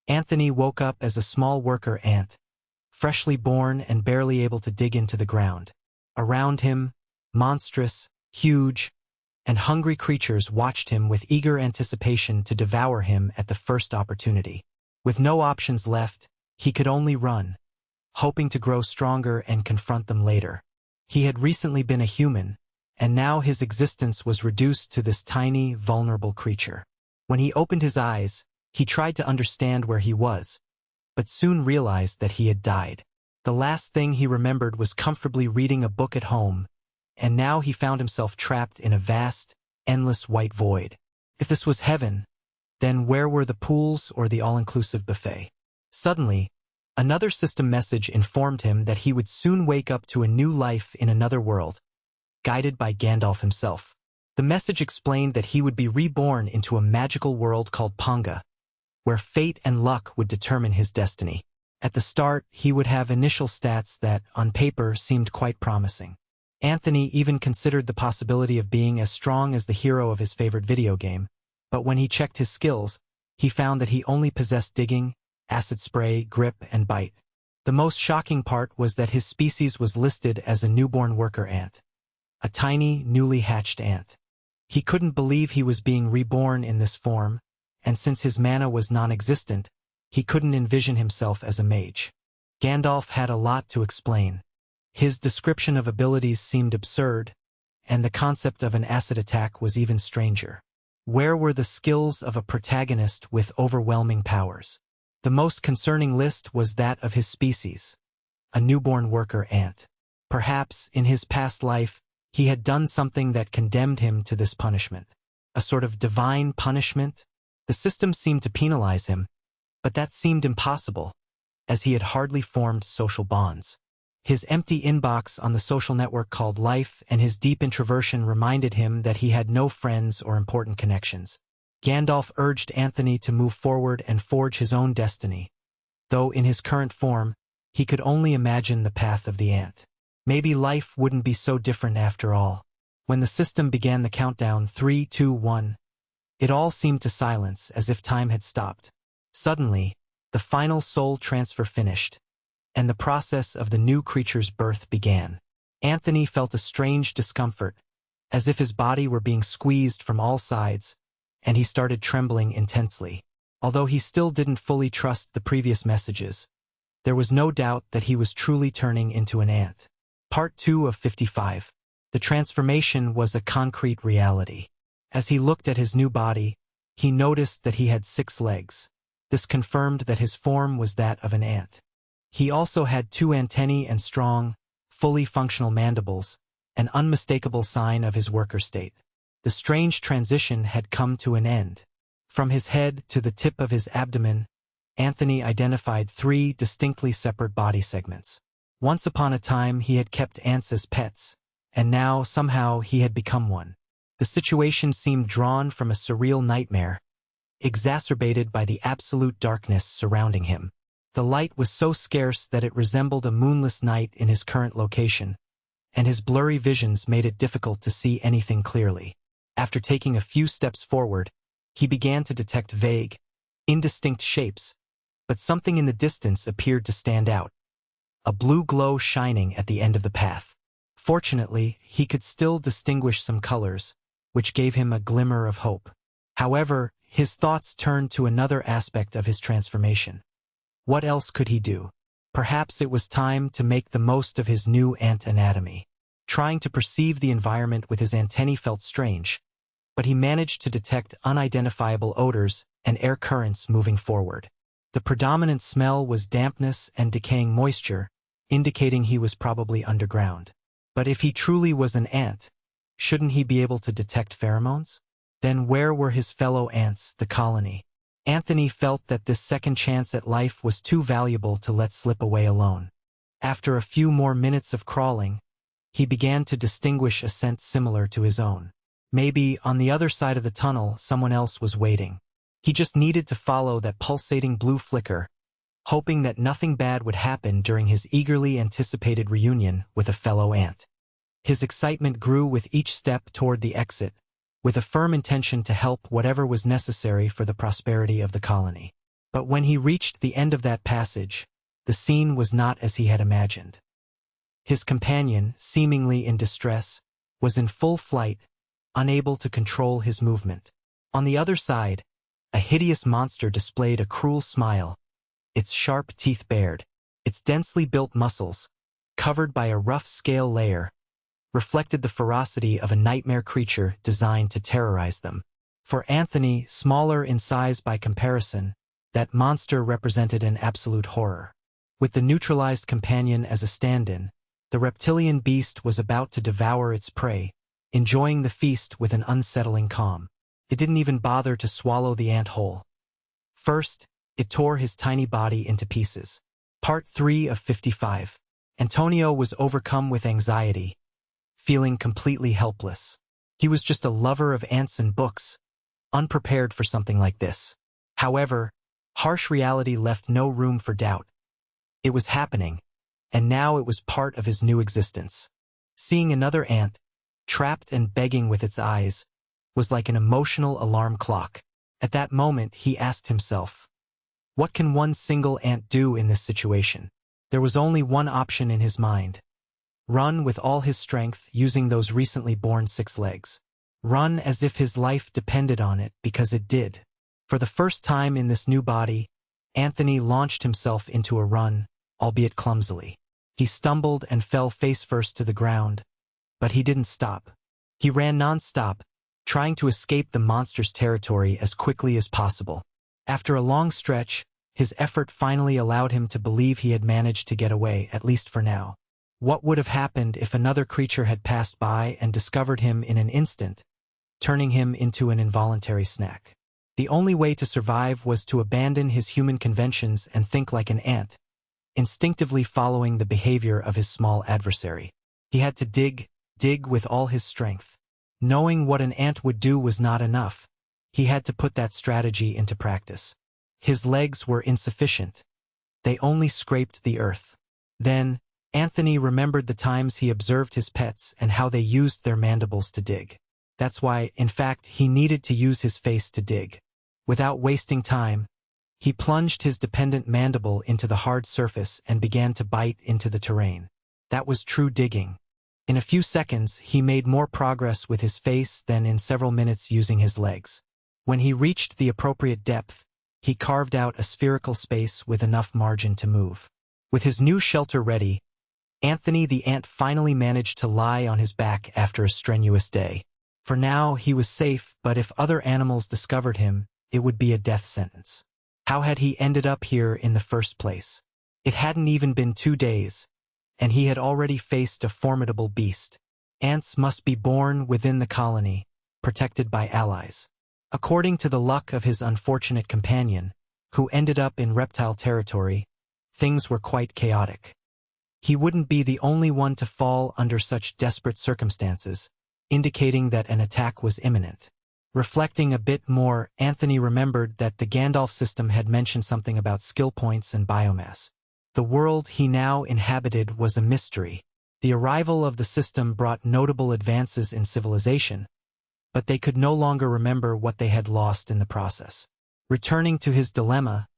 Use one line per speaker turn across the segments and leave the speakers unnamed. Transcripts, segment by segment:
Anthony woke up as a small worker ant, freshly born and barely able to dig into the ground. Around him, monstrous, huge, and hungry creatures watched him with eager anticipation to devour him at the first opportunity. With no options left, he could only run, hoping to grow stronger and confront them later. He had recently been a human, and now his existence was reduced to this tiny, vulnerable creature. When he opened his eyes, he tried to understand where he was, but soon realized that he had died. The last thing he remembered was comfortably reading a book at home, and now he found himself trapped in a vast, endless white void. If this was heaven, then where were the pools or the all-inclusive buffet? Suddenly, another system message informed him that he would soon wake up to a new life in another world, guided by Gandalf himself. The message explained that he would be reborn into a magical world called Panga, where fate and luck would determine his destiny. At the start, he would have initial stats that, on paper, seemed quite promising. Anthony even considered the possibility of being as strong as the hero of his favorite video game, but when he checked his skills, he found that he only possessed digging, acid spray, grip, and bite. The most shocking part was that his species was listed as a newborn worker ant, a tiny, newly hatched ant. He couldn't believe he was being reborn in this form, and since his mana was non-existent, he couldn't envision himself as a mage. Gandalf had a lot to explain. His description of abilities seemed absurd, and the concept of an acid attack was even stranger. Where were the skills of a protagonist with overwhelming powers? The most concerning list was that of his species, a newborn worker ant. Perhaps, in his past life, he had done something that condemned him to this punishment. A sort of divine punishment? The system seemed to penalize him, but that seemed impossible, as he had hardly formed social bonds. His empty inbox on the social network called Life and his deep introversion reminded him that he had no friends or important connections. Gandalf urged Anthony to move forward and forge his own destiny, though in his current form, he could only imagine the path of the ant. Maybe life wouldn't be so different after all. When the system began the countdown 3, 2, 1, it all seemed to silence as if time had stopped. Suddenly, the final soul transfer finished, and the process of the new creature's birth began. Anthony felt a strange discomfort, as if his body were being squeezed from all sides, and he started trembling intensely. Although he still didn't fully trust the previous messages, there was no doubt that he was truly turning into an ant. Part 2 of 55. The transformation was a concrete reality. As he looked at his new body, he noticed that he had 6 legs. This confirmed that his form was that of an ant. He also had 2 antennae and strong, fully functional mandibles, an unmistakable sign of his worker state. The strange transition had come to an end. From his head to the tip of his abdomen, Anthony identified 3 distinctly separate body segments. Once upon a time he had kept ants as pets, and now somehow he had become one. The situation seemed drawn from a surreal nightmare, exacerbated by the absolute darkness surrounding him. The light was so scarce that it resembled a moonless night in his current location, and his blurry visions made it difficult to see anything clearly. After taking a few steps forward, he began to detect vague, indistinct shapes, but something in the distance appeared to stand out. A blue glow shining at the end of the path. Fortunately, he could still distinguish some colors, which gave him a glimmer of hope. However, his thoughts turned to another aspect of his transformation. What else could he do? Perhaps it was time to make the most of his new ant anatomy. Trying to perceive the environment with his antennae felt strange, but he managed to detect unidentifiable odors and air currents moving forward. The predominant smell was dampness and decaying moisture, indicating he was probably underground. But if he truly was an ant, shouldn't he be able to detect pheromones? Then where were his fellow ants, the colony? Anthony felt that this second chance at life was too valuable to let slip away alone. After a few more minutes of crawling, he began to distinguish a scent similar to his own. Maybe, on the other side of the tunnel, someone else was waiting. He just needed to follow that pulsating blue flicker, hoping that nothing bad would happen during his eagerly anticipated reunion with a fellow ant. His excitement grew with each step toward the exit, with a firm intention to help whatever was necessary for the prosperity of the colony. But when he reached the end of that passage, the scene was not as he had imagined. His companion, seemingly in distress, was in full flight, unable to control his movement. On the other side, a hideous monster displayed a cruel smile, its sharp teeth bared, its densely built muscles, covered by a rough scale layer, reflected the ferocity of a nightmare creature designed to terrorize them. For Anthony, smaller in size by comparison, that monster represented an absolute horror. With the neutralized companion as a stand-in, the reptilian beast was about to devour its prey, enjoying the feast with an unsettling calm. It didn't even bother to swallow the ant whole. First, it tore his tiny body into pieces. Part 3 of 55. Antonio was overcome with anxiety, feeling completely helpless. He was just a lover of ants and books, unprepared for something like this. However, harsh reality left no room for doubt. It was happening, and now it was part of his new existence. Seeing another ant, trapped and begging with its eyes, was like an emotional alarm clock. At that moment, he asked himself, what can one single ant do in this situation? There was only one option in his mind. Run with all his strength, using those recently born 6 legs. Run as if his life depended on it, because it did. For the first time in this new body, Anthony launched himself into a run, albeit clumsily. He stumbled and fell face-first to the ground, but he didn't stop. He ran non-stop, trying to escape the monster's territory as quickly as possible. After a long stretch, his effort finally allowed him to believe he had managed to get away, at least for now. What would have happened if another creature had passed by and discovered him in an instant, turning him into an involuntary snack? The only way to survive was to abandon his human conventions and think like an ant, instinctively following the behavior of his small adversary. He had to dig with all his strength. Knowing what an ant would do was not enough. He had to put that strategy into practice. His legs were insufficient. They only scraped the earth. Then, Anthony remembered the times he observed his pets and how they used their mandibles to dig. That's why, in fact, he needed to use his face to dig. Without wasting time, he plunged his dependent mandible into the hard surface and began to bite into the terrain. That was true digging. In a few seconds, he made more progress with his face than in several minutes using his legs. When he reached the appropriate depth, he carved out a spherical space with enough margin to move. With his new shelter ready, Anthony the ant finally managed to lie on his back after a strenuous day. For now, he was safe, but if other animals discovered him, it would be a death sentence. How had he ended up here in the first place? It hadn't even been 2 days, and he had already faced a formidable beast. Ants must be born within the colony, protected by allies. According to the luck of his unfortunate companion, who ended up in reptile territory, things were quite chaotic. He wouldn't be the only one to fall under such desperate circumstances, indicating that an attack was imminent. Reflecting a bit more, Anthony remembered that the Gandalf system had mentioned something about skill points and biomass. The world he now inhabited was a mystery. The arrival of the system brought notable advances in civilization, but they could no longer remember what they had lost in the process. Returning to his dilemma,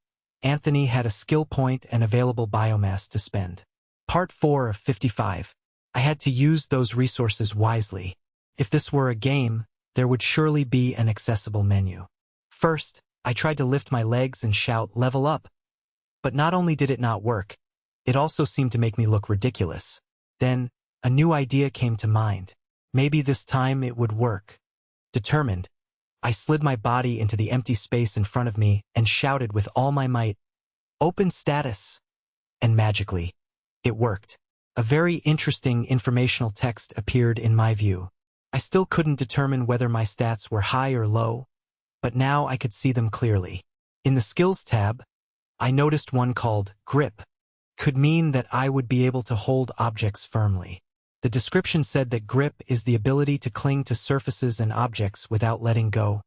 Anthony had a skill point and available biomass to spend. Part 4 of 55. I had to use those resources wisely. If this were a game, there would surely be an accessible menu. First, I tried to lift my legs and shout, "Level up!" But not only did it not work, it also seemed to make me look ridiculous. Then, a new idea came to mind. Maybe this time it would work. Determined, I slid my body into the empty space in front of me and shouted with all my might, "Open status!" And magically, it worked. A very interesting informational text appeared in my view. I still couldn't determine whether my stats were high or low, but now I could see them clearly. In the Skills tab, I noticed one called Grip. Could mean that I would be able to hold objects firmly. The description said that grip is the ability to cling to surfaces and objects without letting go,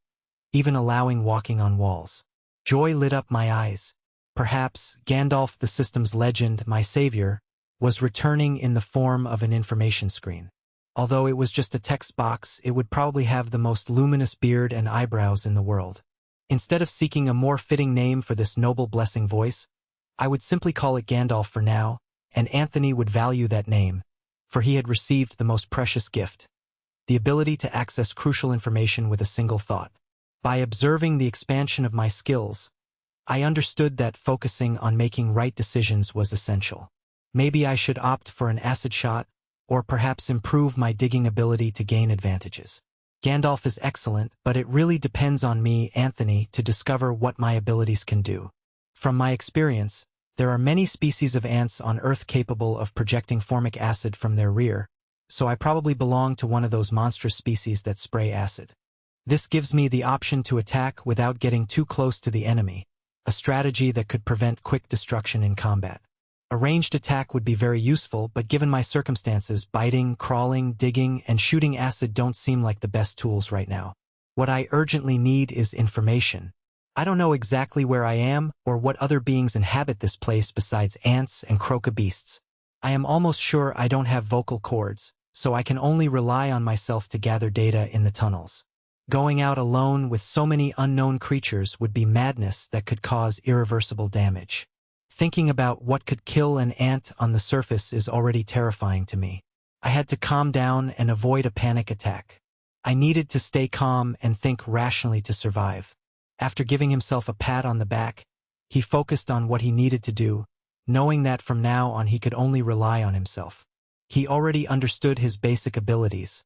even allowing walking on walls. Joy lit up my eyes. Perhaps Gandalf the system's legend, my savior, was returning in the form of an information screen. Although it was just a text box, it would probably have the most luminous beard and eyebrows in the world. Instead of seeking a more fitting name for this noble blessing voice, I would simply call it Gandalf for now, and Anthony would value that name, for he had received the most precious gift, the ability to access crucial information with a single thought. By observing the expansion of my skills, I understood that focusing on making right decisions was essential. Maybe I should opt for an acid shot, or perhaps improve my digging ability to gain advantages. Gandalf is excellent, but it really depends on me, Anthony, to discover what my abilities can do. From my experience, there are many species of ants on Earth capable of projecting formic acid from their rear, so I probably belong to one of those monstrous species that spray acid. This gives me the option to attack without getting too close to the enemy, a strategy that could prevent quick destruction in combat. A ranged attack would be very useful, but given my circumstances, biting, crawling, digging, and shooting acid don't seem like the best tools right now. What I urgently need is information. I don't know exactly where I am or what other beings inhabit this place besides ants and croca beasts. I am almost sure I don't have vocal cords, so I can only rely on myself to gather data in the tunnels. Going out alone with so many unknown creatures would be madness that could cause irreversible damage. Thinking about what could kill an ant on the surface is already terrifying to me. I had to calm down and avoid a panic attack. I needed to stay calm and think rationally to survive. After giving himself a pat on the back, he focused on what he needed to do, knowing that from now on he could only rely on himself. He already understood his basic abilities.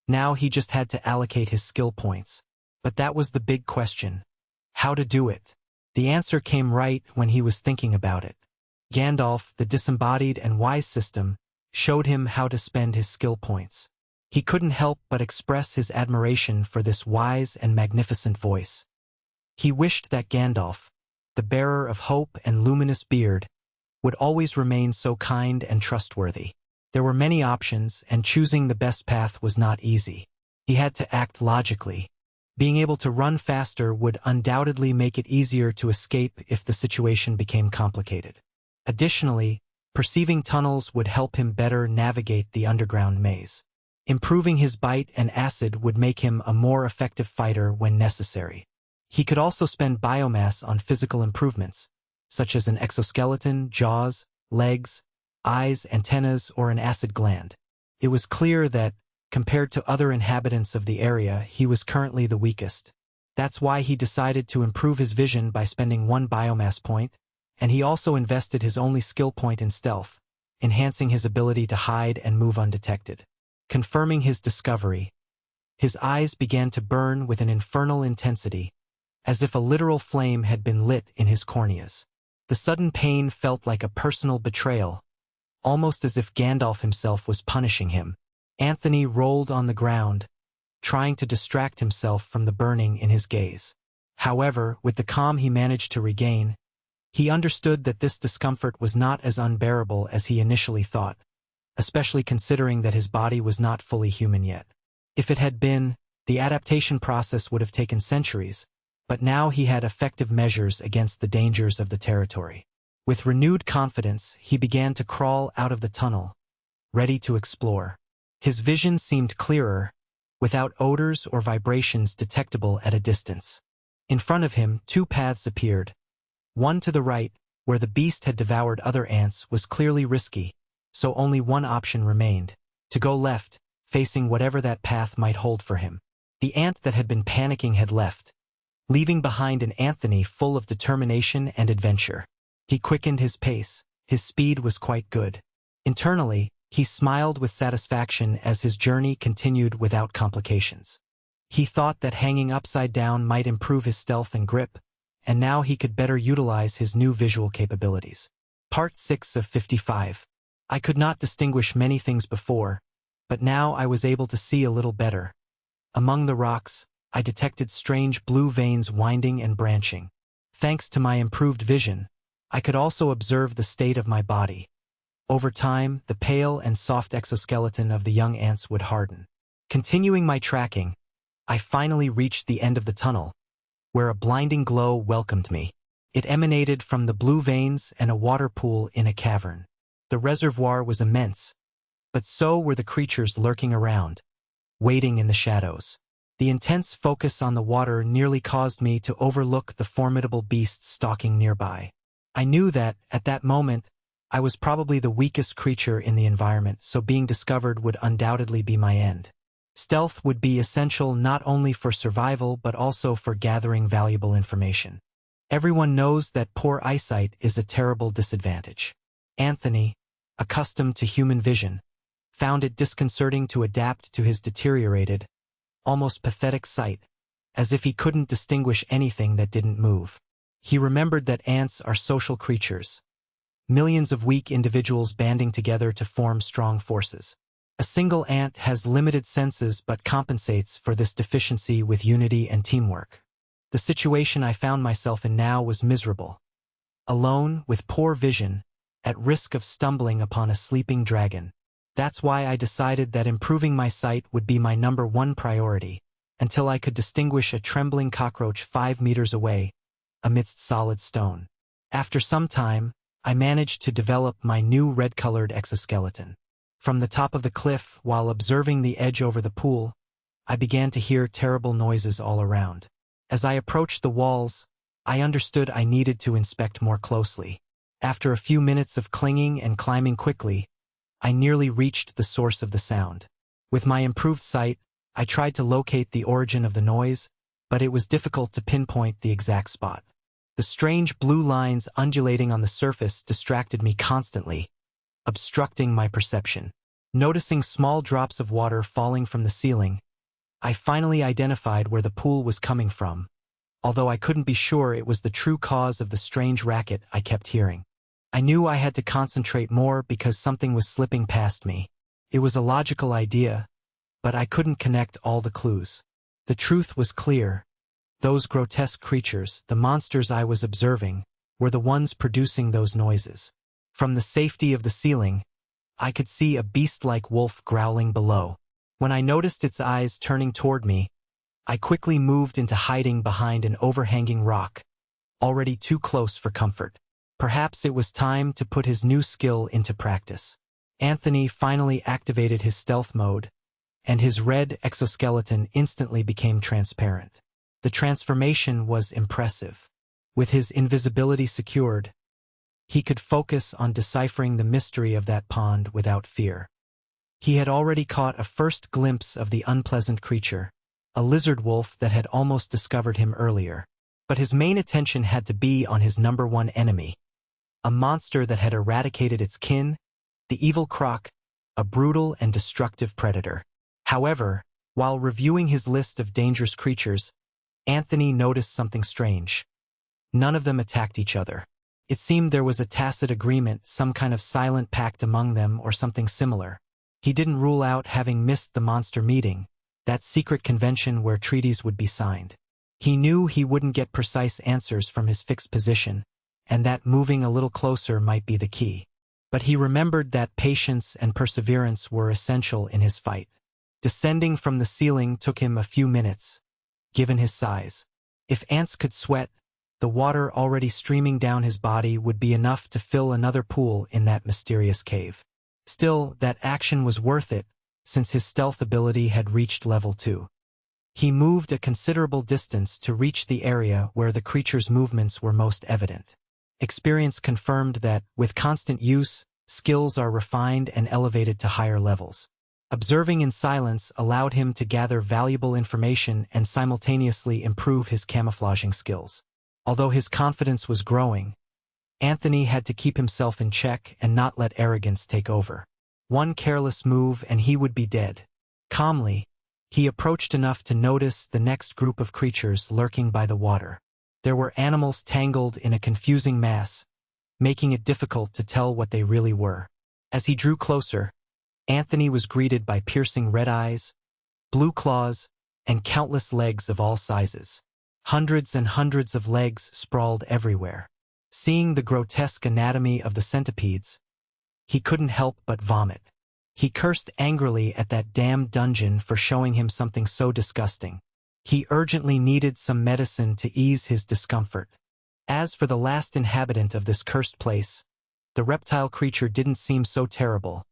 Now he just had to allocate his skill points. But that was the big question. How to do it? The answer came right when he was thinking about it. Gandalf, the disembodied and wise system, showed him how to spend his skill points. He couldn't help but express his admiration for this wise and magnificent voice. He wished that Gandalf, the bearer of hope and luminous beard, would always remain so kind and trustworthy. There were many options, and choosing the best path was not easy. He had to act logically. Being able to run faster would undoubtedly make it easier to escape if the situation became complicated. Additionally, perceiving tunnels would help him better navigate the underground maze. Improving his bite and acid would make him a more effective fighter when necessary. He could also spend biomass on physical improvements, such as an exoskeleton, jaws, legs, eyes, antennas, or an acid gland. It was clear that, compared to other inhabitants of the area, he was currently the weakest. That's why he decided to improve his vision by spending one biomass point, and he also invested his only skill point in stealth, enhancing his ability to hide and move undetected. Confirming his discovery, his eyes began to burn with an infernal intensity, as if a literal flame had been lit in his corneas. The sudden pain felt like a personal betrayal, almost as if Gandalf himself was punishing him. Anthony rolled on the ground, trying to distract himself from the burning in his gaze. However, with the calm he managed to regain, he understood that this discomfort was not as unbearable as he initially thought, especially considering that his body was not fully human yet. If it had been, the adaptation process would have taken centuries, but now he had effective measures against the dangers of the territory. With renewed confidence, he began to crawl out of the tunnel, ready to explore. His vision seemed clearer, without odors or vibrations detectable at a distance. In front of him, two paths appeared. One to the right, where the beast had devoured other ants, was clearly risky, so only one option remained: to go left, facing whatever that path might hold for him. The ant that had been panicking had left, leaving behind an Anthony full of determination and adventure. He quickened his pace. His speed was quite good. Internally, he smiled with satisfaction as his journey continued without complications. He thought that hanging upside down might improve his stealth and grip, and now he could better utilize his new visual capabilities. Part 6 of 55. I could not distinguish many things before, but now I was able to see a little better. Among the rocks, I detected strange blue veins winding and branching. Thanks to my improved vision, I could also observe the state of my body. Over time, the pale and soft exoskeleton of the young ants would harden. Continuing my tracking, I finally reached the end of the tunnel, where a blinding glow welcomed me. It emanated from the blue veins and a water pool in a cavern. The reservoir was immense, but so were the creatures lurking around, waiting in the shadows. The intense focus on the water nearly caused me to overlook the formidable beast stalking nearby. I knew that, at that moment, I was probably the weakest creature in the environment, so being discovered would undoubtedly be my end. Stealth would be essential not only for survival but also for gathering valuable information. Everyone knows that poor eyesight is a terrible disadvantage. Anthony, accustomed to human vision, found it disconcerting to adapt to his deteriorated, almost pathetic sight, as if he couldn't distinguish anything that didn't move. He remembered that ants are social creatures, millions of weak individuals banding together to form strong forces. A single ant has limited senses but compensates for this deficiency with unity and teamwork. The situation I found myself in now was miserable. Alone, with poor vision, at risk of stumbling upon a sleeping dragon. That's why I decided that improving my sight would be my #1 priority, until I could distinguish a trembling cockroach 5 meters away, amidst solid stone. After some time, I managed to develop my new red-colored exoskeleton. From the top of the cliff, while observing the edge over the pool, I began to hear terrible noises all around. As I approached the walls, I understood I needed to inspect more closely. After a few minutes of clinging and climbing quickly, I nearly reached the source of the sound. With my improved sight, I tried to locate the origin of the noise, but it was difficult to pinpoint the exact spot. The strange blue lines undulating on the surface distracted me constantly, obstructing my perception. Noticing small drops of water falling from the ceiling, I finally identified where the pool was coming from, although I couldn't be sure it was the true cause of the strange racket I kept hearing. I knew I had to concentrate more because something was slipping past me. It was a logical idea, but I couldn't connect all the clues. The truth was clear. Those grotesque creatures, the monsters I was observing, were the ones producing those noises. From the safety of the ceiling, I could see a beast-like wolf growling below. When I noticed its eyes turning toward me, I quickly moved into hiding behind an overhanging rock, already too close for comfort. Perhaps it was time to put his new skill into practice. Anthony finally activated his stealth mode, and his red exoskeleton instantly became transparent. The transformation was impressive. With his invisibility secured, he could focus on deciphering the mystery of that pond without fear. He had already caught a first glimpse of the unpleasant creature, a lizard wolf that had almost discovered him earlier. But his main attention had to be on his #1 enemy, a monster that had eradicated its kin, the evil croc, a brutal and destructive predator. However, while reviewing his list of dangerous creatures, Anthony noticed something strange. None of them attacked each other. It seemed there was a tacit agreement, some kind of silent pact among them or something similar. He didn't rule out having missed the monster meeting, that secret convention where treaties would be signed. He knew he wouldn't get precise answers from his fixed position, and that moving a little closer might be the key. But he remembered that patience and perseverance were essential in his fight. Descending from the ceiling took him a few minutes, given his size. If ants could sweat, the water already streaming down his body would be enough to fill another pool in that mysterious cave. Still, that action was worth it, since his stealth ability had reached level 2. He moved a considerable distance to reach the area where the creature's movements were most evident. Experience confirmed that, with constant use, skills are refined and elevated to higher levels. Observing in silence allowed him to gather valuable information and simultaneously improve his camouflaging skills. Although his confidence was growing, Anthony had to keep himself in check and not let arrogance take over. One careless move and he would be dead. Calmly, he approached enough to notice the next group of creatures lurking by the water. There were animals tangled in a confusing mass, making it difficult to tell what they really were. As he drew closer, Anthony was greeted by piercing red eyes, blue claws, and countless legs of all sizes. Hundreds and hundreds of legs sprawled everywhere. Seeing the grotesque anatomy of the centipedes, he couldn't help but vomit. He cursed angrily at that damned dungeon for showing him something so disgusting. He urgently needed some medicine to ease his discomfort. As for the last inhabitant of this cursed place, the reptile creature didn't seem so terrible,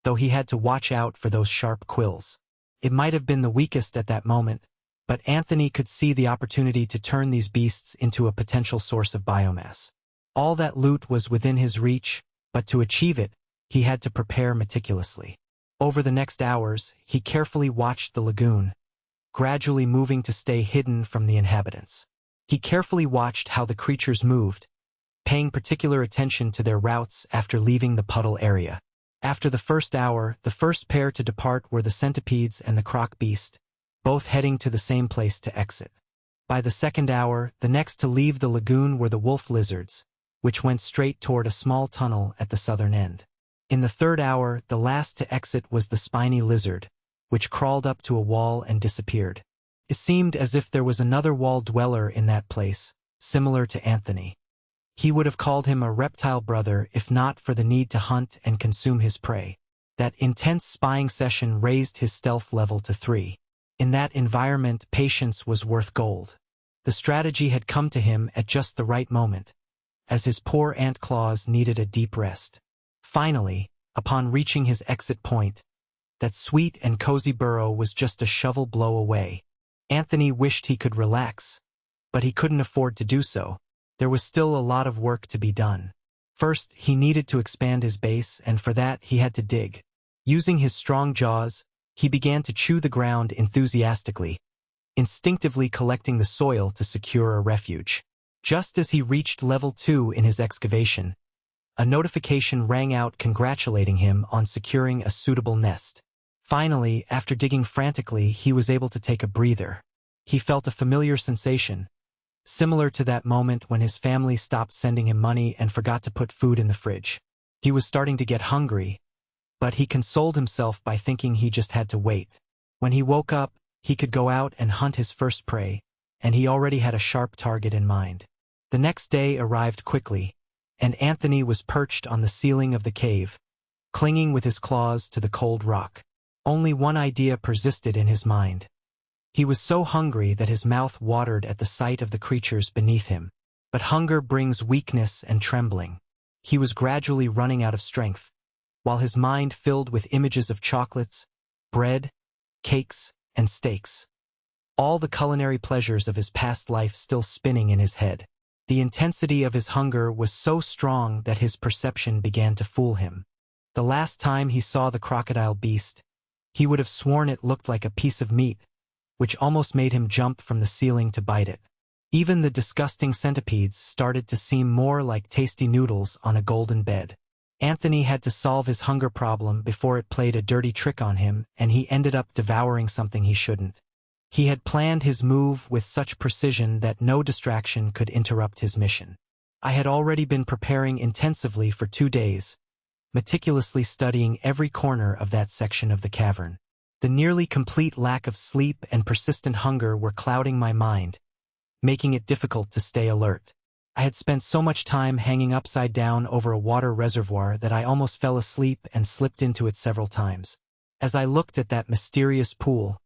though he had to watch out for those sharp quills. It might have been the weakest at that moment, But Anthony could see the opportunity to turn these beasts into a potential source of biomass. All that loot was within his reach, but to achieve it, he had to prepare meticulously. Over the next hours, he carefully watched the lagoon, gradually moving to stay hidden from the inhabitants. He carefully watched how the creatures moved, paying particular attention to their routes after leaving the puddle area. After the first hour, the first pair to depart were the centipedes and the croc beast, both heading to the same place to exit. By the second hour, the next to leave the lagoon were the wolf lizards, which went straight toward a small tunnel at the southern end. In the third hour, the last to exit was the spiny lizard, which crawled up to a wall and disappeared. It seemed as if there was another wall dweller in that place, similar to Anthony. He would have called him a reptile brother if not for the need to hunt and consume his prey. That intense spying session raised his stealth level to 3. In that environment, patience was worth gold. The strategy had come to him at just the right moment, as his poor ant claws needed a deep rest. Finally, upon reaching his exit point, that sweet and cozy burrow was just a shovel blow away. Anthony wished he could relax, but he couldn't afford to do so. There was still a lot of work to be done. First, he needed to expand his base, and for that he had to dig. Using his strong jaws, he began to chew the ground enthusiastically, instinctively collecting the soil to secure a refuge. Just as he reached level 2 in his excavation, a notification rang out congratulating him on securing a suitable nest. Finally, after digging frantically, he was able to take a breather. He felt a familiar sensation, similar to that moment when his family stopped sending him money and forgot to put food in the fridge. He was starting to get hungry, but he consoled himself by thinking he just had to wait. When he woke up, he could go out and hunt his first prey, and he already had a sharp target in mind. The next day arrived quickly, and Anthony was perched on the ceiling of the cave, clinging with his claws to the cold rock. Only one idea persisted in his mind. He was so hungry that his mouth watered at the sight of the creatures beneath him. But hunger brings weakness and trembling. He was gradually running out of strength, while his mind filled with images of chocolates, bread, cakes, and steaks. All the culinary pleasures of his past life still spinning in his head. The intensity of his hunger was so strong that his perception began to fool him. The last time he saw the crocodile beast, he would have sworn it looked like a piece of meat, which almost made him jump from the ceiling to bite it. Even the disgusting centipedes started to seem more like tasty noodles on a golden bed. Anthony had to solve his hunger problem before it played a dirty trick on him, and he ended up devouring something he shouldn't. He had planned his move with such precision that no distraction could interrupt his mission. I had already been preparing intensively for 2 days, meticulously studying every corner of that section of the cavern. The nearly complete lack of sleep and persistent hunger were clouding my mind, making it difficult to stay alert. I had spent so much time hanging upside down over a water reservoir that I almost fell asleep and slipped into it several times. As I looked at that mysterious pool,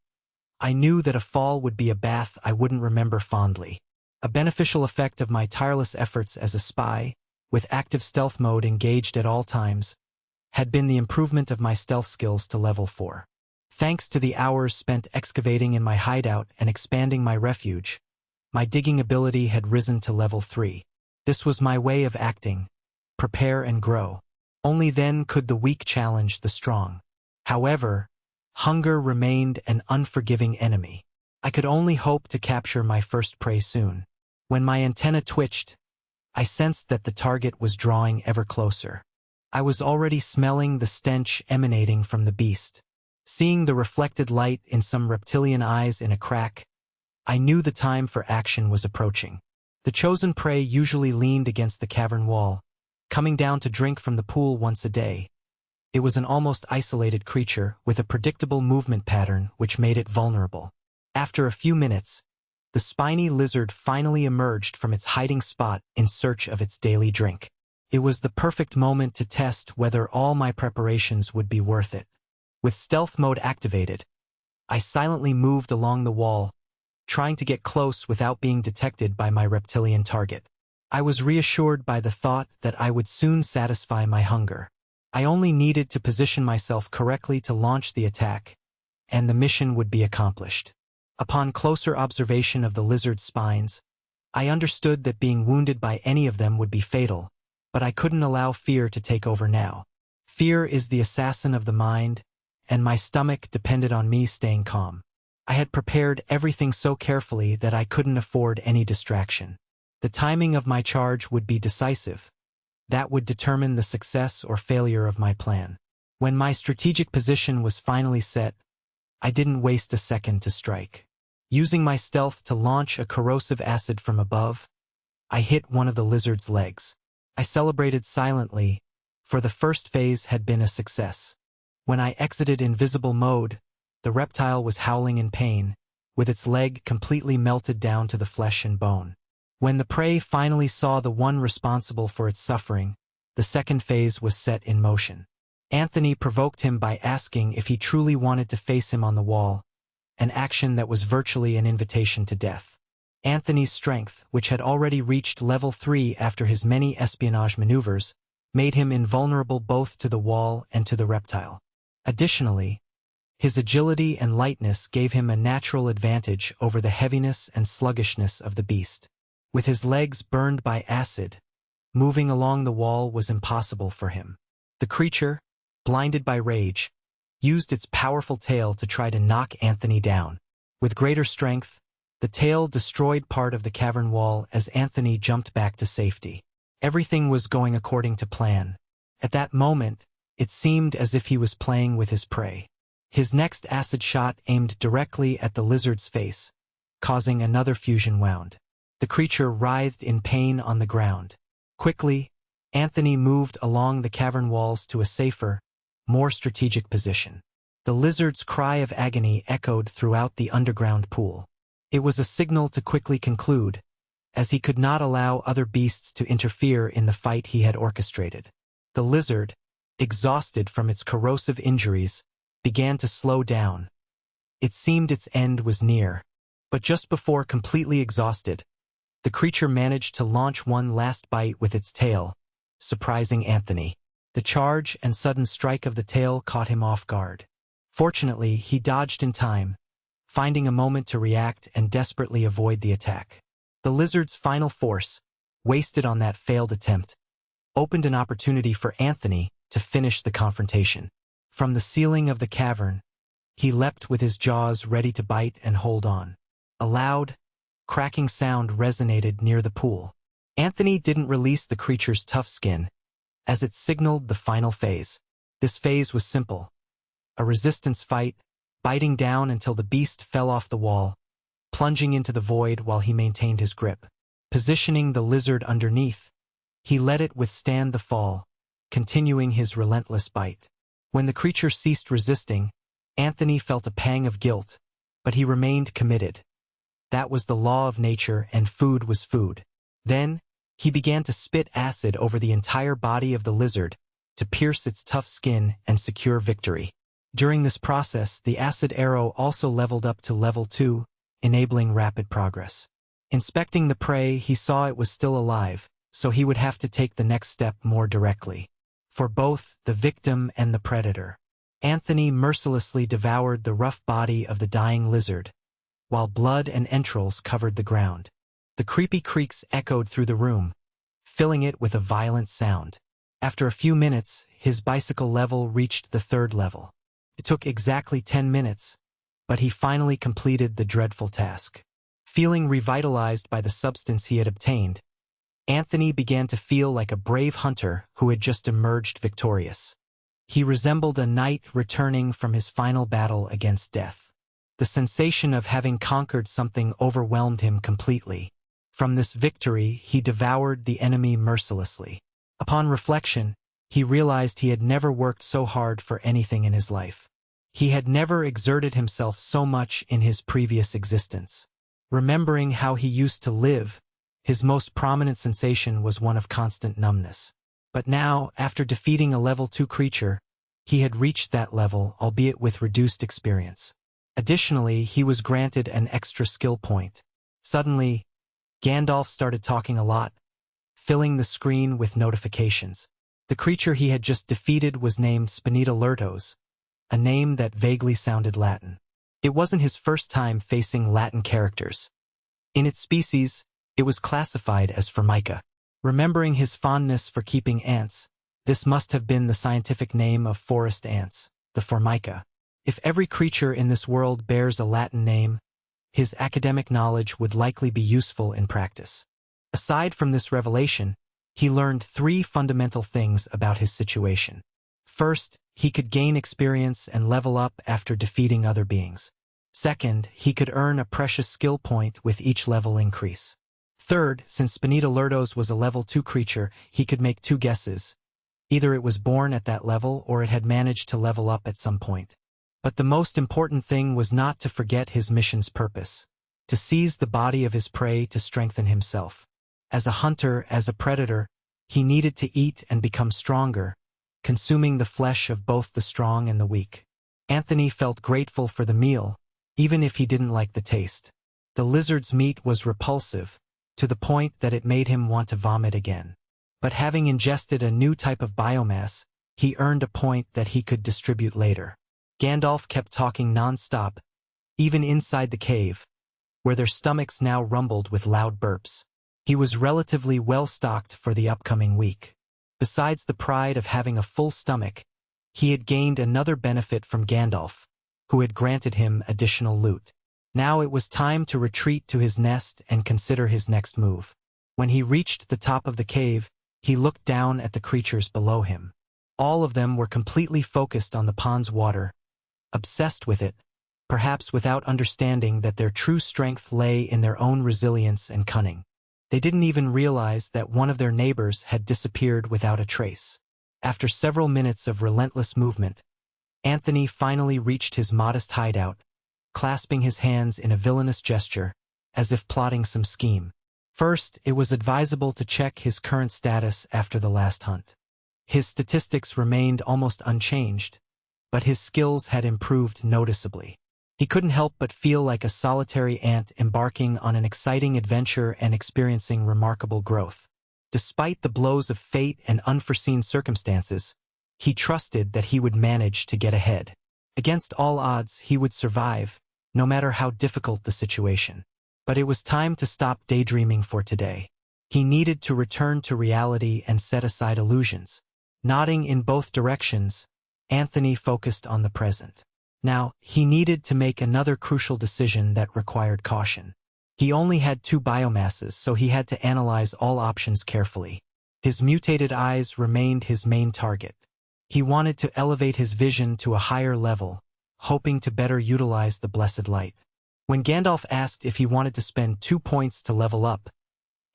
I knew that a fall would be a bath I wouldn't remember fondly. A beneficial effect of my tireless efforts as a spy, with active stealth mode engaged at all times, had been the improvement of my stealth skills to level 4. Thanks to the hours spent excavating in my hideout and expanding my refuge, my digging ability had risen to level 3. This was my way of acting: prepare and grow. Only then could the weak challenge the strong. However, hunger remained an unforgiving enemy. I could only hope to capture my first prey soon. When my antenna twitched, I sensed that the target was drawing ever closer. I was already smelling the stench emanating from the beast. Seeing the reflected light in some reptilian eyes in a crack, I knew the time for action was approaching. The chosen prey usually leaned against the cavern wall, coming down to drink from the pool once a day. It was an almost isolated creature with a predictable movement pattern which made it vulnerable. After a few minutes, the spiny lizard finally emerged from its hiding spot in search of its daily drink. It was the perfect moment to test whether all my preparations would be worth it. With stealth mode activated, I silently moved along the wall, trying to get close without being detected by my reptilian target. I was reassured by the thought that I would soon satisfy my hunger. I only needed to position myself correctly to launch the attack, and the mission would be accomplished. Upon closer observation of the lizard's spines, I understood that being wounded by any of them would be fatal, but I couldn't allow fear to take over now. Fear is the assassin of the mind, and my stomach depended on me staying calm. I had prepared everything so carefully that I couldn't afford any distraction. The timing of my charge would be decisive. That would determine the success or failure of my plan. When my strategic position was finally set, I didn't waste a second to strike. Using my stealth to launch a corrosive acid from above, I hit one of the lizard's legs. I celebrated silently, for the first phase had been a success. When I exited invisible mode, the reptile was howling in pain, with its leg completely melted down to the flesh and bone. When the prey finally saw the one responsible for its suffering, the second phase was set in motion. Anthony provoked him by asking if he truly wanted to face him on the wall, an action that was virtually an invitation to death. Anthony's strength, which had already reached level 3 after his many espionage maneuvers, made him invulnerable both to the wall and to the reptile. Additionally, his agility and lightness gave him a natural advantage over the heaviness and sluggishness of the beast. With his legs burned by acid, moving along the wall was impossible for him. The creature, blinded by rage, used its powerful tail to try to knock Anthony down. With greater strength, the tail destroyed part of the cavern wall as Anthony jumped back to safety. Everything was going according to plan. At that moment, it seemed as if he was playing with his prey. His next acid shot aimed directly at the lizard's face, causing another fusion wound. The creature writhed in pain on the ground. Quickly, Anthony moved along the cavern walls to a safer, more strategic position. The lizard's cry of agony echoed throughout the underground pool. It was a signal to quickly conclude, as he could not allow other beasts to interfere in the fight he had orchestrated. The lizard, exhausted from its corrosive injuries, began to slow down. It seemed its end was near, but just before completely exhausted, the creature managed to launch one last bite with its tail, surprising Anthony. The charge and sudden strike of the tail caught him off guard. Fortunately, he dodged in time, finding a moment to react and desperately avoid the attack. The lizard's final force, wasted on that failed attempt, opened an opportunity for Anthony to finish the confrontation. From the ceiling of the cavern, he leapt with his jaws ready to bite and hold on. A loud, cracking sound resonated near the pool. Anthony didn't release the creature's tough skin, as it signaled the final phase. This phase was simple. A resistance fight, biting down until the beast fell off the wall, plunging into the void while he maintained his grip. Positioning the lizard underneath, he let it withstand the fall, continuing his relentless bite. When the creature ceased resisting, Anthony felt a pang of guilt, but he remained committed. That was the law of nature, and food was food. Then, he began to spit acid over the entire body of the lizard to pierce its tough skin and secure victory. During this process, the acid arrow also leveled up to level 2, enabling rapid progress. Inspecting the prey, he saw it was still alive, so he would have to take the next step more directly. For both the victim and the predator, Anthony mercilessly devoured the rough body of the dying lizard, while blood and entrails covered the ground. The creepy creaks echoed through the room, filling it with a violent sound. After a few minutes, his bicycle level reached the 3rd level. It took exactly 10 minutes, but he finally completed the dreadful task. Feeling revitalized by the substance he had obtained, Anthony began to feel like a brave hunter who had just emerged victorious. He resembled a knight returning from his final battle against death. The sensation of having conquered something overwhelmed him completely. From this victory, he devoured the enemy mercilessly. Upon reflection, he realized he had never worked so hard for anything in his life. He had never exerted himself so much in his previous existence. Remembering how he used to live, his most prominent sensation was one of constant numbness. But now, after defeating a level 2 creature, he had reached that level, albeit with reduced experience. Additionally, he was granted an extra skill point. Suddenly, Gandalf started talking a lot, filling the screen with notifications. The creature he had just defeated was named Spinita Lurtos, a name that vaguely sounded Latin. It wasn't his first time facing Latin characters. In its species, it was classified as Formica. Remembering his fondness for keeping ants, this must have been the scientific name of forest ants, the Formica. If every creature in this world bears a Latin name, his academic knowledge would likely be useful in practice. Aside from this revelation, he learned 3 fundamental things about his situation. First, he could gain experience and level up after defeating other beings. Second, he could earn a precious skill point with each level increase. Third, since Benita Lurdos was a level 2 creature, he could make 2 guesses. Either it was born at that level or it had managed to level up at some point. But the most important thing was not to forget his mission's purpose, to seize the body of his prey to strengthen himself. As a hunter, as a predator, he needed to eat and become stronger, consuming the flesh of both the strong and the weak. Anthony felt grateful for the meal, even if he didn't like the taste. The lizard's meat was repulsive, to the point that it made him want to vomit again. But having ingested a new type of biomass, he earned a point that he could distribute later. Gandalf kept talking non-stop, even inside the cave, where their stomachs now rumbled with loud burps. He was relatively well-stocked for the upcoming week. Besides the pride of having a full stomach, he had gained another benefit from Gandalf, who had granted him additional loot. Now it was time to retreat to his nest and consider his next move. When he reached the top of the cave, he looked down at the creatures below him. All of them were completely focused on the pond's water, obsessed with it, perhaps without understanding that their true strength lay in their own resilience and cunning. They didn't even realize that one of their neighbors had disappeared without a trace. After several minutes of relentless movement, Anthony finally reached his modest hideout, clasping his hands in a villainous gesture, as if plotting some scheme. First, it was advisable to check his current status after the last hunt. His statistics remained almost unchanged, but his skills had improved noticeably. He couldn't help but feel like a solitary ant embarking on an exciting adventure and experiencing remarkable growth. Despite the blows of fate and unforeseen circumstances, he trusted that he would manage to get ahead. Against all odds, he would survive, no matter how difficult the situation. But it was time to stop daydreaming for today. He needed to return to reality and set aside illusions. Nodding in both directions, Anthony focused on the present. Now, he needed to make another crucial decision that required caution. He only had 2 biomasses, so he had to analyze all options carefully. His mutated eyes remained his main target. He wanted to elevate his vision to a higher level, hoping to better utilize the blessed light. When Gandalf asked if he wanted to spend 2 points to level up,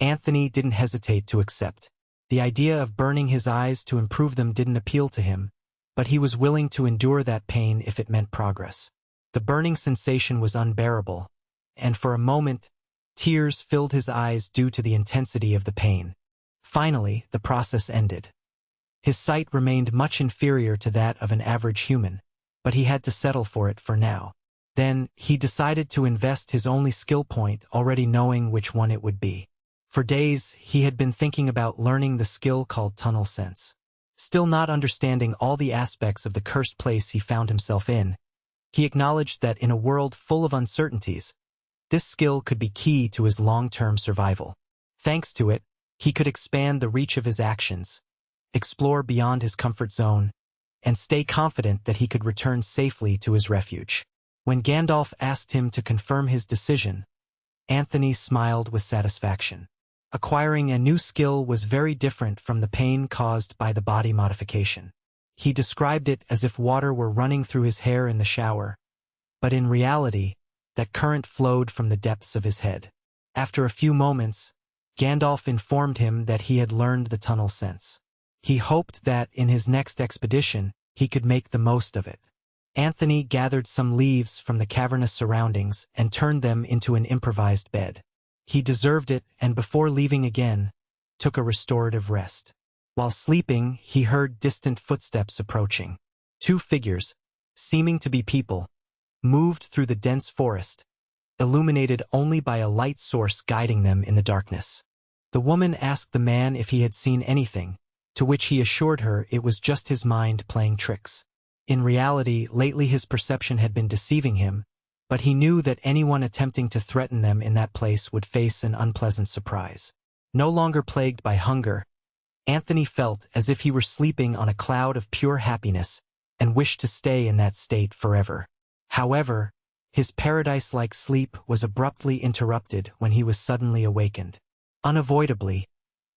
Anthony didn't hesitate to accept. The idea of burning his eyes to improve them didn't appeal to him, but he was willing to endure that pain if it meant progress. The burning sensation was unbearable, and for a moment, tears filled his eyes due to the intensity of the pain. Finally, the process ended. His sight remained much inferior to that of an average human, but he had to settle for it for now. Then, he decided to invest his only skill point, already knowing which one it would be. For days, he had been thinking about learning the skill called Tunnel Sense. Still not understanding all the aspects of the cursed place he found himself in, he acknowledged that in a world full of uncertainties, this skill could be key to his long-term survival. Thanks to it, he could expand the reach of his actions, explore beyond his comfort zone, and stay confident that he could return safely to his refuge. When Gandalf asked him to confirm his decision, Anthony smiled with satisfaction. Acquiring a new skill was very different from the pain caused by the body modification. He described it as if water were running through his hair in the shower, but in reality, that current flowed from the depths of his head. After a few moments, Gandalf informed him that he had learned the tunnel sense. He hoped that, in his next expedition, he could make the most of it. Anthony gathered some leaves from the cavernous surroundings and turned them into an improvised bed. He deserved it, and before leaving again, took a restorative rest. While sleeping, he heard distant footsteps approaching. 2 figures, seeming to be people, moved through the dense forest, illuminated only by a light source guiding them in the darkness. The woman asked the man if he had seen anything, to which he assured her it was just his mind playing tricks. In reality, lately his perception had been deceiving him, but he knew that anyone attempting to threaten them in that place would face an unpleasant surprise. No longer plagued by hunger, Anthony felt as if he were sleeping on a cloud of pure happiness and wished to stay in that state forever. However, his paradise-like sleep was abruptly interrupted when he was suddenly awakened. Unavoidably,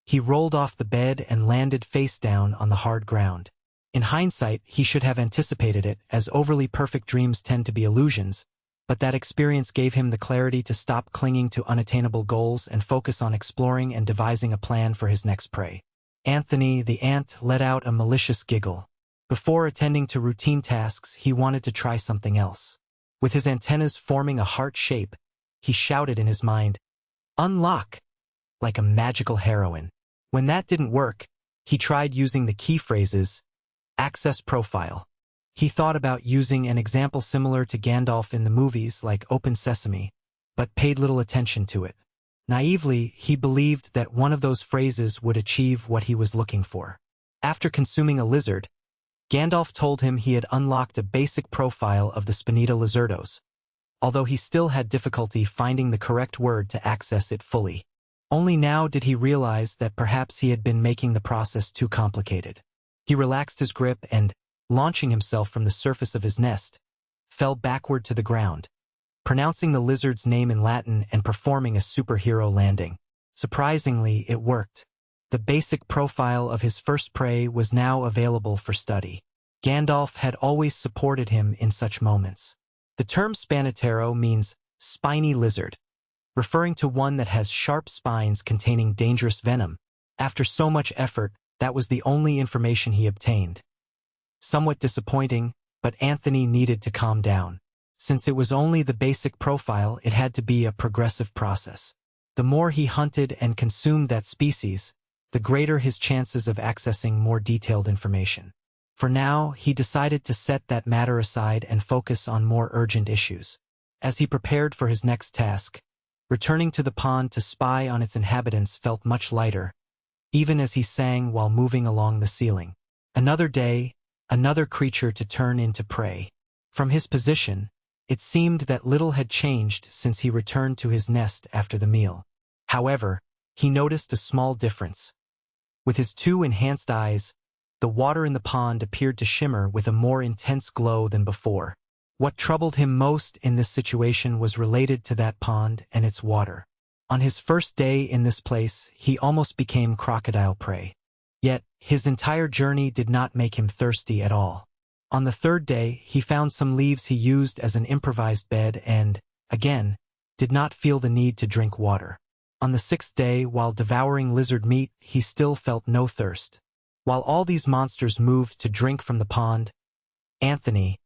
he rolled off the bed and landed face down on the hard ground. In hindsight, he should have anticipated it, as overly perfect dreams tend to be illusions, but that experience gave him the clarity to stop clinging to unattainable goals and focus on exploring and devising a plan for his next prey. Anthony, the ant, let out a malicious giggle. Before attending to routine tasks, he wanted to try something else. With his antennas forming a heart shape, he shouted in his mind, "Unlock!" like a magical heroine. When that didn't work, he tried using the key phrases, "Access Profile." He thought about using an example similar to Gandalf in the movies like Open Sesame, but paid little attention to it. Naively, he believed that one of those phrases would achieve what he was looking for. After consuming a lizard, Gandalf told him he had unlocked a basic profile of the Spinita lizardos, although he still had difficulty finding the correct word to access it fully. Only now did he realize that perhaps he had been making the process too complicated. He relaxed his grip and, launching himself from the surface of his nest, fell backward to the ground, pronouncing the lizard's name in Latin and performing a superhero landing. Surprisingly, it worked. The basic profile of his first prey was now available for study. Gandalf had always supported him in such moments. The term Spinatero means spiny lizard, referring to one that has sharp spines containing dangerous venom. After so much effort, that was the only information he obtained. Somewhat disappointing, but Anthony needed to calm down. Since it was only the basic profile, it had to be a progressive process. The more he hunted and consumed that species, the greater his chances of accessing more detailed information. For now, he decided to set that matter aside and focus on more urgent issues. As he prepared for his next task, returning to the pond to spy on its inhabitants felt much lighter, even as he sang while moving along the ceiling. Another day, another creature to turn into prey. From his position, it seemed that little had changed since he returned to his nest after the meal. However, he noticed a small difference. With his two enhanced eyes, the water in the pond appeared to shimmer with a more intense glow than before. What troubled him most in this situation was related to that pond and its water. On his first day in this place, he almost became crocodile prey. Yet, his entire journey did not make him thirsty at all. On the third day, he found some leaves he used as an improvised bed and, again, did not feel the need to drink water. On the sixth day, while devouring lizard meat, he still felt no thirst. While all these monsters moved to drink from the pond, Anthony,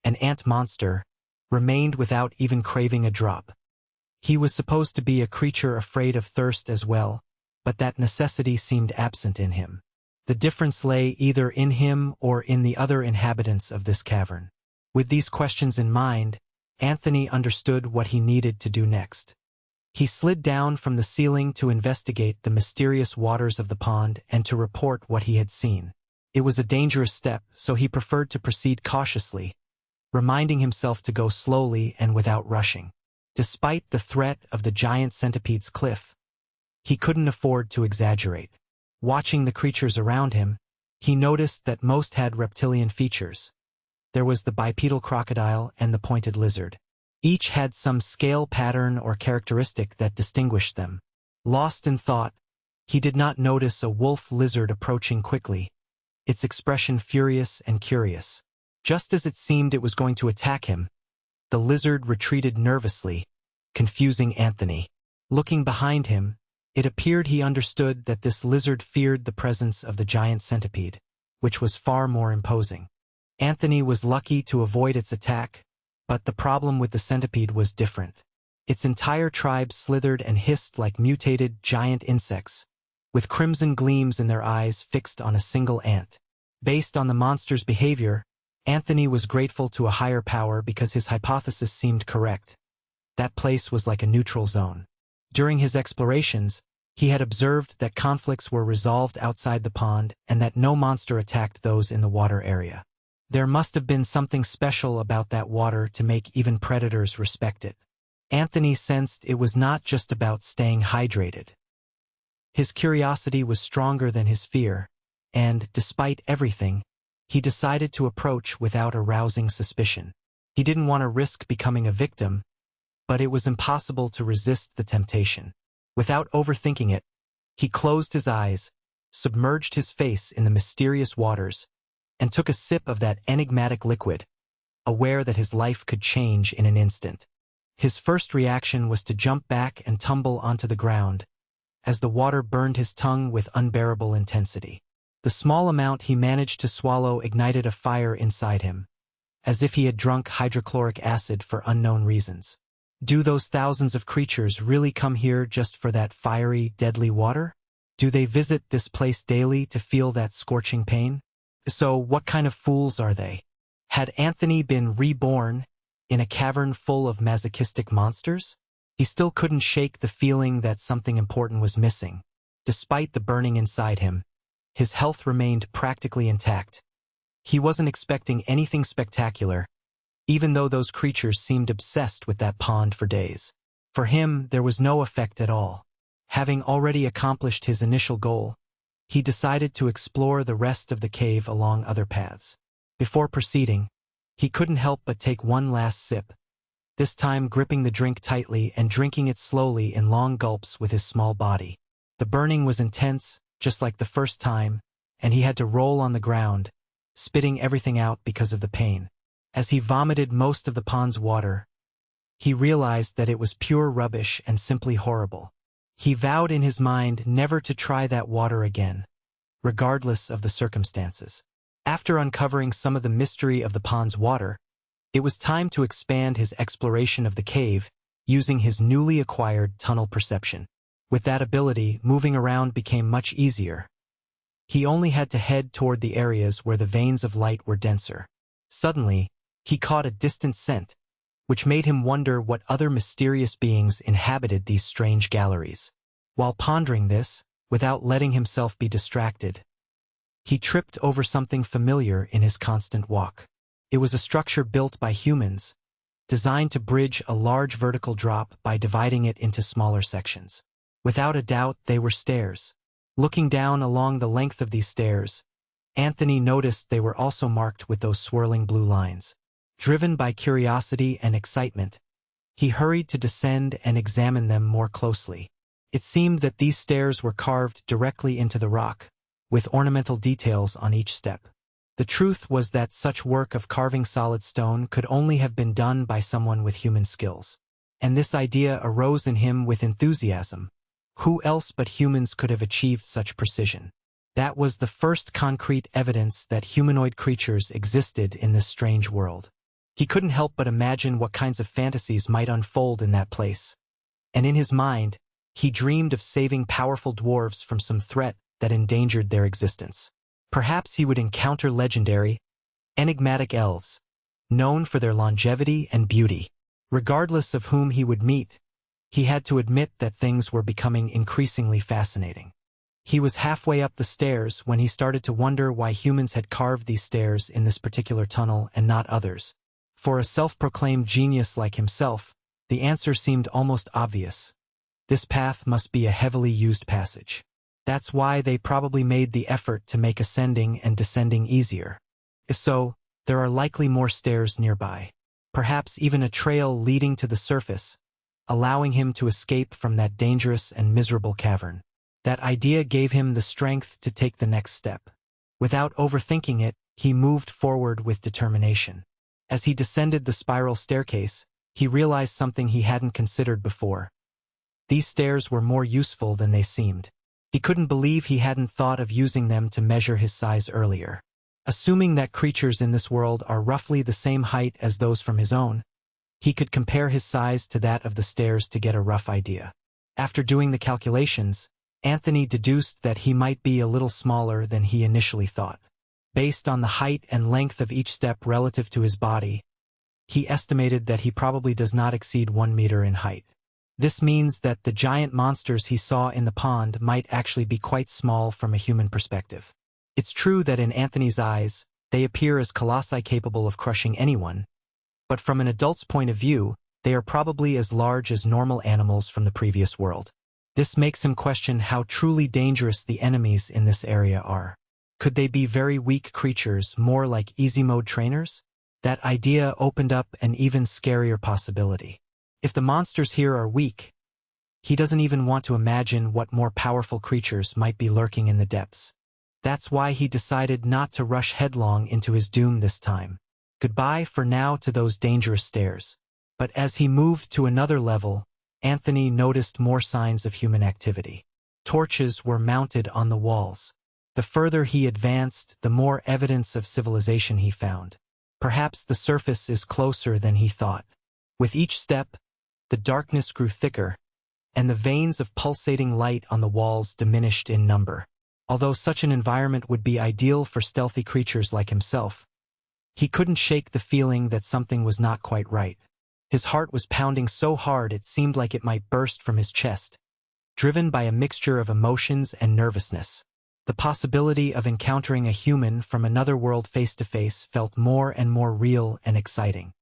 an ant monster, remained without even craving a drop. He was supposed to be a creature afraid of thirst as well, but that necessity seemed absent in him. The difference lay either in him or in the other inhabitants of this cavern. With these questions in mind, Anthony understood what he needed to do next. He slid down from the ceiling to investigate the mysterious waters of the pond and to report what he had seen. It was a dangerous step, so he preferred to proceed cautiously, reminding himself to go slowly and without rushing. Despite the threat of the giant centipede's cliff, he couldn't afford to exaggerate. Watching the creatures around him, he noticed that most had reptilian features. There was the bipedal crocodile and the pointed lizard. Each had some scale pattern or characteristic that distinguished them. Lost in thought, he did not notice a wolf lizard approaching quickly, its expression furious and curious. Just as it seemed it was going to attack him, the lizard retreated nervously, confusing Anthony. Looking behind him, it appeared he understood that this lizard feared the presence of the giant centipede, which was far more imposing. Anthony was lucky to avoid its attack, but the problem with the centipede was different. Its entire tribe slithered and hissed like mutated giant insects, with crimson gleams in their eyes fixed on a single ant. Based on the monster's behavior, Anthony was grateful to a higher power because his hypothesis seemed correct. That place was like a neutral zone. During his explorations, he had observed that conflicts were resolved outside the pond and that no monster attacked those in the water area. There must have been something special about that water to make even predators respect it. Anthony sensed it was not just about staying hydrated. His curiosity was stronger than his fear, and, despite everything, he decided to approach without arousing suspicion. He didn't want to risk becoming a victim, but it was impossible to resist the temptation. Without overthinking it, he closed his eyes, submerged his face in the mysterious waters, and took a sip of that enigmatic liquid, aware that his life could change in an instant. His first reaction was to jump back and tumble onto the ground, as the water burned his tongue with unbearable intensity. The small amount he managed to swallow ignited a fire inside him, as if he had drunk hydrochloric acid for unknown reasons. Do those thousands of creatures really come here just for that fiery, deadly water? Do they visit this place daily to feel that scorching pain? So what kind of fools are they? Had Anthony been reborn in a cavern full of masochistic monsters? He still couldn't shake the feeling that something important was missing. Despite the burning inside him, his health remained practically intact. He wasn't expecting anything spectacular, even though those creatures seemed obsessed with that pond for days. For him, there was no effect at all. Having already accomplished his initial goal, he decided to explore the rest of the cave along other paths. Before proceeding, he couldn't help but take one last sip, this time gripping the drink tightly and drinking it slowly in long gulps with his small body. The burning was intense, just like the first time, and he had to roll on the ground, spitting everything out because of the pain. As he vomited most of the pond's water, he realized that it was pure rubbish and simply horrible. He vowed in his mind never to try that water again, regardless of the circumstances. After uncovering some of the mystery of the pond's water, it was time to expand his exploration of the cave using his newly acquired tunnel perception. With that ability, moving around became much easier. He only had to head toward the areas where the veins of light were denser. Suddenly, he caught a distant scent, which made him wonder what other mysterious beings inhabited these strange galleries. While pondering this, without letting himself be distracted, he tripped over something familiar in his constant walk. It was a structure built by humans, designed to bridge a large vertical drop by dividing it into smaller sections. Without a doubt, they were stairs. Looking down along the length of these stairs, Anthony noticed they were also marked with those swirling blue lines. Driven by curiosity and excitement, he hurried to descend and examine them more closely. It seemed that these stairs were carved directly into the rock, with ornamental details on each step. The truth was that such work of carving solid stone could only have been done by someone with human skills. And this idea arose in him with enthusiasm. Who else but humans could have achieved such precision? That was the first concrete evidence that humanoid creatures existed in this strange world. He couldn't help but imagine what kinds of fantasies might unfold in that place. And in his mind, he dreamed of saving powerful dwarves from some threat that endangered their existence. Perhaps he would encounter legendary, enigmatic elves, known for their longevity and beauty. Regardless of whom he would meet, he had to admit that things were becoming increasingly fascinating. He was halfway up the stairs when he started to wonder why humans had carved these stairs in this particular tunnel and not others. For a self-proclaimed genius like himself, the answer seemed almost obvious. This path must be a heavily used passage. That's why they probably made the effort to make ascending and descending easier. If so, there are likely more stairs nearby. Perhaps even a trail leading to the surface, allowing him to escape from that dangerous and miserable cavern. That idea gave him the strength to take the next step. Without overthinking it, he moved forward with determination. As he descended the spiral staircase, he realized something he hadn't considered before. These stairs were more useful than they seemed. He couldn't believe he hadn't thought of using them to measure his size earlier. Assuming that creatures in this world are roughly the same height as those from his own, he could compare his size to that of the stairs to get a rough idea. After doing the calculations, Anthony deduced that he might be a little smaller than he initially thought. Based on the height and length of each step relative to his body, he estimated that he probably does not exceed 1 meter in height. This means that the giant monsters he saw in the pond might actually be quite small from a human perspective. It's true that in Anthony's eyes, They appear as colossi capable of crushing anyone, but from an adult's point of view, they are probably as large as normal animals from the previous world. This makes him question how truly dangerous the enemies in this area are. Could they be very weak creatures, more like easy-mode trainers? That idea opened up an even scarier possibility. If the monsters here are weak, he doesn't even want to imagine what more powerful creatures might be lurking in the depths. That's why he decided not to rush headlong into his doom this time. Goodbye for now to those dangerous stairs. But as he moved to another level, Anthony noticed more signs of human activity. Torches were mounted on the walls. The further he advanced, the more evidence of civilization he found. Perhaps the surface is closer than he thought. With each step, the darkness grew thicker, and the veins of pulsating light on the walls diminished in number. Although such an environment would be ideal for stealthy creatures like himself, he couldn't shake the feeling that something was not quite right. His heart was pounding so hard it seemed like it might burst from his chest, driven by a mixture of emotions and nervousness. The possibility of encountering a human from another world face-to-face felt more and more real and exciting.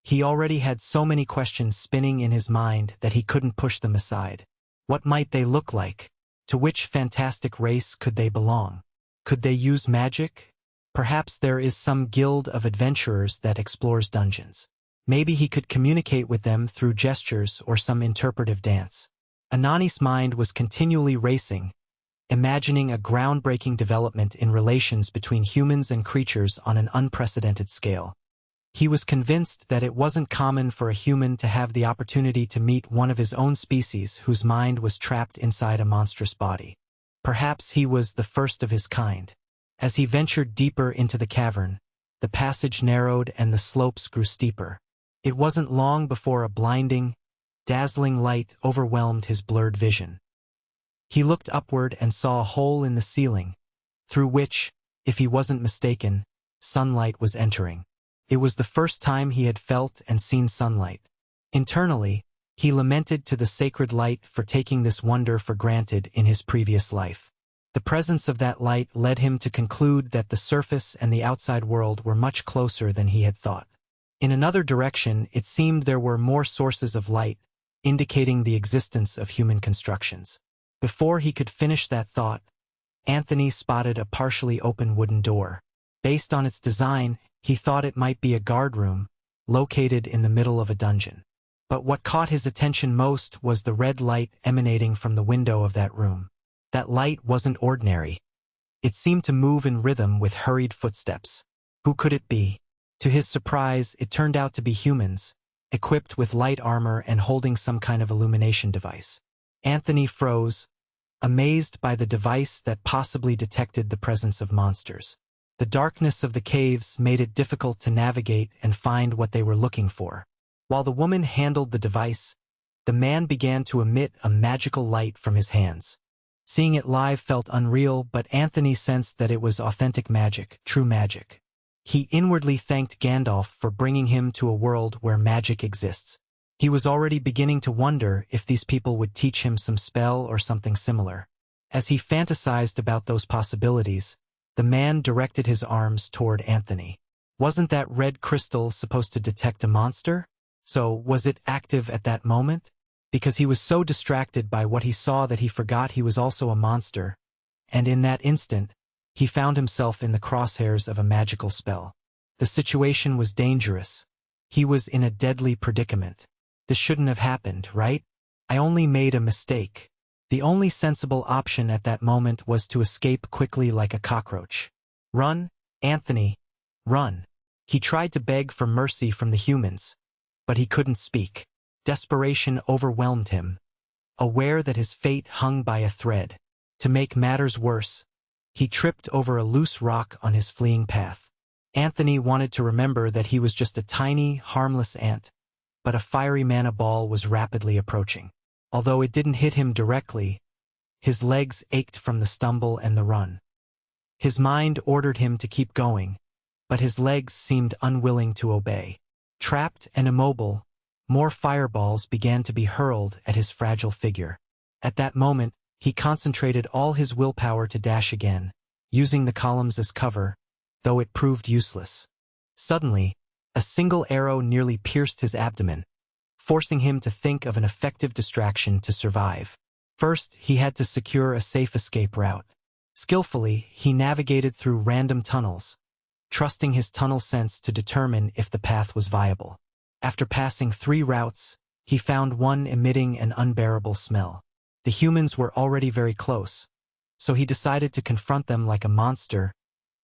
He already had so many questions spinning in his mind that he couldn't push them aside. What might they look like? To which fantastic race could they belong? Could they use magic? Perhaps there is some guild of adventurers that explores dungeons. Maybe he could communicate with them through gestures or some interpretive dance. Anani's mind was continually racing, imagining a groundbreaking development in relations between humans and creatures on an unprecedented scale. He was convinced that it wasn't common for a human to have the opportunity to meet one of his own species whose mind was trapped inside a monstrous body. Perhaps he was the first of his kind. As he ventured deeper into the cavern, the passage narrowed and the slopes grew steeper. It wasn't long before a blinding, dazzling light overwhelmed his blurred vision. He looked upward and saw a hole in the ceiling, through which, if he wasn't mistaken, sunlight was entering. It was the first time he had felt and seen sunlight. Internally, he lamented to the sacred light for taking this wonder for granted in his previous life. The presence of that light led him to conclude that the surface and the outside world were much closer than he had thought. In another direction, it seemed there were more sources of light, indicating the existence of human constructions. Before he could finish that thought, Anthony spotted a partially open wooden door. Based on its design, he thought it might be a guard room, located in the middle of a dungeon. But what caught his attention most was the red light emanating from the window of that room. That light wasn't ordinary. It seemed to move in rhythm with hurried footsteps. Who could it be? To his surprise, it turned out to be humans, equipped with light armor and holding some kind of illumination device. Anthony froze, amazed by the device that possibly detected the presence of monsters. The darkness of the caves made it difficult to navigate and find what they were looking for. While the woman handled the device, the man began to emit a magical light from his hands. Seeing it live felt unreal, but Anthony sensed that it was authentic magic, true magic. He inwardly thanked Gandalf for bringing him to a world where magic exists. He was already beginning to wonder if these people would teach him some spell or something similar. As he fantasized about those possibilities, the man directed his arms toward Anthony. Wasn't that red crystal supposed to detect a monster? So, was it active at that moment? Because he was so distracted by what he saw that he forgot he was also a monster, and in that instant, he found himself in the crosshairs of a magical spell. The situation was dangerous. He was in a deadly predicament. This shouldn't have happened, right? I only made a mistake. The only sensible option at that moment was to escape quickly like a cockroach. Run, Anthony, run. He tried to beg for mercy from the humans, but he couldn't speak. Desperation overwhelmed him, aware that his fate hung by a thread. To make matters worse, he tripped over a loose rock on his fleeing path. Anthony wanted to remember that he was just a tiny, harmless ant, but a fiery mana ball was rapidly approaching. Although it didn't hit him directly, his legs ached from the stumble and the run. His mind ordered him to keep going, but his legs seemed unwilling to obey. Trapped and immobile, more fireballs began to be hurled at his fragile figure. At that moment, he concentrated all his willpower to dash again, using the columns as cover, though it proved useless. Suddenly, a single arrow nearly pierced his abdomen, forcing him to think of an effective distraction to survive. First, he had to secure a safe escape route. Skillfully, he navigated through random tunnels, trusting his tunnel sense to determine if the path was viable. After passing 3 routes, he found one emitting an unbearable smell. The humans were already very close, so he decided to confront them like a monster,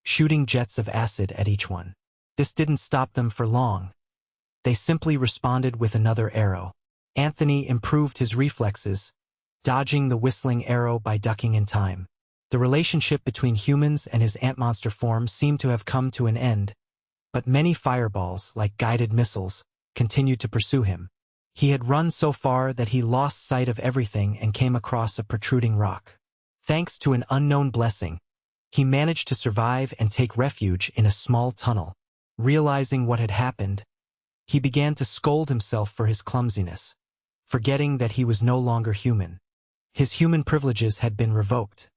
shooting jets of acid at each one. This didn't stop them for long. They simply responded with another arrow. Anthony improved his reflexes, dodging the whistling arrow by ducking in time. The relationship between humans and his ant monster form seemed to have come to an end, but many fireballs, like guided missiles, continued to pursue him. He had run so far that he lost sight of everything and came across a protruding rock. Thanks to an unknown blessing, he managed to survive and take refuge in a small tunnel. Realizing what had happened, he began to scold himself for his clumsiness, forgetting that he was no longer human. His human privileges had been revoked.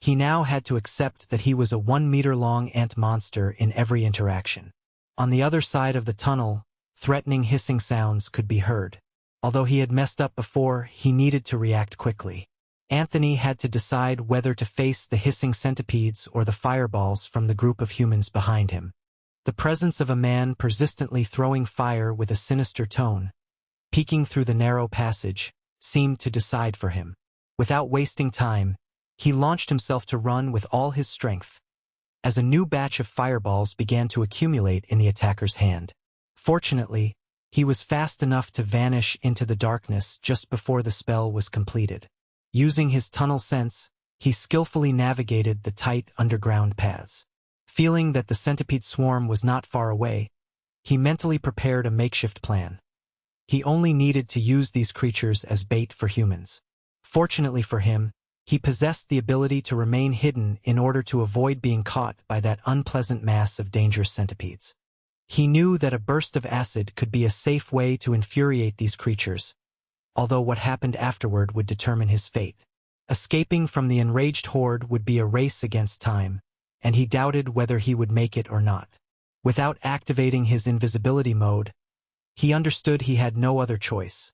He now had to accept that he was a 1-meter-long ant monster in every interaction. On the other side of the tunnel, threatening hissing sounds could be heard. Although he had messed up before, he needed to react quickly. Anthony had to decide whether to face the hissing centipedes or the fireballs from the group of humans behind him. The presence of a man persistently throwing fire with a sinister tone, peeking through the narrow passage, seemed to decide for him. Without wasting time, he launched himself to run with all his strength, as a new batch of fireballs began to accumulate in the attacker's hand. Fortunately, he was fast enough to vanish into the darkness just before the spell was completed. Using his tunnel sense, he skillfully navigated the tight underground paths. Feeling that the centipede swarm was not far away, he mentally prepared a makeshift plan. He only needed to use these creatures as bait for humans. Fortunately for him, he possessed the ability to remain hidden in order to avoid being caught by that unpleasant mass of dangerous centipedes. He knew that a burst of acid could be a safe way to infuriate these creatures, although what happened afterward would determine his fate. Escaping from the enraged horde would be a race against time, and he doubted whether he would make it or not. Without activating his invisibility mode, he understood he had no other choice.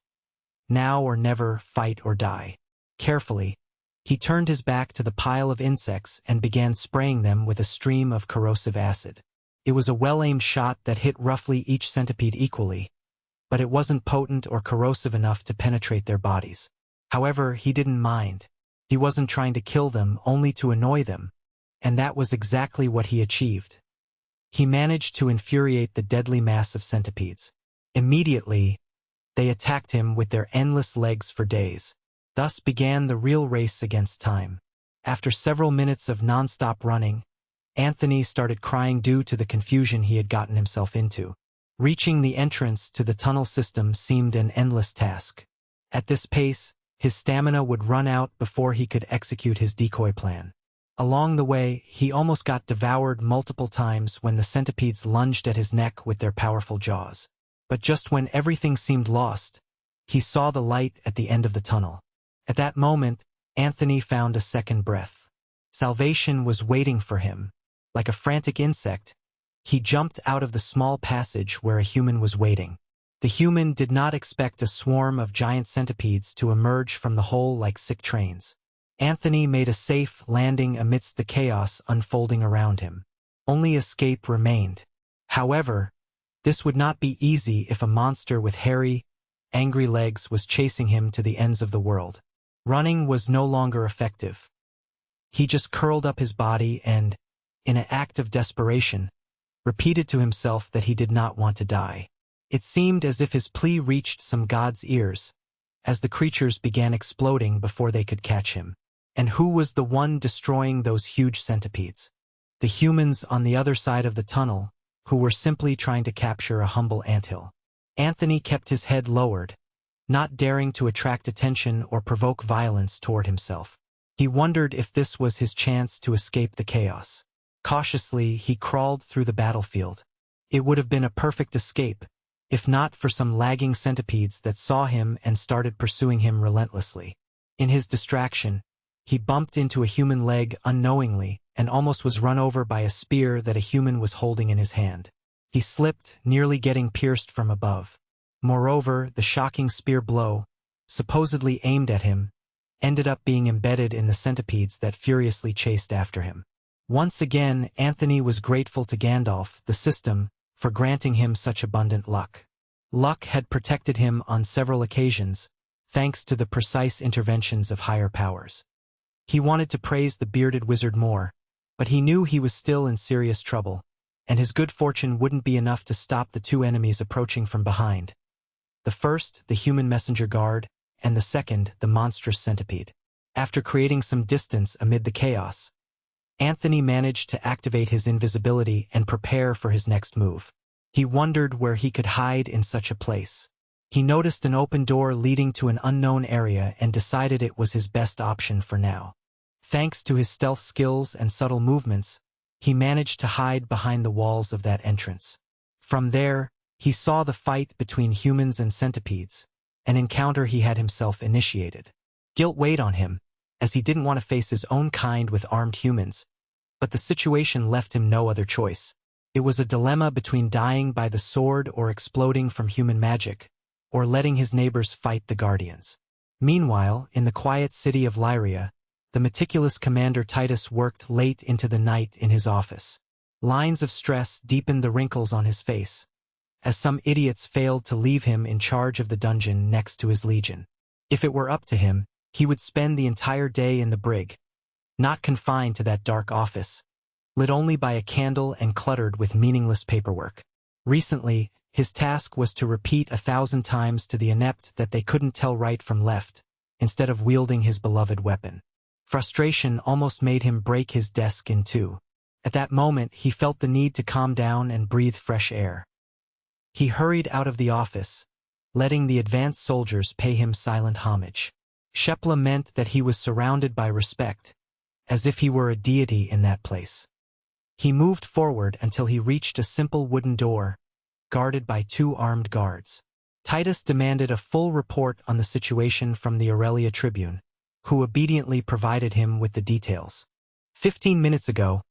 Now or never, fight or die. Carefully, he turned his back to the pile of insects and began spraying them with a stream of corrosive acid. It was a well-aimed shot that hit roughly each centipede equally, but it wasn't potent or corrosive enough to penetrate their bodies. However, he didn't mind. He wasn't trying to kill them, only to annoy them, and that was exactly what he achieved. He managed to infuriate the deadly mass of centipedes. Immediately, they attacked him with their endless legs for days. Thus began the real race against time. After several minutes of non-stop running, Anthony started crying due to the confusion he had gotten himself into. Reaching the entrance to the tunnel system seemed an endless task. At this pace, his stamina would run out before he could execute his decoy plan. Along the way, he almost got devoured multiple times when the centipedes lunged at his neck with their powerful jaws. But just when everything seemed lost, he saw the light at the end of the tunnel. At that moment, Anthony found a second breath. Salvation was waiting for him. Like a frantic insect, he jumped out of the small passage where a human was waiting. The human did not expect a swarm of giant centipedes to emerge from the hole like sick trains. Anthony made a safe landing amidst the chaos unfolding around him. Only escape remained. However, this would not be easy if a monster with hairy, angry legs was chasing him to the ends of the world. Running was no longer effective. He just curled up his body and, in an act of desperation, repeated to himself that he did not want to die. It seemed as if his plea reached some god's ears, as the creatures began exploding before they could catch him. And who was the one destroying those huge centipedes? The humans on the other side of the tunnel, who were simply trying to capture a humble anthill. Anthony kept his head lowered, not daring to attract attention or provoke violence toward himself. He wondered if this was his chance to escape the chaos. Cautiously, he crawled through the battlefield. It would have been a perfect escape, if not for some lagging centipedes that saw him and started pursuing him relentlessly. In his distraction, He bumped into a human leg unknowingly and almost was run over by a spear that a human was holding in his hand. He slipped, nearly getting pierced from above. Moreover, the shocking spear blow, supposedly aimed at him, ended up being embedded in the centipedes that furiously chased after him. Once again, Anthony was grateful to Gandalf, the system, for granting him such abundant luck. Luck had protected him on several occasions, thanks to the precise interventions of higher powers. He wanted to praise the bearded wizard more, but he knew he was still in serious trouble, and his good fortune wouldn't be enough to stop the two enemies approaching from behind. The first, the human messenger guard, and the second, the monstrous centipede. After creating some distance amid the chaos, Anthony managed to activate his invisibility and prepare for his next move. He wondered where he could hide in such a place. He noticed an open door leading to an unknown area and decided it was his best option for now. Thanks to his stealth skills and subtle movements, he managed to hide behind the walls of that entrance. From there, he saw the fight between humans and centipedes, an encounter he had himself initiated. Guilt weighed on him, as he didn't want to face his own kind with armed humans, but the situation left him no other choice. It was a dilemma between dying by the sword or exploding from human magic, or letting his neighbors fight the Guardians. Meanwhile, in the quiet city of Lyria, the meticulous Commander Titus worked late into the night in his office. Lines of stress deepened the wrinkles on his face, as some idiots failed to leave him in charge of the dungeon next to his legion. If it were up to him, he would spend the entire day in the brig, not confined to that dark office, lit only by a candle and cluttered with meaningless paperwork. Recently, his task was to repeat 1,000 times to the inept that they couldn't tell right from left, instead of wielding his beloved weapon. Frustration almost made him break his desk in two. At that moment, he felt the need to calm down and breathe fresh air. He hurried out of the office, letting the advanced soldiers pay him silent homage. Shepla meant that he was surrounded by respect, as if he were a deity in that place. He moved forward until he reached a simple wooden door, guarded by 2 armed guards. Titus demanded a full report on the situation from the Aurelia Tribune, who obediently provided him with the details. 15 minutes ago,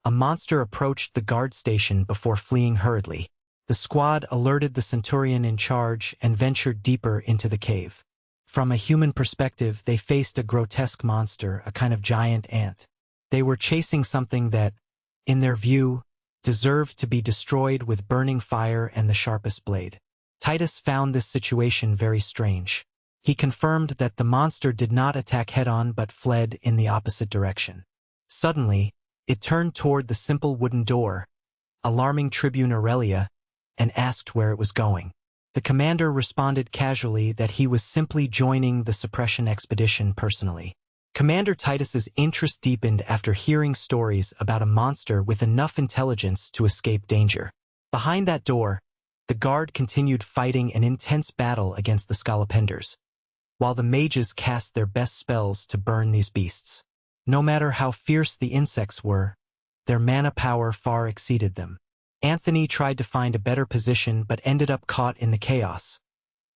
a monster approached the guard station before fleeing hurriedly. The squad alerted the Centurion in charge and ventured deeper into the cave. From a human perspective, they faced a grotesque monster, a kind of giant ant. They were chasing something that, in their view, deserved to be destroyed with burning fire and the sharpest blade. Titus found this situation very strange. He confirmed that the monster did not attack head-on but fled in the opposite direction. Suddenly, it turned toward the simple wooden door, alarming Tribune Aurelia, and asked where it was going. The commander responded casually that he was simply joining the suppression expedition personally. Commander Titus's interest deepened after hearing stories about a monster with enough intelligence to escape danger. Behind that door, the guard continued fighting an intense battle against the Scolopenders, while the mages cast their best spells to burn these beasts. No matter how fierce the insects were, their mana power far exceeded them. Anthony tried to find a better position but ended up caught in the chaos,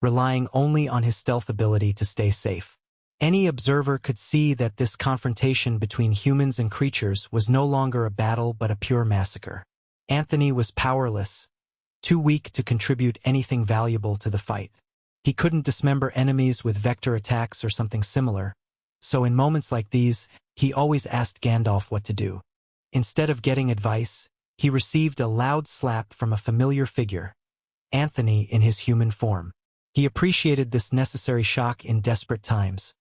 relying only on his stealth ability to stay safe. Any observer could see that this confrontation between humans and creatures was no longer a battle but a pure massacre. Anthony was powerless, too weak to contribute anything valuable to the fight. He couldn't dismember enemies with vector attacks or something similar, so in moments like these, he always asked Gandalf what to do. Instead of getting advice, he received a loud slap from a familiar figure, Anthony in his human form. He appreciated this necessary shock in desperate times,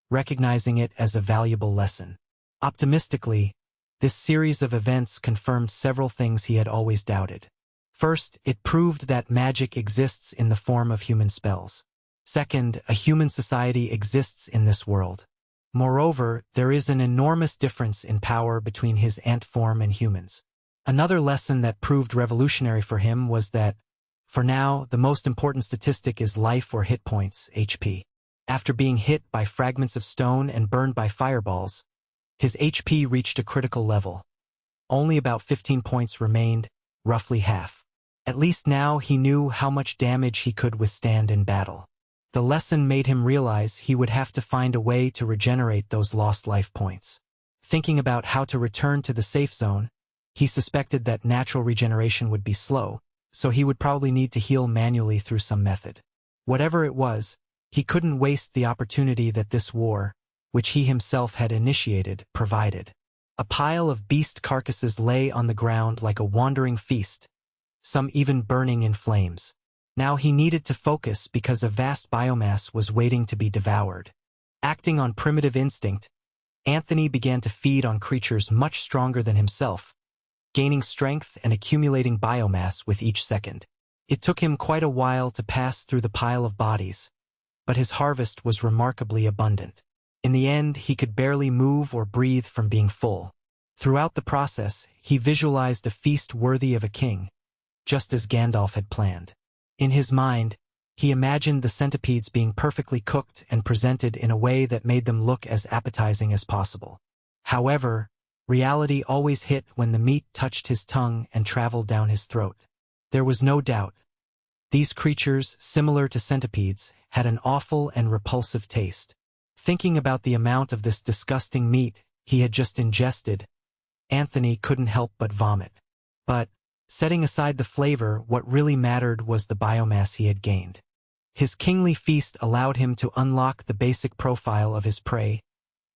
recognizing it as a valuable lesson. Optimistically, this series of events confirmed several things he had always doubted. First, it proved that magic exists in the form of human spells. Second, a human society exists in this world. Moreover, there is an enormous difference in power between his ant form and humans. Another lesson that proved revolutionary for him was that, for now, the most important statistic is life or hit points, HP. After being hit by fragments of stone and burned by fireballs, his HP reached a critical level. Only about 15 points remained, roughly half. At least now he knew how much damage he could withstand in battle. The lesson made him realize he would have to find a way to regenerate those lost life points. Thinking about how to return to the safe zone, he suspected that natural regeneration would be slow, so he would probably need to heal manually through some method. Whatever it was, he couldn't waste the opportunity that this war, which he himself had initiated, provided. A pile of beast carcasses lay on the ground like a wandering feast, some even burning in flames. Now he needed to focus because a vast biomass was waiting to be devoured. Acting on primitive instinct, Anthony began to feed on creatures much stronger than himself, gaining strength and accumulating biomass with each second. It took him quite a while to pass through the pile of bodies, but his harvest was remarkably abundant. In the end, he could barely move or breathe from being full. Throughout the process, he visualized a feast worthy of a king, just as Gandalf had planned. In his mind, he imagined the centipedes being perfectly cooked and presented in a way that made them look as appetizing as possible. However, reality always hit when the meat touched his tongue and traveled down his throat. There was no doubt. These creatures, similar to centipedes, had an awful and repulsive taste. Thinking about the amount of this disgusting meat he had just ingested, Anthony couldn't help but vomit. But, setting aside the flavor, what really mattered was the biomass he had gained. His kingly feast allowed him to unlock the basic profile of his prey,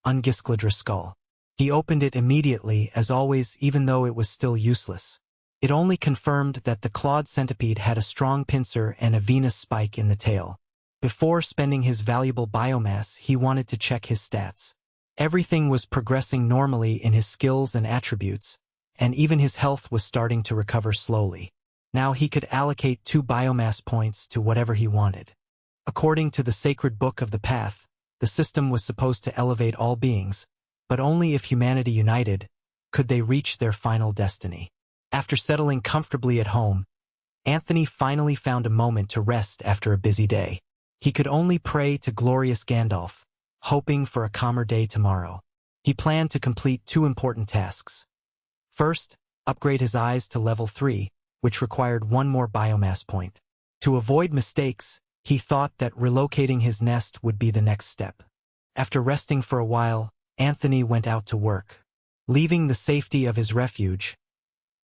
Ungiscladra skull. He opened it immediately, as always, even though it was still useless. It only confirmed that the clawed centipede had a strong pincer and a venous spike in the tail. Before spending his valuable biomass, he wanted to check his stats. Everything was progressing normally in his skills and attributes, and even his health was starting to recover slowly. Now he could allocate 2 biomass points to whatever he wanted. According to the sacred book of the path, the system was supposed to elevate all beings, but only if humanity united could they reach their final destiny. After settling comfortably at home, Anthony finally found a moment to rest after a busy day. He could only pray to glorious Gandalf, hoping for a calmer day tomorrow. He planned to complete 2 important tasks. First, upgrade his eyes to level 3, which required 1 more biomass point. To avoid mistakes, he thought that relocating his nest would be the next step. After resting for a while, Anthony went out to work. Leaving the safety of his refuge,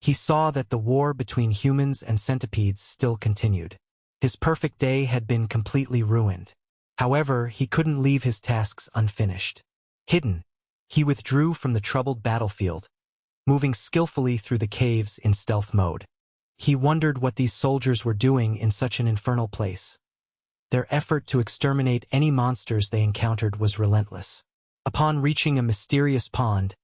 he saw that the war between humans and centipedes still continued. His perfect day had been completely ruined. However, he couldn't leave his tasks unfinished. Hidden, he withdrew from the troubled battlefield, moving skillfully through the caves in stealth mode. He wondered what these soldiers were doing in such an infernal place. Their effort to exterminate any monsters they encountered was relentless. Upon reaching a mysterious pond,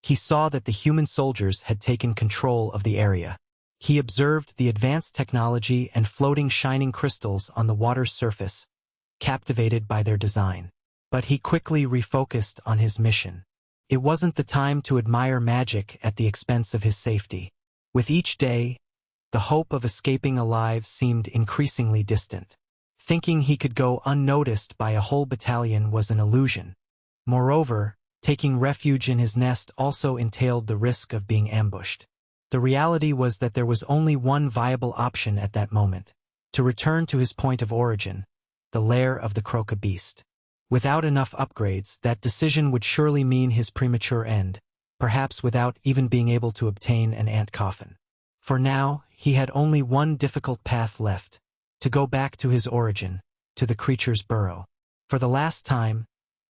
he saw that the human soldiers had taken control of the area. He observed the advanced technology and floating shining crystals on the water's surface, captivated by their design. But he quickly refocused on his mission. It wasn't the time to admire magic at the expense of his safety. With each day, the hope of escaping alive seemed increasingly distant. Thinking he could go unnoticed by a whole battalion was an illusion. Moreover, taking refuge in his nest also entailed the risk of being ambushed. The reality was that there was only one viable option at that moment: to return to his point of origin, the lair of the Croca beast. Without enough upgrades, that decision would surely mean his premature end, perhaps without even being able to obtain an ant coffin. For now, he had only one difficult path left: to go back to his origin, to the creature's burrow. For the last time,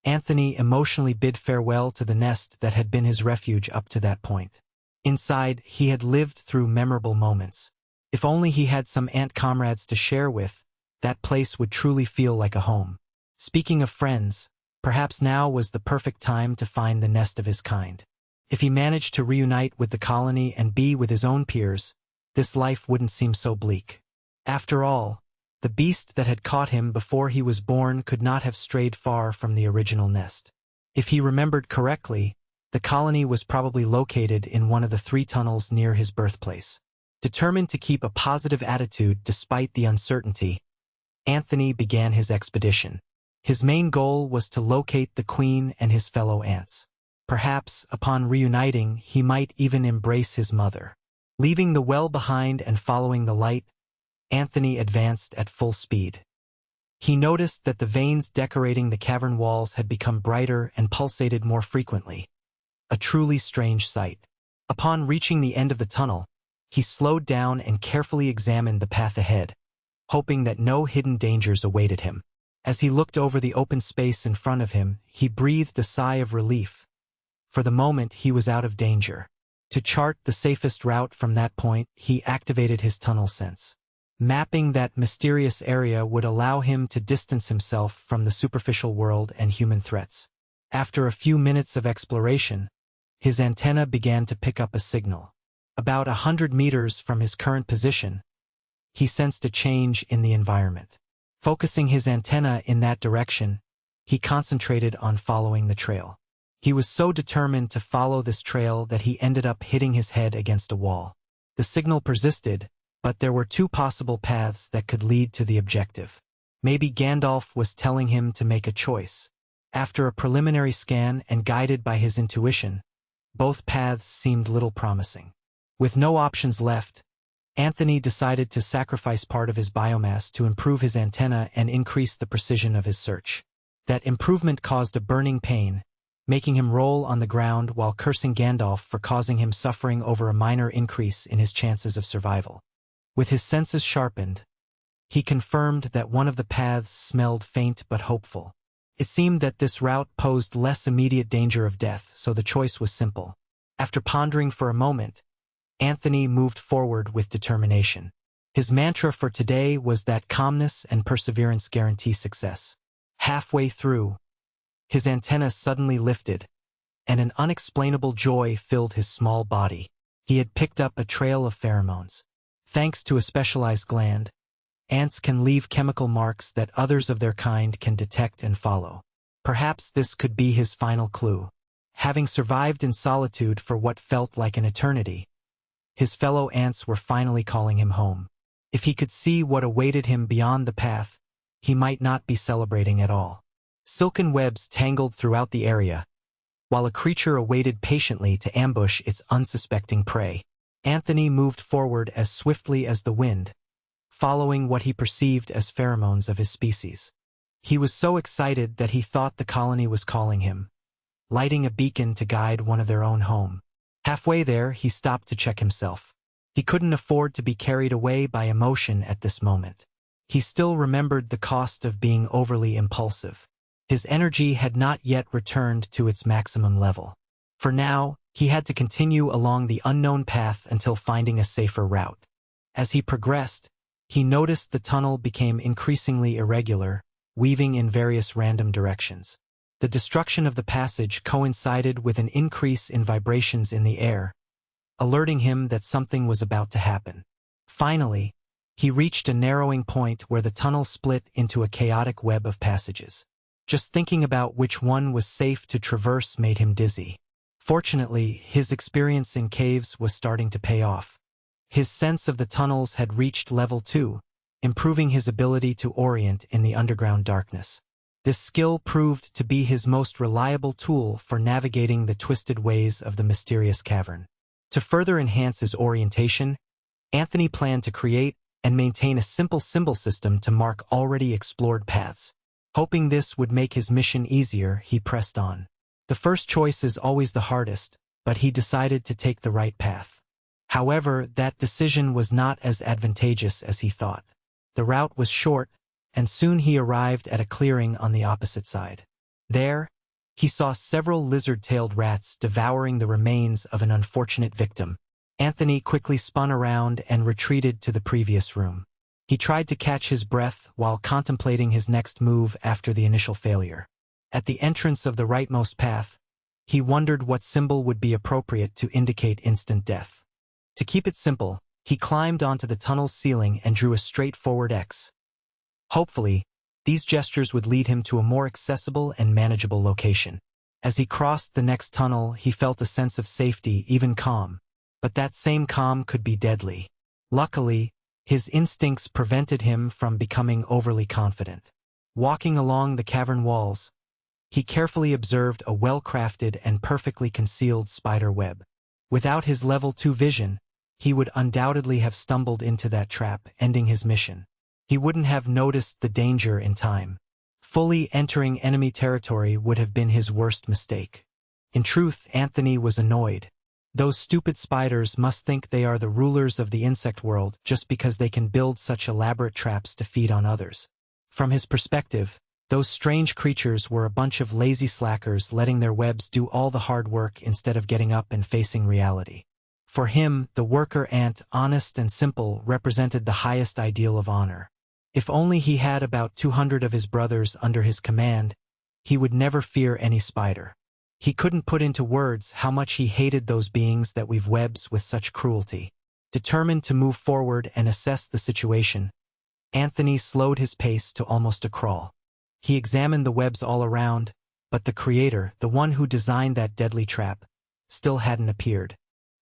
Anthony emotionally bid farewell to the nest that had been his refuge up to that point. Inside, he had lived through memorable moments. If only he had some ant comrades to share with, that place would truly feel like a home. Speaking of friends, perhaps now was the perfect time to find the nest of his kind. If he managed to reunite with the colony and be with his own peers, this life wouldn't seem so bleak. After all, the beast that had caught him before he was born could not have strayed far from the original nest. If he remembered correctly, the colony was probably located in one of the 3 tunnels near his birthplace. Determined to keep a positive attitude despite the uncertainty, Anthony began his expedition. His main goal was to locate the queen and his fellow ants. Perhaps, upon reuniting, he might even embrace his mother. Leaving the well behind and following the light, Anthony advanced at full speed. He noticed that the veins decorating the cavern walls had become brighter and pulsated more frequently. A truly strange sight. Upon reaching the end of the tunnel, he slowed down and carefully examined the path ahead, hoping that no hidden dangers awaited him. As he looked over the open space in front of him, he breathed a sigh of relief. For the moment, he was out of danger. To chart the safest route from that point, he activated his tunnel sense. Mapping that mysterious area would allow him to distance himself from the superficial world and human threats. After a few minutes of exploration, his antenna began to pick up a signal. About 100 meters from his current position, he sensed a change in the environment. Focusing his antenna in that direction, he concentrated on following the trail. He was so determined to follow this trail that he ended up hitting his head against a wall. The signal persisted, but there were two possible paths that could lead to the objective. Maybe Gandalf was telling him to make a choice. After a preliminary scan and guided by his intuition, both paths seemed little promising. With no options left, Anthony decided to sacrifice part of his biomass to improve his antenna and increase the precision of his search. That improvement caused a burning pain, making him roll on the ground while cursing Gandalf for causing him suffering over a minor increase in his chances of survival. With his senses sharpened, he confirmed that one of the paths smelled faint but hopeful. It seemed that this route posed less immediate danger of death, so the choice was simple. After pondering for a moment, Anthony moved forward with determination. His mantra for today was that calmness and perseverance guarantee success. Halfway through, his antenna suddenly lifted, and an unexplainable joy filled his small body. He had picked up a trail of pheromones. Thanks to a specialized gland, ants can leave chemical marks that others of their kind can detect and follow. Perhaps this could be his final clue. Having survived in solitude for what felt like an eternity, his fellow ants were finally calling him home. If he could see what awaited him beyond the path, he might not be celebrating at all. Silken webs tangled throughout the area, while a creature awaited patiently to ambush its unsuspecting prey. Anthony moved forward as swiftly as the wind, following what he perceived as pheromones of his species. He was so excited that he thought the colony was calling him, lighting a beacon to guide one of their own home. Halfway there, he stopped to check himself. He couldn't afford to be carried away by emotion at this moment. He still remembered the cost of being overly impulsive. His energy had not yet returned to its maximum level. For now, he had to continue along the unknown path until finding a safer route. As he progressed, he noticed the tunnel became increasingly irregular, weaving in various random directions. The destruction of the passage coincided with an increase in vibrations in the air, alerting him that something was about to happen. Finally, he reached a narrowing point where the tunnel split into a chaotic web of passages. Just thinking about which one was safe to traverse made him dizzy. Fortunately, his experience in caves was starting to pay off. His sense of the tunnels had reached level 2, improving his ability to orient in the underground darkness. This skill proved to be his most reliable tool for navigating the twisted ways of the mysterious cavern. To further enhance his orientation, Anthony planned to create and maintain a simple symbol system to mark already explored paths. Hoping this would make his mission easier, he pressed on. The first choice is always the hardest, but he decided to take the right path. However, that decision was not as advantageous as he thought. The route was short, and soon he arrived at a clearing on the opposite side. There, he saw several lizard-tailed rats devouring the remains of an unfortunate victim. Anthony quickly spun around and retreated to the previous room. He tried to catch his breath while contemplating his next move after the initial failure. At the entrance of the rightmost path, he wondered what symbol would be appropriate to indicate instant death. To keep it simple, he climbed onto the tunnel's ceiling and drew a straightforward X. Hopefully, these gestures would lead him to a more accessible and manageable location. As he crossed the next tunnel, he felt a sense of safety, even calm. But that same calm could be deadly. Luckily, his instincts prevented him from becoming overly confident. Walking along the cavern walls, he carefully observed a well-crafted and perfectly concealed spider web. Without his level 2 vision, he would undoubtedly have stumbled into that trap, ending his mission. he wouldn't have noticed the danger in time. Fully entering enemy territory would have been his worst mistake. In truth, Anthony was annoyed. Those stupid spiders must think they are the rulers of the insect world just because they can build such elaborate traps to feed on others. From his perspective, those strange creatures were a bunch of lazy slackers letting their webs do all the hard work instead of getting up and facing reality. For him, the worker ant, honest and simple, represented the highest ideal of honor. If only he had about 200 of his brothers under his command, he would never fear any spider. He couldn't put into words how much he hated those beings that weave webs with such cruelty. Determined to move forward and assess the situation, Anthony slowed his pace to almost a crawl. He examined the webs all around, but the creator, the one who designed that deadly trap, still hadn't appeared.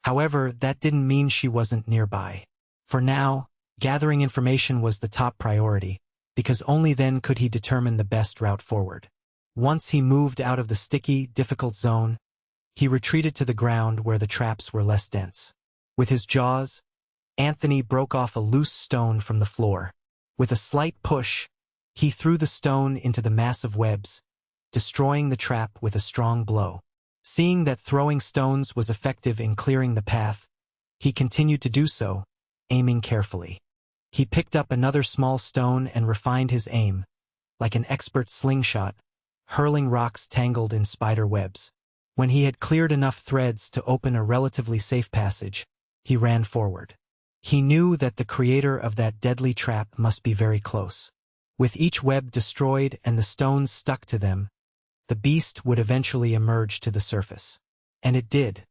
However, that didn't mean she wasn't nearby. For now, gathering information was the top priority, because only then could he determine the best route forward. Once he moved out of the sticky, difficult zone, he retreated to the ground where the traps were less dense. With his jaws, Anthony broke off a loose stone from the floor. With a slight push, he threw the stone into the massive webs, destroying the trap with a strong blow. Seeing that throwing stones was effective in clearing the path, he continued to do so, aiming carefully. He picked up another small stone and refined his aim, like an expert slingshot, hurling rocks tangled in spider webs. When he had cleared enough threads to open a relatively safe passage, he ran forward. He knew that the creator of that deadly trap must be very close. With each web destroyed and the stones stuck to them, the beast would eventually emerge to the surface. And it did.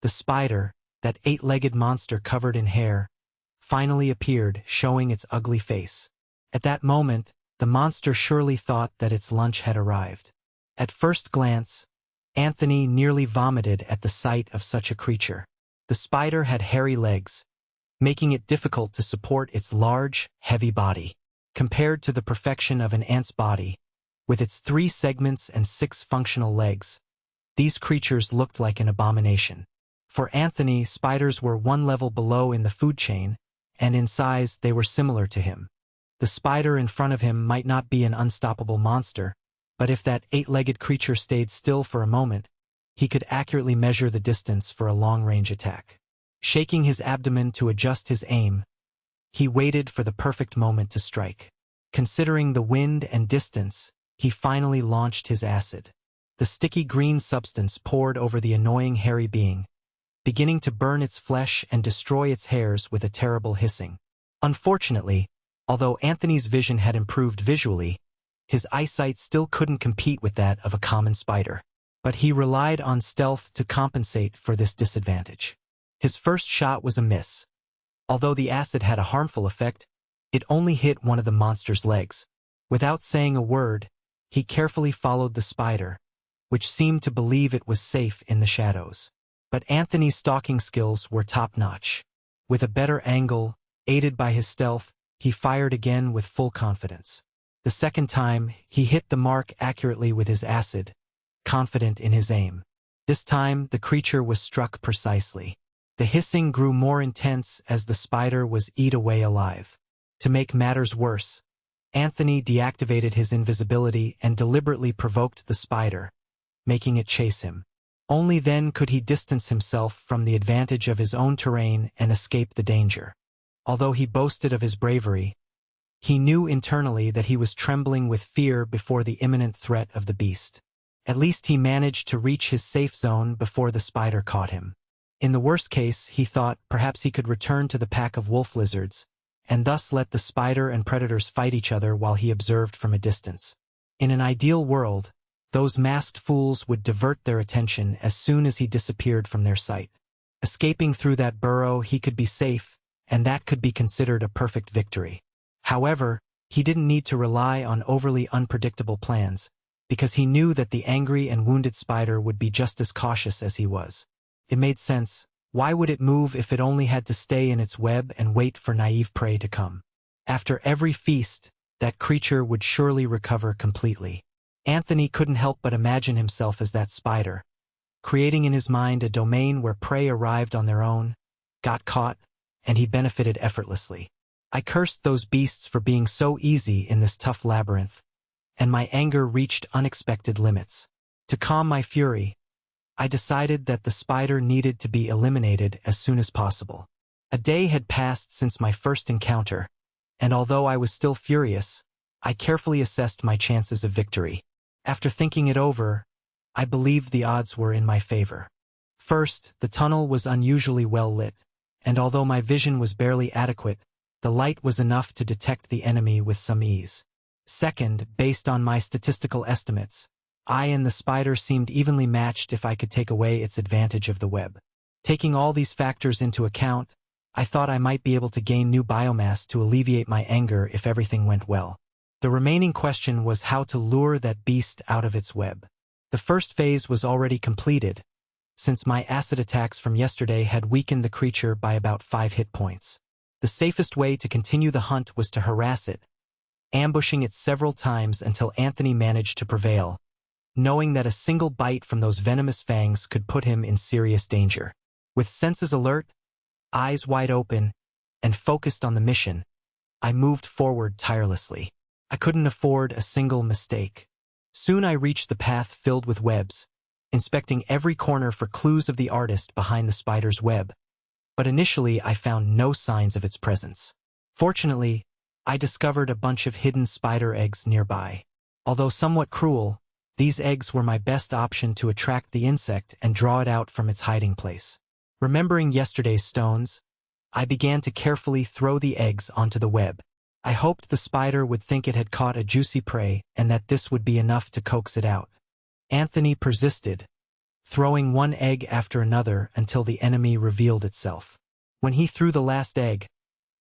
The spider, that 8-legged monster covered in hair, finally appeared, showing its ugly face. At that moment, the monster surely thought that its lunch had arrived. At first glance, Anthony nearly vomited at the sight of such a creature. The spider had hairy legs, making it difficult to support its large, heavy body. Compared to the perfection of an ant's body, with its 3 segments and 6 functional legs, these creatures looked like an abomination. For Anthony, spiders were one level below in the food chain, and in size they were similar to him. The spider in front of him might not be an unstoppable monster, but if that 8-legged creature stayed still for a moment, he could accurately measure the distance for a long-range attack. Shaking his abdomen to adjust his aim, he waited for the perfect moment to strike. Considering the wind and distance, he finally launched his acid. The sticky green substance poured over the annoying hairy being, beginning to burn its flesh and destroy its hairs with a terrible hissing. Unfortunately, although Anthony's vision had improved visually, his eyesight still couldn't compete with that of a common spider. But he relied on stealth to compensate for this disadvantage. His first shot was a miss. Although the acid had a harmful effect, it only hit one of the monster's legs. Without saying a word, he carefully followed the spider, which seemed to believe it was safe in the shadows. But Anthony's stalking skills were top-notch. With a better angle, aided by his stealth, he fired again with full confidence. The second time, he hit the mark accurately with his acid, confident in his aim. This time, the creature was struck precisely. The hissing grew more intense as the spider was eaten away alive. To make matters worse, Anthony deactivated his invisibility and deliberately provoked the spider, making it chase him. Only then could he distance himself from the advantage of his own terrain and escape the danger. Although he boasted of his bravery, he knew internally that he was trembling with fear before the imminent threat of the beast. At least he managed to reach his safe zone before the spider caught him. In the worst case, he thought perhaps he could return to the pack of wolf lizards, and thus let the spider and predators fight each other while he observed from a distance. In an ideal world, those masked fools would divert their attention as soon as he disappeared from their sight. Escaping through that burrow, he could be safe, and that could be considered a perfect victory. However, he didn't need to rely on overly unpredictable plans, because he knew that the angry and wounded spider would be just as cautious as he was. It made sense. Why would it move if it only had to stay in its web and wait for naive prey to come? After every feast, that creature would surely recover completely. Anthony couldn't help but imagine himself as that spider, creating in his mind a domain where prey arrived on their own, got caught, and he benefited effortlessly. I cursed those beasts for being so easy in this tough labyrinth, and my anger reached unexpected limits. To calm my fury, I decided that the spider needed to be eliminated as soon as possible. A day had passed since my first encounter, and although I was still furious, I carefully assessed my chances of victory. After thinking it over, I believed the odds were in my favor. First, the tunnel was unusually well lit, and although my vision was barely adequate, the light was enough to detect the enemy with some ease. Second, based on my statistical estimates, I and the spider seemed evenly matched if I could take away its advantage of the web. Taking all these factors into account, I thought I might be able to gain new biomass to alleviate my anger if everything went well. The remaining question was how to lure that beast out of its web. The first phase was already completed, since my acid attacks from yesterday had weakened the creature by about 5 hit points. The safest way to continue the hunt was to harass it, ambushing it several times until Anthony managed to prevail, knowing that a single bite from those venomous fangs could put him in serious danger. With senses alert, eyes wide open, and focused on the mission, I moved forward tirelessly. I couldn't afford a single mistake. Soon I reached the path filled with webs, inspecting every corner for clues of the artist behind the spider's web. But initially I found no signs of its presence. Fortunately, I discovered a bunch of hidden spider eggs nearby. Although somewhat cruel, these eggs were my best option to attract the insect and draw it out from its hiding place. Remembering yesterday's stones, I began to carefully throw the eggs onto the web. I hoped the spider would think it had caught a juicy prey and that this would be enough to coax it out. Anthony persisted, throwing one egg after another until the enemy revealed itself. When he threw the last egg,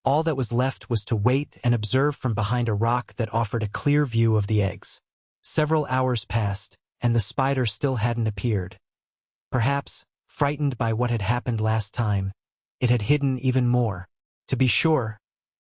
all that was left was to wait and observe from behind a rock that offered a clear view of the eggs. Several hours passed, and the spider still hadn't appeared. Perhaps, frightened by what had happened last time, it had hidden even more. To be sure,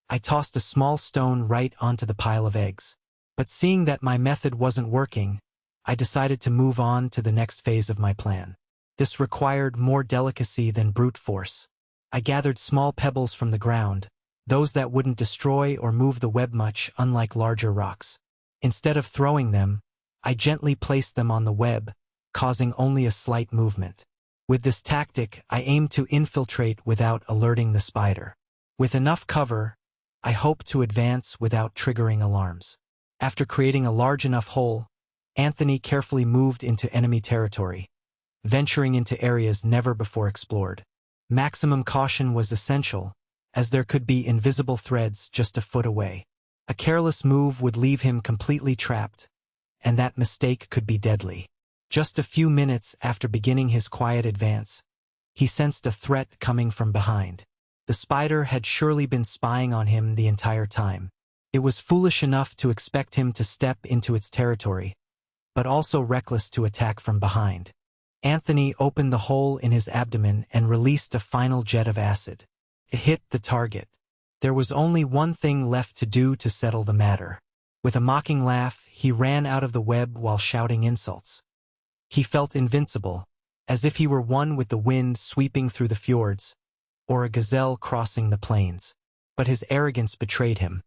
I tossed a small stone right onto the pile of eggs. But seeing that my method wasn't working, I decided to move on to the next phase of my plan. This required more delicacy than brute force. I gathered small pebbles from the ground, those that wouldn't destroy or move the web much, unlike larger rocks. Instead of throwing them, I gently placed them on the web, causing only a slight movement. With this tactic, I aimed to infiltrate without alerting the spider. With enough cover, I hoped to advance without triggering alarms. After creating a large enough hole, Anthony carefully moved into enemy territory, venturing into areas never before explored. Maximum caution was essential, as there could be invisible threads just a foot away. A careless move would leave him completely trapped, and that mistake could be deadly. Just a few minutes after beginning his quiet advance, he sensed a threat coming from behind. The spider had surely been spying on him the entire time. It was foolish enough to expect him to step into its territory, but also reckless to attack from behind. Anthony opened the hole in his abdomen and released a final jet of acid. It hit the target. There was only one thing left to do to settle the matter. With a mocking laugh, he ran out of the web while shouting insults. He felt invincible, as if he were one with the wind sweeping through the fjords, or a gazelle crossing the plains. But his arrogance betrayed him.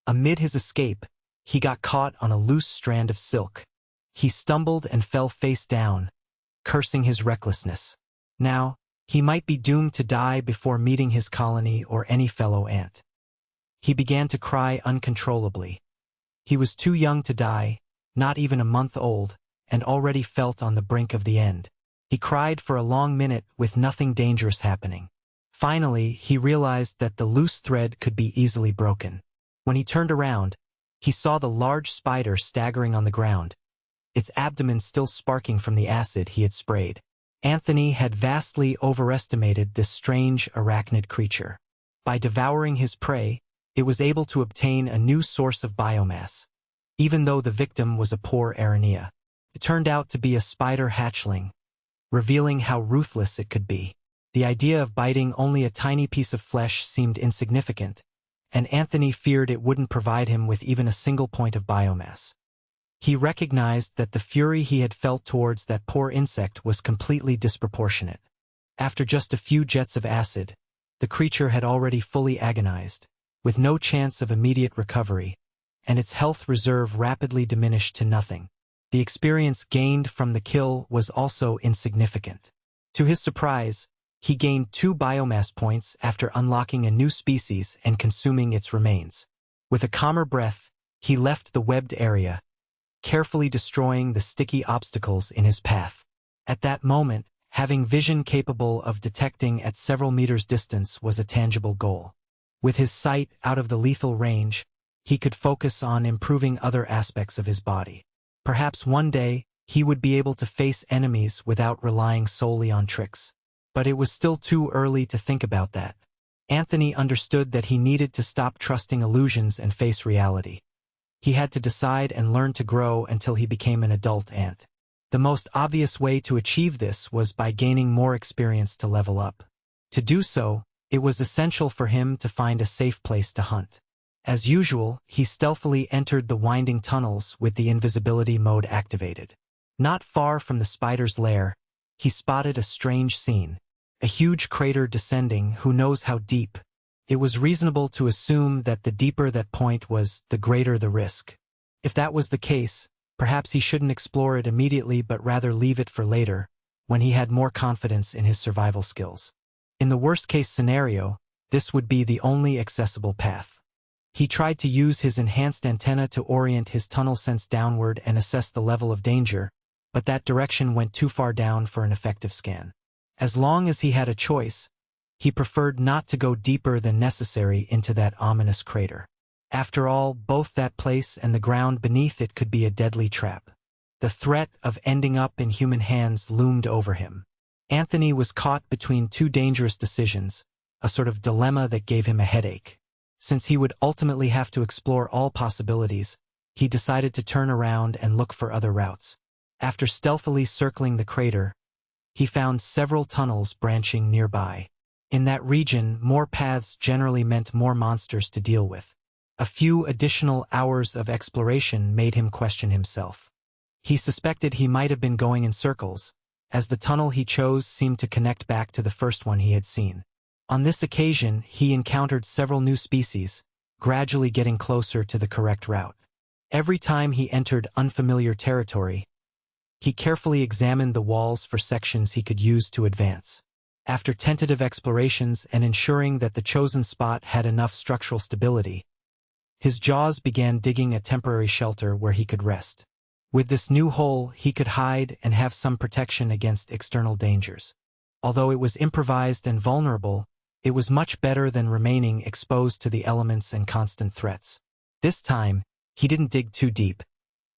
Amid his escape, he got caught on a loose strand of silk. He stumbled and fell face down, cursing his recklessness. Now, he might be doomed to die before meeting his colony or any fellow ant. He began to cry uncontrollably. He was too young to die, not even a month old, and already felt on the brink of the end. He cried for a long minute with nothing dangerous happening. Finally, he realized that the loose thread could be easily broken. When he turned around, he saw the large spider staggering on the ground, its abdomen still sparking from the acid he had sprayed. Anthony had vastly overestimated this strange arachnid creature. By devouring his prey, it was able to obtain a new source of biomass, even though the victim was a poor Aranea. It turned out to be a spider hatchling, revealing how ruthless it could be. The idea of biting only a tiny piece of flesh seemed insignificant, and Anthony feared it wouldn't provide him with even a single point of biomass. He recognized that the fury he had felt towards that poor insect was completely disproportionate. After just a few jets of acid, the creature had already fully agonized, with no chance of immediate recovery, and its health reserve rapidly diminished to nothing. The experience gained from the kill was also insignificant. To his surprise, he gained 2 biomass points after unlocking a new species and consuming its remains. With a calmer breath, he left the webbed area, carefully destroying the sticky obstacles in his path. At that moment, having vision capable of detecting at several meters distance was a tangible goal. With his sight out of the lethal range, he could focus on improving other aspects of his body. Perhaps one day, he would be able to face enemies without relying solely on tricks. But it was still too early to think about that. Anthony understood that he needed to stop trusting illusions and face reality. He had to decide and learn to grow until he became an adult ant. The most obvious way to achieve this was by gaining more experience to level up. To do so, it was essential for him to find a safe place to hunt. As usual, he stealthily entered the winding tunnels with the invisibility mode activated. Not far from the spider's lair, he spotted a strange scene. A huge crater descending, who knows how deep. It was reasonable to assume that the deeper that point was, the greater the risk. If that was the case, perhaps he shouldn't explore it immediately but rather leave it for later, when he had more confidence in his survival skills. In the worst-case scenario, this would be the only accessible path. He tried to use his enhanced antenna to orient his tunnel sense downward and assess the level of danger, but that direction went too far down for an effective scan. As long as he had a choice, he preferred not to go deeper than necessary into that ominous crater. After all, both that place and the ground beneath it could be a deadly trap. The threat of ending up in human hands loomed over him. Anthony was caught between 2 dangerous decisions, a sort of dilemma that gave him a headache. Since he would ultimately have to explore all possibilities, he decided to turn around and look for other routes. After stealthily circling the crater, he found several tunnels branching nearby. In that region, more paths generally meant more monsters to deal with. A few additional hours of exploration made him question himself. He suspected he might have been going in circles, as the tunnel he chose seemed to connect back to the first one he had seen. On this occasion, he encountered several new species, gradually getting closer to the correct route. Every time he entered unfamiliar territory, he carefully examined the walls for sections he could use to advance. After tentative explorations and ensuring that the chosen spot had enough structural stability, his jaws began digging a temporary shelter where he could rest. With this new hole, he could hide and have some protection against external dangers. Although it was improvised and vulnerable, it was much better than remaining exposed to the elements and constant threats. This time, he didn't dig too deep.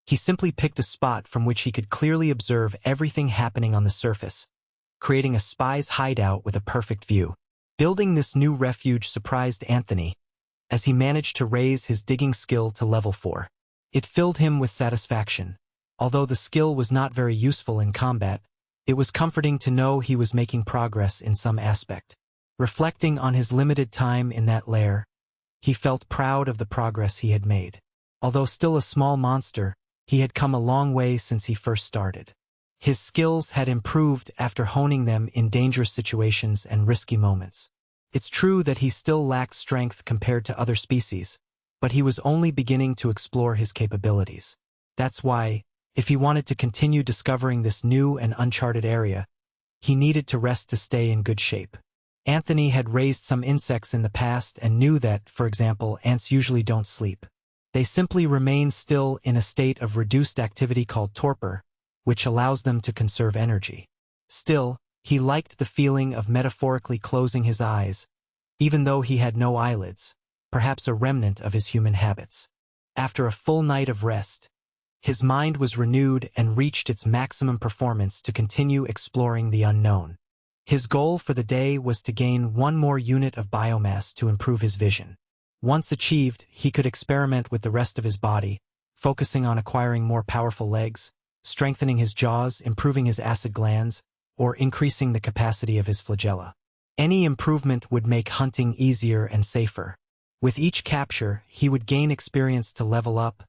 He simply picked a spot from which he could clearly observe everything happening on the surface, creating a spy's hideout with a perfect view. Building this new refuge surprised Anthony, as he managed to raise his digging skill to level 4. It filled him with satisfaction. Although the skill was not very useful in combat, it was comforting to know he was making progress in some aspect. Reflecting on his limited time in that lair, he felt proud of the progress he had made. Although still a small monster, he had come a long way since he first started. His skills had improved after honing them in dangerous situations and risky moments. It's true that he still lacked strength compared to other species, but he was only beginning to explore his capabilities. That's why, if he wanted to continue discovering this new and uncharted area, he needed to rest to stay in good shape. Anthony had raised some insects in the past and knew that, for example, ants usually don't sleep. They simply remain still in a state of reduced activity called torpor, which allows them to conserve energy. Still, he liked the feeling of metaphorically closing his eyes, even though he had no eyelids, perhaps a remnant of his human habits. After a full night of rest, his mind was renewed and reached its maximum performance to continue exploring the unknown. His goal for the day was to gain 1 more unit of biomass to improve his vision. Once achieved, he could experiment with the rest of his body, focusing on acquiring more powerful legs, strengthening his jaws, improving his acid glands, or increasing the capacity of his flagella. Any improvement would make hunting easier and safer. With each capture, he would gain experience to level up,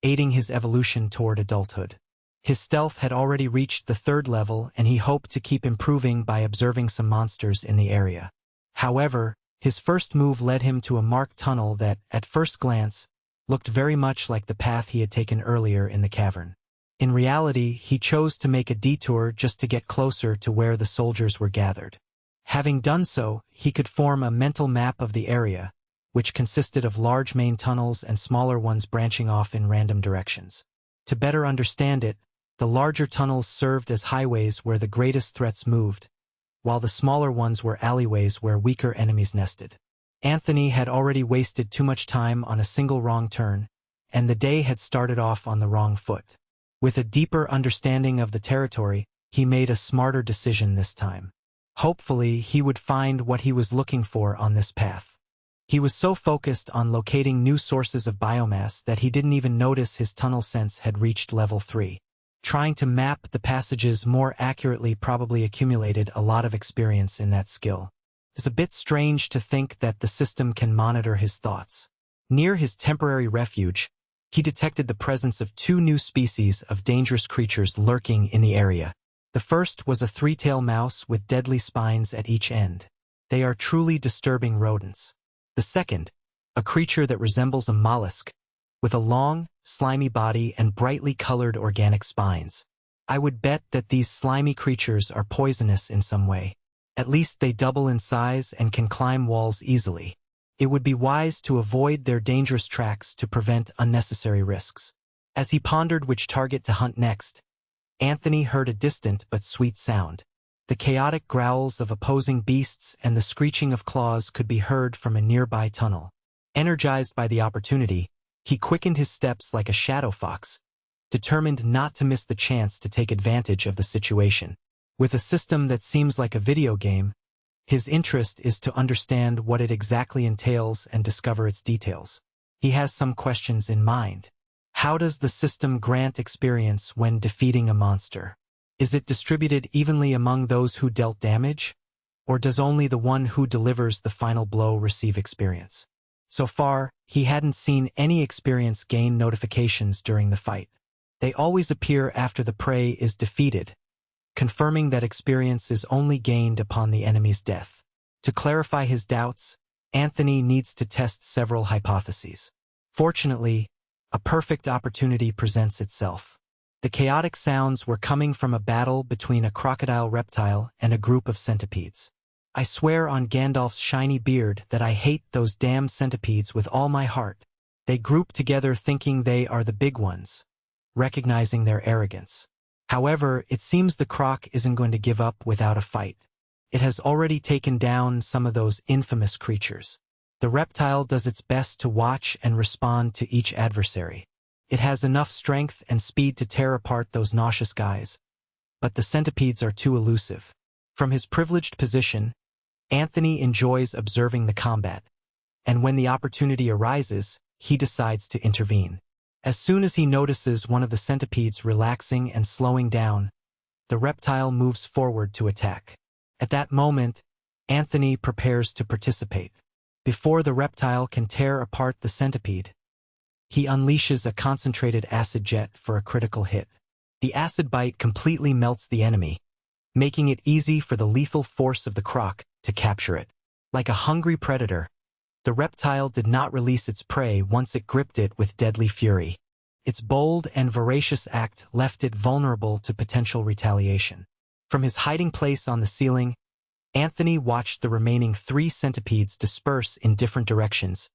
aiding his evolution toward adulthood. His stealth had already reached the 3rd level, and he hoped to keep improving by observing some monsters in the area. However, His first move led him to a marked tunnel that, at first glance, looked very much like the path he had taken earlier in the cavern. In reality, he chose to make a detour just to get closer to where the soldiers were gathered. Having done so, he could form a mental map of the area, which consisted of large main tunnels and smaller ones branching off in random directions. To better understand it, the larger tunnels served as highways where the greatest threats moved, while the smaller ones were alleyways where weaker enemies nested. Anthony had already wasted too much time on a single wrong turn, and the day had started off on the wrong foot. With a deeper understanding of the territory, he made a smarter decision this time. Hopefully, he would find what he was looking for on this path. He was so focused on locating new sources of biomass that he didn't even notice his tunnel sense had reached level 3. Trying to map the passages more accurately probably accumulated a lot of experience in that skill. It's a bit strange to think that the system can monitor his thoughts. Near his temporary refuge, he detected the presence of 2 new species of dangerous creatures lurking in the area. The first was a 3-tailed mouse with deadly spines at each end. They are truly disturbing rodents. The second, a creature that resembles a mollusk, with a long, slimy body and brightly colored organic spines. I would bet that these slimy creatures are poisonous in some way. At least they double in size and can climb walls easily. It would be wise to avoid their dangerous tracks to prevent unnecessary risks. As he pondered which target to hunt next, Anthony heard a distant but sweet sound. The chaotic growls of opposing beasts and the screeching of claws could be heard from a nearby tunnel. Energized by the opportunity, he quickened his steps like a shadow fox, determined not to miss the chance to take advantage of the situation. With a system that seems like a video game, his interest is to understand what it exactly entails and discover its details. He has some questions in mind. How does the system grant experience when defeating a monster? Is it distributed evenly among those who dealt damage? Or does only the one who delivers the final blow receive experience? So far, he hadn't seen any experience gain notifications during the fight. They always appear after the prey is defeated, confirming that experience is only gained upon the enemy's death. To clarify his doubts, Anthony needs to test several hypotheses. Fortunately, a perfect opportunity presents itself. The chaotic sounds were coming from a battle between a crocodile reptile and a group of centipedes. I swear on Gandalf's shiny beard that I hate those damn centipedes with all my heart. They group together thinking they are the big ones, recognizing their arrogance. However, it seems the croc isn't going to give up without a fight. It has already taken down some of those infamous creatures. The reptile does its best to watch and respond to each adversary. It has enough strength and speed to tear apart those nauseous guys, but the centipedes are too elusive. From his privileged position, Anthony enjoys observing the combat, and when the opportunity arises, he decides to intervene. As soon as he notices one of the centipedes relaxing and slowing down, the reptile moves forward to attack. At that moment, Anthony prepares to participate. Before the reptile can tear apart the centipede, he unleashes a concentrated acid jet for a critical hit. The acid bite completely melts the enemy, making it easy for the lethal force of the croc to capture it. Like a hungry predator, the reptile did not release its prey once it gripped it with deadly fury. Its bold and voracious act left it vulnerable to potential retaliation. From his hiding place on the ceiling, Anthony watched the remaining 3 centipedes disperse in different directions,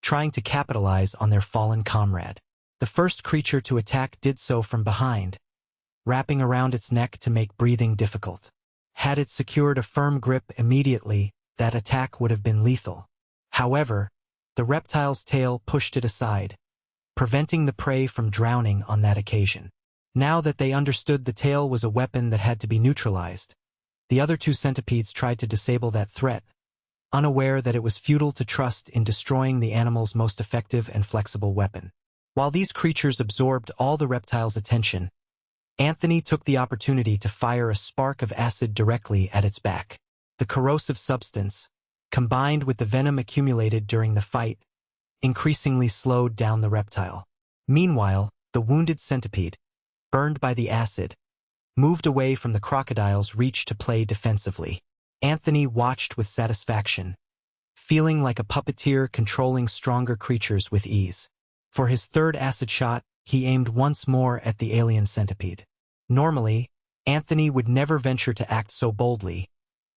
trying to capitalize on their fallen comrade. The first creature to attack did so from behind, wrapping around its neck to make breathing difficult. Had it secured a firm grip immediately, that attack would have been lethal. However, the reptile's tail pushed it aside, preventing the prey from drowning on that occasion. Now that they understood the tail was a weapon that had to be neutralized, the other 2 centipedes tried to disable that threat, unaware that it was futile to trust in destroying the animal's most effective and flexible weapon. While these creatures absorbed all the reptile's attention, Anthony took the opportunity to fire a spark of acid directly at its back. The corrosive substance, combined with the venom accumulated during the fight, increasingly slowed down the reptile. Meanwhile, the wounded centipede, burned by the acid, moved away from the crocodile's reach to play defensively. Anthony watched with satisfaction, feeling like a puppeteer controlling stronger creatures with ease. For his third acid shot, he aimed once more at the alien centipede. Normally, Anthony would never venture to act so boldly,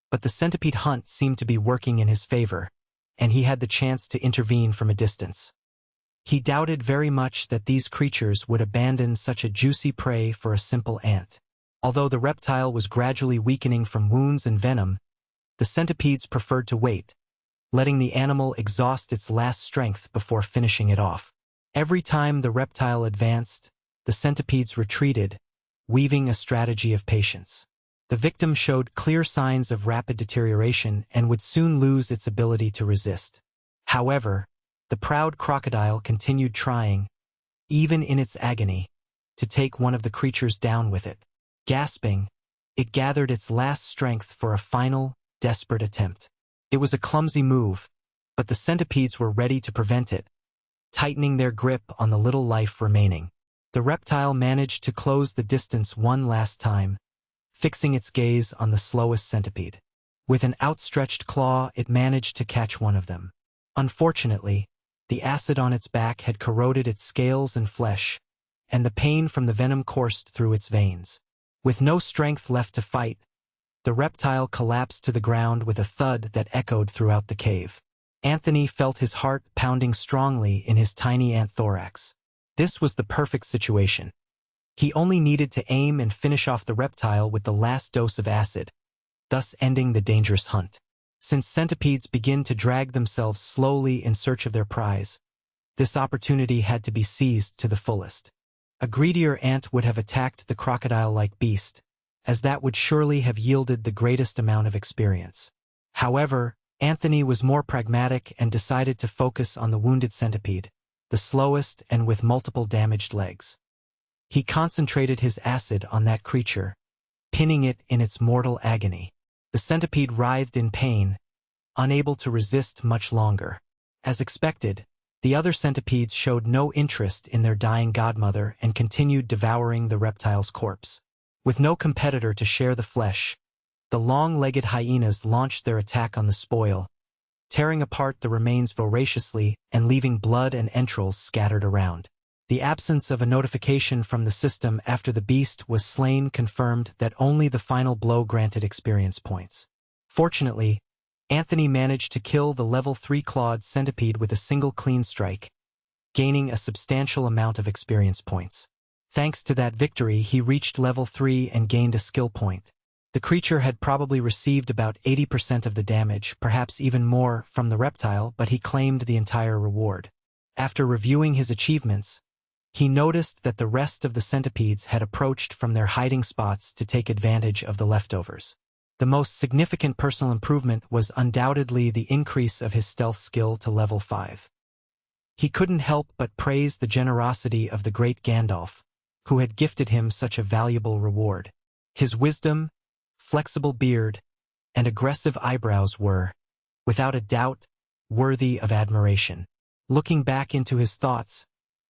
but the centipede hunt seemed to be working in his favor, and he had the chance to intervene from a distance. He doubted very much that these creatures would abandon such a juicy prey for a simple ant. Although the reptile was gradually weakening from wounds and venom, the centipedes preferred to wait, letting the animal exhaust its last strength before finishing it off. Every time the reptile advanced, the centipedes retreated, weaving a strategy of patience. The victim showed clear signs of rapid deterioration and would soon lose its ability to resist. However, the proud crocodile continued trying, even in its agony, to take one of the creatures down with it. Gasping, it gathered its last strength for a final, desperate attempt. It was a clumsy move, but the centipedes were ready to prevent it, tightening their grip on the little life remaining. The reptile managed to close the distance one last time, fixing its gaze on the slowest centipede. With an outstretched claw, it managed to catch one of them. Unfortunately, the acid on its back had corroded its scales and flesh, and the pain from the venom coursed through its veins. With no strength left to fight, the reptile collapsed to the ground with a thud that echoed throughout the cave. Anthony felt his heart pounding strongly in his tiny ant thorax. This was the perfect situation. He only needed to aim and finish off the reptile with the last dose of acid, thus ending the dangerous hunt. Since centipedes begin to drag themselves slowly in search of their prize, this opportunity had to be seized to the fullest. A greedier ant would have attacked the crocodile-like beast, as that would surely have yielded the greatest amount of experience. However, Anthony was more pragmatic and decided to focus on the wounded centipede, the slowest and with multiple damaged legs. He concentrated his acid on that creature, pinning it in its mortal agony. The centipede writhed in pain, unable to resist much longer. As expected, the other centipedes showed no interest in their dying godmother and continued devouring the reptile's corpse. With no competitor to share the flesh, the long-legged hyenas launched their attack on the spoil, tearing apart the remains voraciously and leaving blood and entrails scattered around. The absence of a notification from the system after the beast was slain confirmed that only the final blow granted experience points. Fortunately, Anthony managed to kill the level 3 clawed centipede with a single clean strike, gaining a substantial amount of experience points. Thanks to that victory, he reached level 3 and gained a skill point. The creature had probably received about 80% of the damage, perhaps even more, from the reptile, but he claimed the entire reward. After reviewing his achievements, he noticed that the rest of the centipedes had approached from their hiding spots to take advantage of the leftovers. The most significant personal improvement was undoubtedly the increase of his stealth skill to level 5. He couldn't help but praise the generosity of the great Gandalf, who had gifted him such a valuable reward. His wisdom, flexible beard, and aggressive eyebrows were, without a doubt, worthy of admiration. Looking back into his thoughts,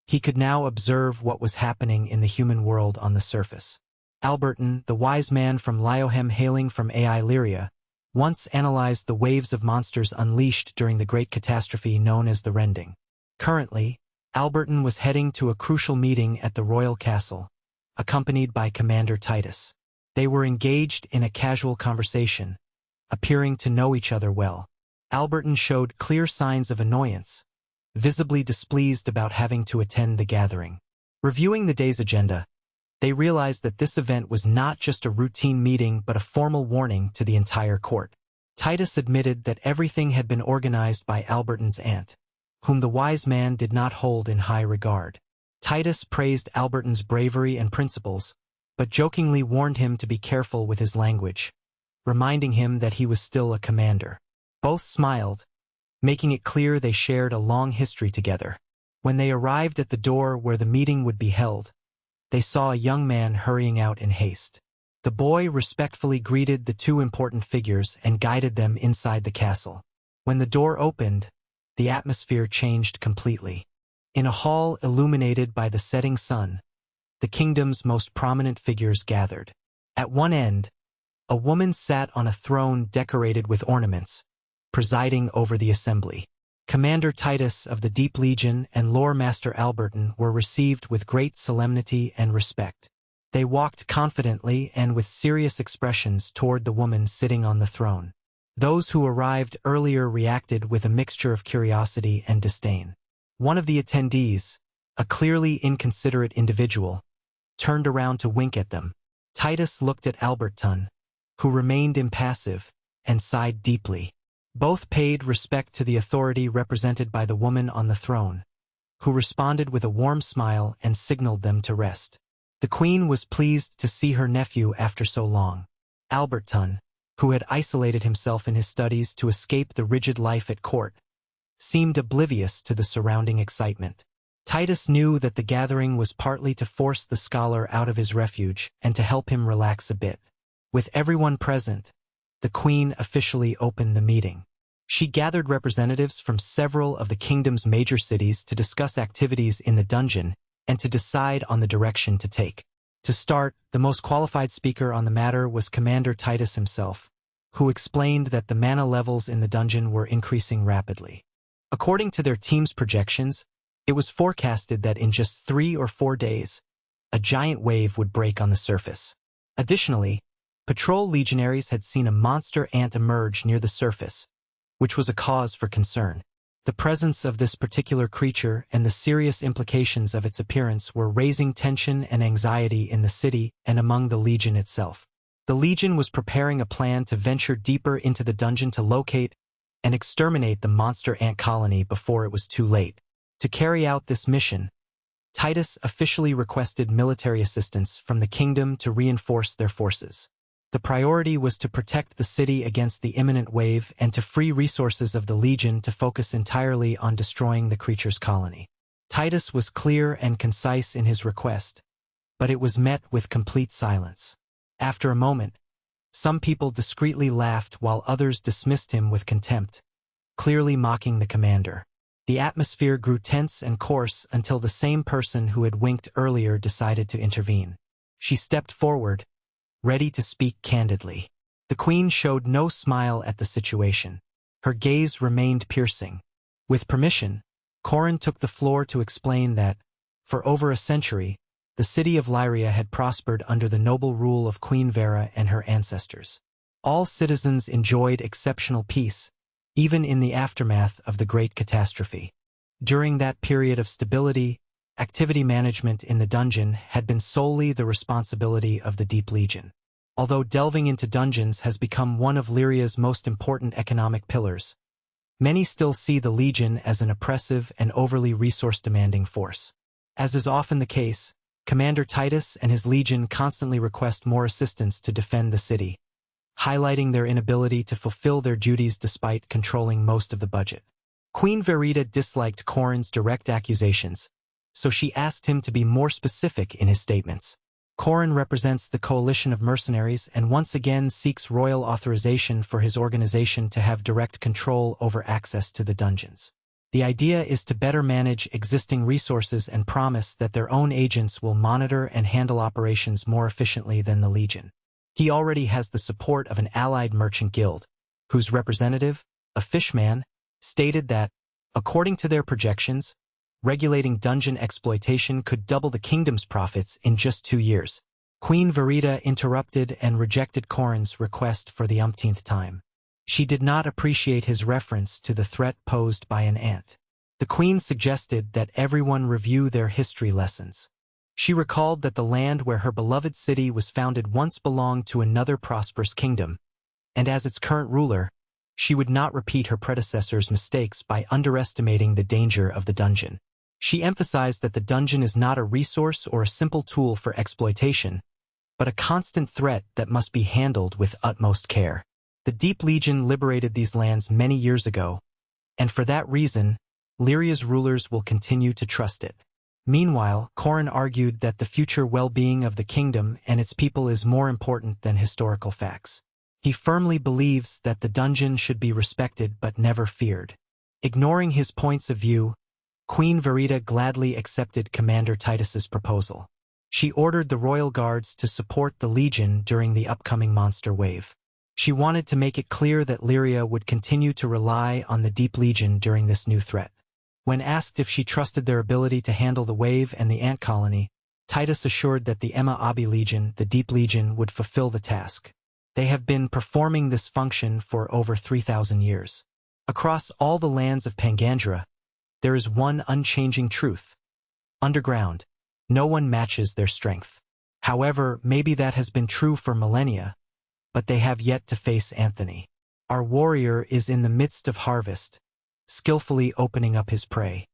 he could now observe what was happening in the human world on the surface. Alberton, the wise man from Liohem hailing from Ai Lyria, once analyzed the waves of monsters unleashed during the great catastrophe known as the Rending. Currently, Alberton was heading to a crucial meeting at the royal castle, accompanied by Commander Titus. They were engaged in a casual conversation, appearing to know each other well. Alberton showed clear signs of annoyance, visibly displeased about having to attend the gathering. Reviewing the day's agenda, they realized that this event was not just a routine meeting but a formal warning to the entire court. Titus admitted that everything had been organized by Alberton's aunt, whom the wise man did not hold in high regard. Titus praised Alberton's bravery and principles, but jokingly warned him to be careful with his language, reminding him that he was still a commander. Both smiled, making it clear they shared a long history together. When they arrived at the door where the meeting would be held, they saw a young man hurrying out in haste. The boy respectfully greeted the two important figures and guided them inside the castle. When the door opened, the atmosphere changed completely. In a hall illuminated by the setting sun, the kingdom's most prominent figures gathered. At one end, a woman sat on a throne decorated with ornaments, presiding over the assembly. Commander Titus of the Deep Legion and Lore Master Alberton were received with great solemnity and respect. They walked confidently and with serious expressions toward the woman sitting on the throne. Those who arrived earlier reacted with a mixture of curiosity and disdain. One of the attendees, a clearly inconsiderate individual, turned around to wink at them. Titus looked at Alberton, who remained impassive, and sighed deeply. Both paid respect to the authority represented by the woman on the throne, who responded with a warm smile and signaled them to rest. The queen was pleased to see her nephew after so long. Alberton, who had isolated himself in his studies to escape the rigid life at court, seemed oblivious to the surrounding excitement. Titus knew that the gathering was partly to force the scholar out of his refuge and to help him relax a bit. With everyone present, the queen officially opened the meeting. She gathered representatives from several of the kingdom's major cities to discuss activities in the dungeon and to decide on the direction to take. To start, the most qualified speaker on the matter was Commander Titus himself, who explained that the mana levels in the dungeon were increasing rapidly. According to their team's projections, it was forecasted that in just 3 or 4 days, a giant wave would break on the surface. Additionally, patrol legionaries had seen a monster ant emerge near the surface, which was a cause for concern. The presence of this particular creature and the serious implications of its appearance were raising tension and anxiety in the city and among the Legion itself. The Legion was preparing a plan to venture deeper into the dungeon to locate and exterminate the monster ant colony before it was too late. To carry out this mission, Titus officially requested military assistance from the kingdom to reinforce their forces. The priority was to protect the city against the imminent wave and to free resources of the Legion to focus entirely on destroying the creature's colony. Titus was clear and concise in his request, but it was met with complete silence. After a moment, some people discreetly laughed while others dismissed him with contempt, clearly mocking the commander. The atmosphere grew tense and coarse until the same person who had winked earlier decided to intervene. She stepped forward, ready to speak candidly. The queen showed no smile at the situation. Her gaze remained piercing. With permission, Corin took the floor to explain that, for over a century, the city of Lyria had prospered under the noble rule of Queen Vera and her ancestors. All citizens enjoyed exceptional peace, even in the aftermath of the Great Catastrophe. During that period of stability, activity management in the dungeon had been solely the responsibility of the Deep Legion. Although delving into dungeons has become one of Lyria's most important economic pillars, many still see the Legion as an oppressive and overly resource-demanding force. As is often the case, Commander Titus and his Legion constantly request more assistance to defend the city, highlighting their inability to fulfill their duties despite controlling most of the budget. Queen Verita disliked Corin's direct accusations, so she asked him to be more specific in his statements. Corin represents the coalition of mercenaries and once again seeks royal authorization for his organization to have direct control over access to the dungeons. The idea is to better manage existing resources and promise that their own agents will monitor and handle operations more efficiently than the Legion. He already has the support of an allied merchant guild, whose representative, a fishman, stated that, according to their projections, regulating dungeon exploitation could double the kingdom's profits in just 2 years. Queen Verita interrupted and rejected Corin's request for the umpteenth time. She did not appreciate his reference to the threat posed by an ant. The queen suggested that everyone review their history lessons. She recalled that the land where her beloved city was founded once belonged to another prosperous kingdom, and as its current ruler, she would not repeat her predecessor's mistakes by underestimating the danger of the dungeon. She emphasized that the dungeon is not a resource or a simple tool for exploitation, but a constant threat that must be handled with utmost care. The Deep Legion liberated these lands many years ago, and for that reason, Lyria's rulers will continue to trust it. Meanwhile, Corin argued that the future well-being of the kingdom and its people is more important than historical facts. He firmly believes that the dungeon should be respected but never feared. Ignoring his points of view, Queen Verita gladly accepted Commander Titus's proposal. She ordered the royal guards to support the Legion during the upcoming monster wave. She wanted to make it clear that Lyria would continue to rely on the Deep Legion during this new threat. When asked if she trusted their ability to handle the wave and the ant colony, Titus assured that the Emma Abi Legion, the Deep Legion, would fulfill the task. They have been performing this function for over 3,000 years. Across all the lands of Pangandra, there is one unchanging truth. Underground, no one matches their strength. However, maybe that has been true for millennia, but they have yet to face Anthony. Our warrior is in the midst of harvest, skillfully opening up his prey.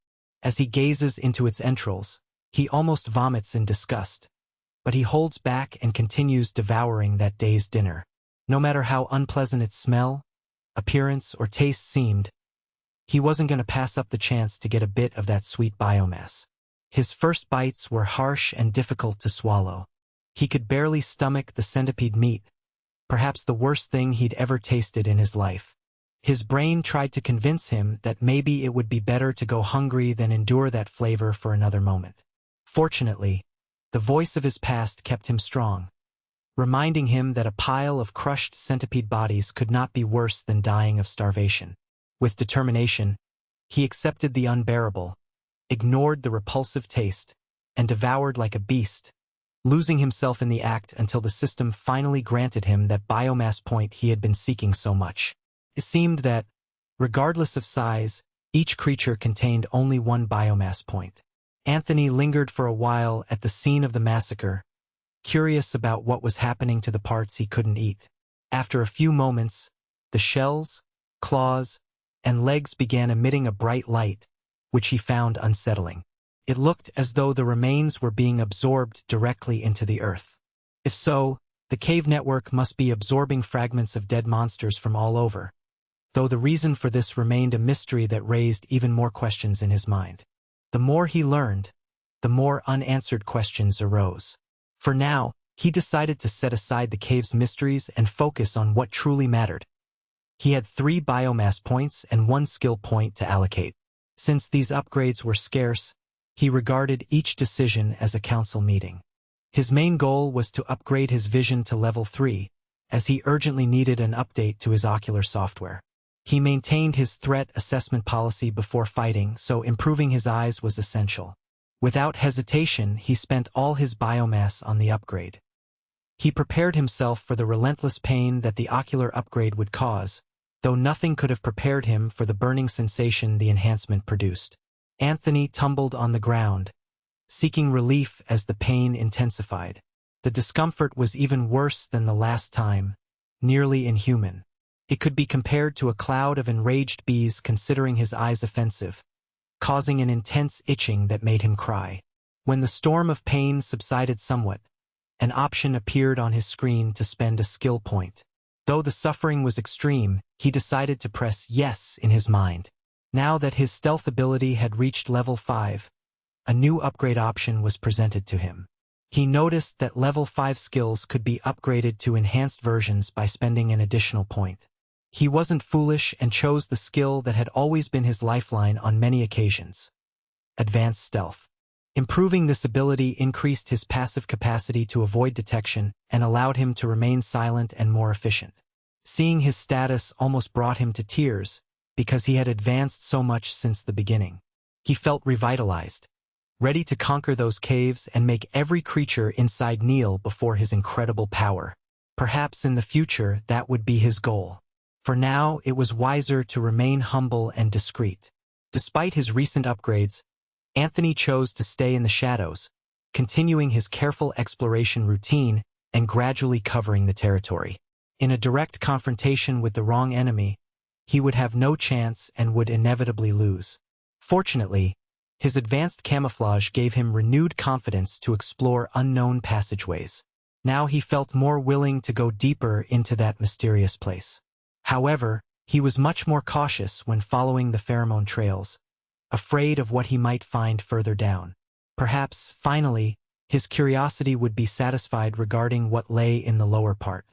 As he gazes into its entrails, he almost vomits in disgust, but he holds back and continues devouring that day's dinner. No matter how unpleasant its smell, appearance, or taste seemed, he wasn't going to pass up the chance to get a bit of that sweet biomass. His first bites were harsh and difficult to swallow. He could barely stomach the centipede meat, perhaps the worst thing he'd ever tasted in his life. His brain tried to convince him that maybe it would be better to go hungry than endure that flavor for another moment. Fortunately, the voice of his past kept him strong, reminding him that a pile of crushed centipede bodies could not be worse than dying of starvation. With determination, he accepted the unbearable, ignored the repulsive taste, and devoured like a beast, losing himself in the act until the system finally granted him that biomass point he had been seeking so much. It seemed that, regardless of size, each creature contained only one biomass point. Anthony lingered for a while at the scene of the massacre, curious about what was happening to the parts he couldn't eat. After a few moments, the shells, claws, and legs began emitting a bright light, which he found unsettling. It looked as though the remains were being absorbed directly into the earth. If so, the cave network must be absorbing fragments of dead monsters from all over, though the reason for this remained a mystery that raised even more questions in his mind. The more he learned, the more unanswered questions arose. For now, he decided to set aside the cave's mysteries and focus on what truly mattered. He had 3 biomass points and 1 skill point to allocate. Since these upgrades were scarce, he regarded each decision as a council meeting. His main goal was to upgrade his vision to level 3, as he urgently needed an update to his ocular software. He maintained his threat assessment policy before fighting, so improving his eyes was essential. Without hesitation, he spent all his biomass on the upgrade. He prepared himself for the relentless pain that the ocular upgrade would cause, though nothing could have prepared him for the burning sensation the enhancement produced. Anthony tumbled on the ground, seeking relief as the pain intensified. The discomfort was even worse than the last time, nearly inhuman. It could be compared to a cloud of enraged bees considering his eyes offensive, causing an intense itching that made him cry. When the storm of pain subsided somewhat, an option appeared on his screen to spend a skill point. Though the suffering was extreme, he decided to press yes in his mind. Now that his stealth ability had reached level 5, a new upgrade option was presented to him. He noticed that level 5 skills could be upgraded to enhanced versions by spending an additional point. He wasn't foolish and chose the skill that had always been his lifeline on many occasions: Advanced Stealth. Improving this ability increased his passive capacity to avoid detection and allowed him to remain silent and more efficient. Seeing his status almost brought him to tears, because he had advanced so much since the beginning. He felt revitalized, ready to conquer those caves and make every creature inside kneel before his incredible power. Perhaps in the future that would be his goal. For now, it was wiser to remain humble and discreet. Despite his recent upgrades, Anthony chose to stay in the shadows, continuing his careful exploration routine and gradually covering the territory. In a direct confrontation with the wrong enemy, he would have no chance and would inevitably lose. Fortunately, his advanced camouflage gave him renewed confidence to explore unknown passageways. Now he felt more willing to go deeper into that mysterious place. However, he was much more cautious when following the pheromone trails, afraid of what he might find further down. Perhaps, finally, his curiosity would be satisfied regarding what lay in the lower part.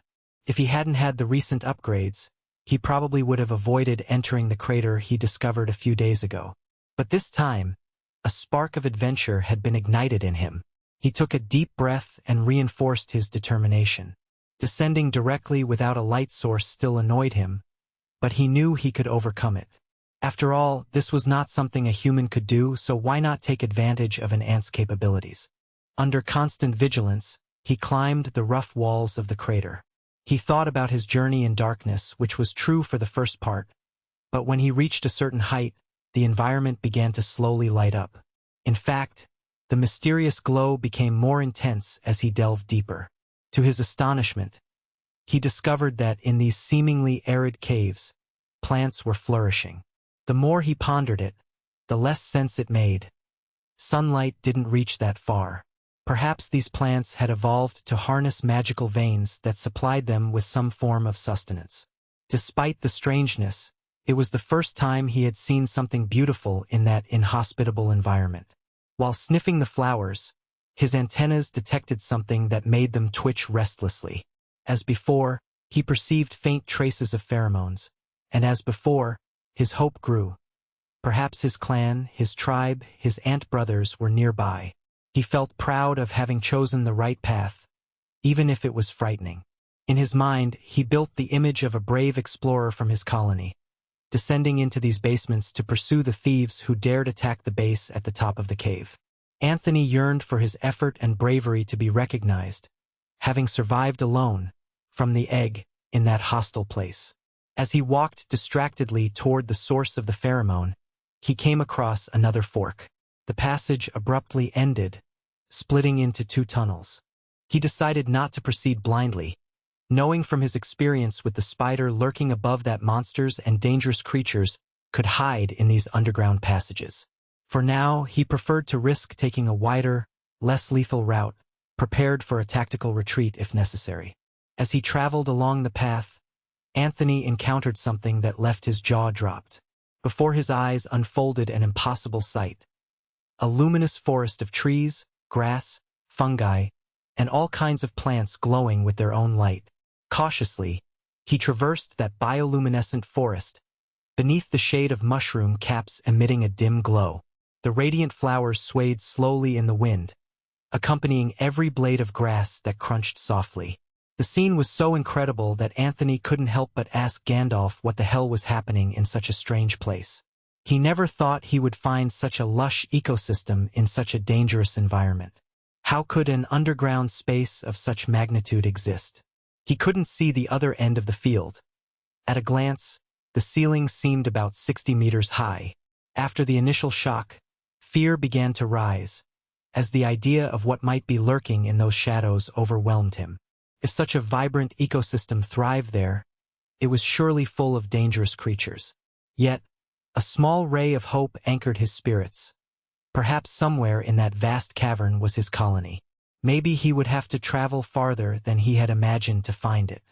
If he hadn't had the recent upgrades, he probably would have avoided entering the crater he discovered a few days ago. But this time, a spark of adventure had been ignited in him. He took a deep breath and reinforced his determination. Descending directly without a light source still annoyed him, but he knew he could overcome it. After all, this was not something a human could do, so why not take advantage of an ant's capabilities? Under constant vigilance, he climbed the rough walls of the crater. He thought about his journey in darkness, which was true for the first part, but when he reached a certain height, the environment began to slowly light up. In fact, the mysterious glow became more intense as he delved deeper. To his astonishment, he discovered that in these seemingly arid caves, plants were flourishing. The more he pondered it, the less sense it made. Sunlight didn't reach that far. Perhaps these plants had evolved to harness magical veins that supplied them with some form of sustenance. Despite the strangeness, it was the first time he had seen something beautiful in that inhospitable environment. While sniffing the flowers, his antennas detected something that made them twitch restlessly. As before, he perceived faint traces of pheromones, and as before, his hope grew. Perhaps his clan, his tribe, his ant brothers were nearby. He felt proud of having chosen the right path, even if it was frightening. In his mind, he built the image of a brave explorer from his colony, descending into these basements to pursue the thieves who dared attack the base at the top of the cave. Anthony yearned for his effort and bravery to be recognized, having survived alone from the egg in that hostile place. As he walked distractedly toward the source of the pheromone, he came across another fork. The passage abruptly ended, splitting into two tunnels. He decided not to proceed blindly, knowing from his experience with the spider lurking above that monsters and dangerous creatures could hide in these underground passages. For now, he preferred to risk taking a wider, less lethal route, prepared for a tactical retreat if necessary. As he traveled along the path, Anthony encountered something that left his jaw dropped. Before his eyes unfolded an impossible sight. A luminous forest of trees, grass, fungi, and all kinds of plants glowing with their own light. Cautiously, he traversed that bioluminescent forest, beneath the shade of mushroom caps emitting a dim glow. The radiant flowers swayed slowly in the wind, accompanying every blade of grass that crunched softly. The scene was so incredible that Anthony couldn't help but ask Gandalf what the hell was happening in such a strange place. He never thought he would find such a lush ecosystem in such a dangerous environment. How could an underground space of such magnitude exist? He couldn't see the other end of the field. At a glance, the ceiling seemed about 60 meters high. After the initial shock, fear began to rise, as the idea of what might be lurking in those shadows overwhelmed him. If such a vibrant ecosystem thrived there, it was surely full of dangerous creatures. Yet, a small ray of hope anchored his spirits. Perhaps somewhere in that vast cavern was his colony. Maybe he would have to travel farther than he had imagined to find it.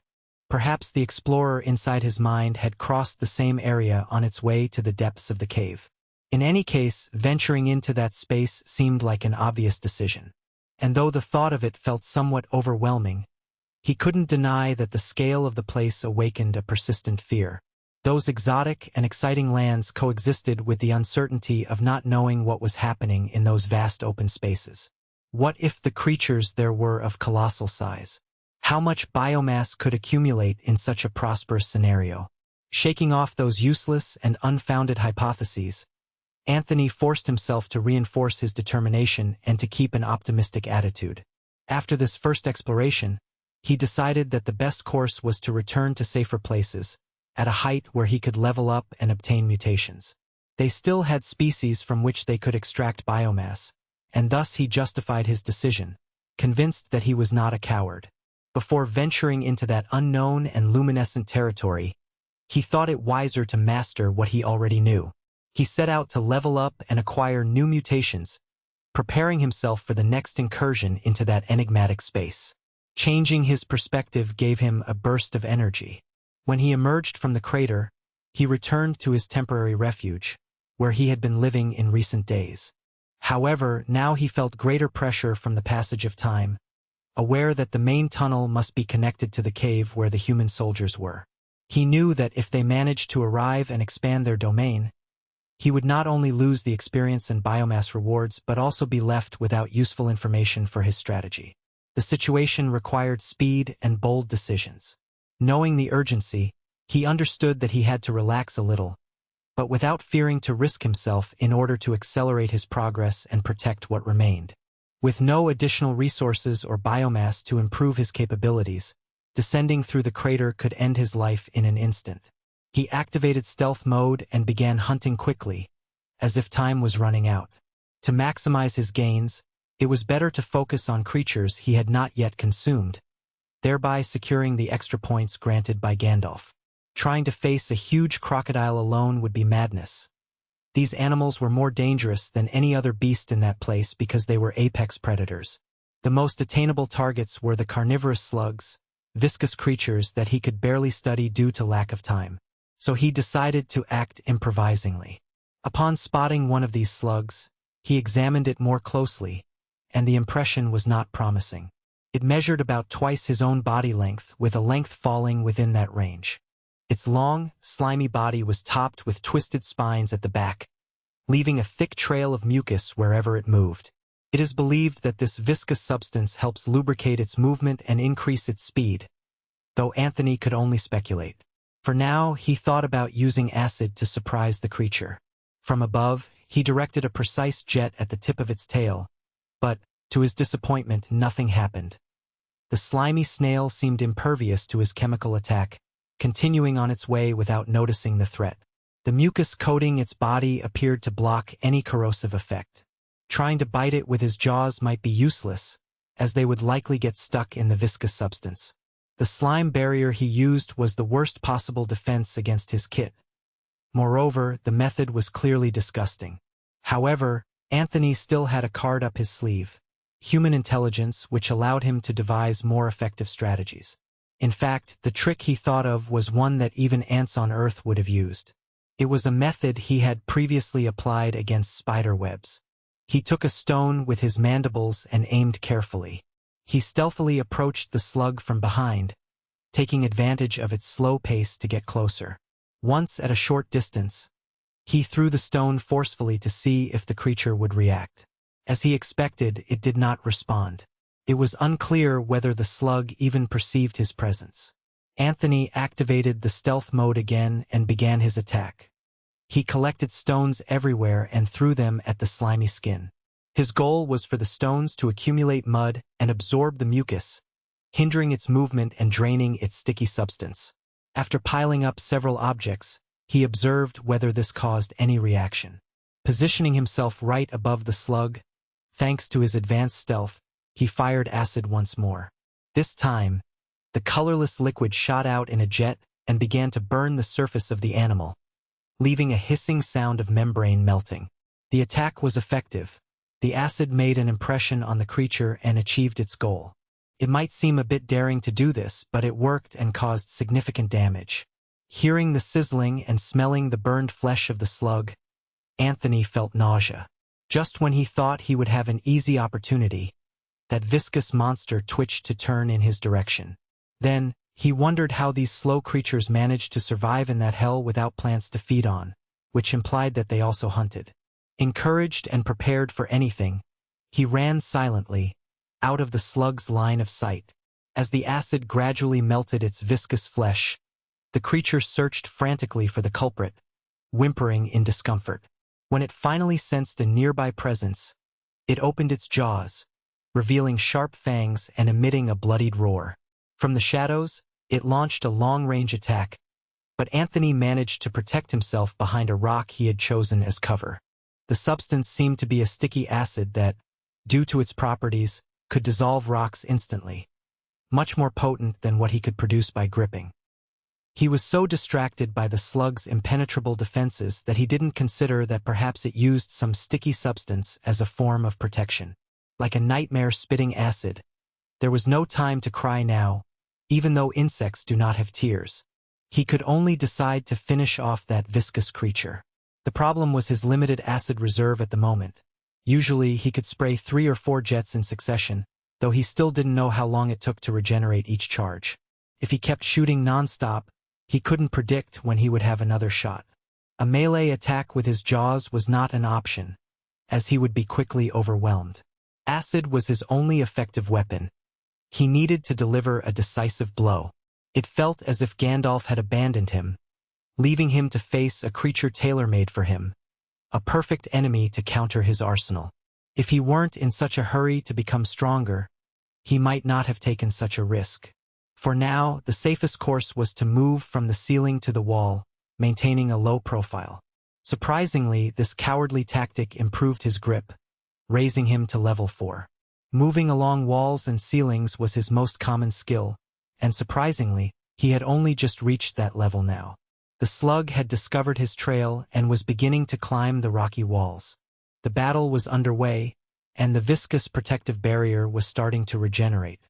Perhaps the explorer inside his mind had crossed the same area on its way to the depths of the cave. In any case, venturing into that space seemed like an obvious decision. And though the thought of it felt somewhat overwhelming, he couldn't deny that the scale of the place awakened a persistent fear. Those exotic and exciting lands coexisted with the uncertainty of not knowing what was happening in those vast open spaces. What if the creatures there were of colossal size? How much biomass could accumulate in such a prosperous scenario? Shaking off those useless and unfounded hypotheses, Anthony forced himself to reinforce his determination and to keep an optimistic attitude. After this first exploration, he decided that the best course was to return to safer places, at a height where he could level up and obtain mutations. They still had species from which they could extract biomass, and thus he justified his decision, convinced that he was not a coward. Before venturing into that unknown and luminescent territory, he thought it wiser to master what he already knew. He set out to level up and acquire new mutations, preparing himself for the next incursion into that enigmatic space. Changing his perspective gave him a burst of energy. When he emerged from the crater, he returned to his temporary refuge, where he had been living in recent days. However, now he felt greater pressure from the passage of time, aware that the main tunnel must be connected to the cave where the human soldiers were. He knew that if they managed to arrive and expand their domain, he would not only lose the experience and biomass rewards but also be left without useful information for his strategy. The situation required speed and bold decisions. Knowing the urgency, he understood that he had to relax a little, but without fearing to risk himself in order to accelerate his progress and protect what remained. With no additional resources or biomass to improve his capabilities, descending through the crater could end his life in an instant. He activated stealth mode and began hunting quickly, as if time was running out. To maximize his gains, it was better to focus on creatures he had not yet consumed, thereby securing the extra points granted by Gandalf. Trying to face a huge crocodile alone would be madness. These animals were more dangerous than any other beast in that place because they were apex predators. The most attainable targets were the carnivorous slugs, viscous creatures that he could barely study due to lack of time. So he decided to act improvisingly. Upon spotting one of these slugs, he examined it more closely, and the impression was not promising. It measured about twice his own body length, with a length falling within that range. Its long, slimy body was topped with twisted spines at the back, leaving a thick trail of mucus wherever it moved. It is believed that this viscous substance helps lubricate its movement and increase its speed, though Anthony could only speculate. For now, he thought about using acid to surprise the creature. From above, he directed a precise jet at the tip of its tail, but, to his disappointment, nothing happened. The slimy snail seemed impervious to his chemical attack, continuing on its way without noticing the threat. The mucus coating its body appeared to block any corrosive effect. Trying to bite it with his jaws might be useless, as they would likely get stuck in the viscous substance. The slime barrier he used was the worst possible defense against his kit. Moreover, the method was clearly disgusting. However, Anthony still had a card up his sleeve: human intelligence, which allowed him to devise more effective strategies. In fact, the trick he thought of was one that even ants on Earth would have used. It was a method he had previously applied against spider webs. He took a stone with his mandibles and aimed carefully. He stealthily approached the slug from behind, taking advantage of its slow pace to get closer. Once at a short distance, he threw the stone forcefully to see if the creature would react. As he expected, it did not respond. It was unclear whether the slug even perceived his presence. Anthony activated the stealth mode again and began his attack. He collected stones everywhere and threw them at the slimy skin. His goal was for the stones to accumulate mud and absorb the mucus, hindering its movement and draining its sticky substance. After piling up several objects, he observed whether this caused any reaction. Positioning himself right above the slug, thanks to his advanced stealth, he fired acid once more. This time, the colorless liquid shot out in a jet and began to burn the surface of the animal, leaving a hissing sound of membrane melting. The attack was effective. The acid made an impression on the creature and achieved its goal. It might seem a bit daring to do this, but it worked and caused significant damage. Hearing the sizzling and smelling the burned flesh of the slug, Anthony felt nausea. Just when he thought he would have an easy opportunity, that viscous monster twitched to turn in his direction. Then, he wondered how these slow creatures managed to survive in that hell without plants to feed on, which implied that they also hunted. Encouraged and prepared for anything, he ran silently, out of the slug's line of sight. As the acid gradually melted its viscous flesh, the creature searched frantically for the culprit, whimpering in discomfort. When it finally sensed a nearby presence, it opened its jaws, revealing sharp fangs and emitting a bloodied roar. From the shadows, it launched a long-range attack, but Anthony managed to protect himself behind a rock he had chosen as cover. The substance seemed to be a sticky acid that, due to its properties, could dissolve rocks instantly, much more potent than what he could produce by gripping. He was so distracted by the slug's impenetrable defenses that he didn't consider that perhaps it used some sticky substance as a form of protection. Like a nightmare spitting acid, there was no time to cry now, even though insects do not have tears. He could only decide to finish off that viscous creature. The problem was his limited acid reserve at the moment. Usually he could spray 3 or 4 jets in succession, though he still didn't know how long it took to regenerate each charge. If he kept shooting non-stop, he couldn't predict when he would have another shot. A melee attack with his jaws was not an option, as he would be quickly overwhelmed. Acid was his only effective weapon, He needed to deliver a decisive blow. It felt as if Gandalf had abandoned him, leaving him to face a creature tailor-made for him, a perfect enemy to counter his arsenal. If he weren't in such a hurry to become stronger, he might not have taken such a risk. For now, the safest course was to move from the ceiling to the wall, maintaining a low profile. Surprisingly, this cowardly tactic improved his grip, raising him to level 4. Moving along walls and ceilings was his most common skill, and surprisingly, he had only just reached that level now. The slug had discovered his trail and was beginning to climb the rocky walls. The battle was underway, and the viscous protective barrier was starting to regenerate.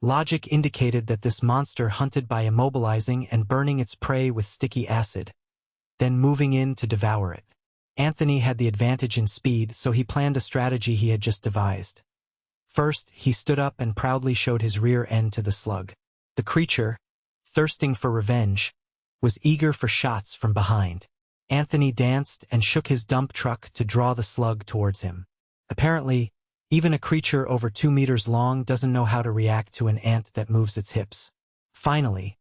Logic indicated that this monster hunted by immobilizing and burning its prey with sticky acid, then moving in to devour it. Anthony had the advantage in speed, so he planned a strategy he had just devised. First, he stood up and proudly showed his rear end to the slug. The creature, thirsting for revenge, was eager for shots from behind. Anthony danced and shook his dump truck to draw the slug towards him. Apparently, even a creature over 2 meters long doesn't know how to react to an ant that moves its hips. Finally,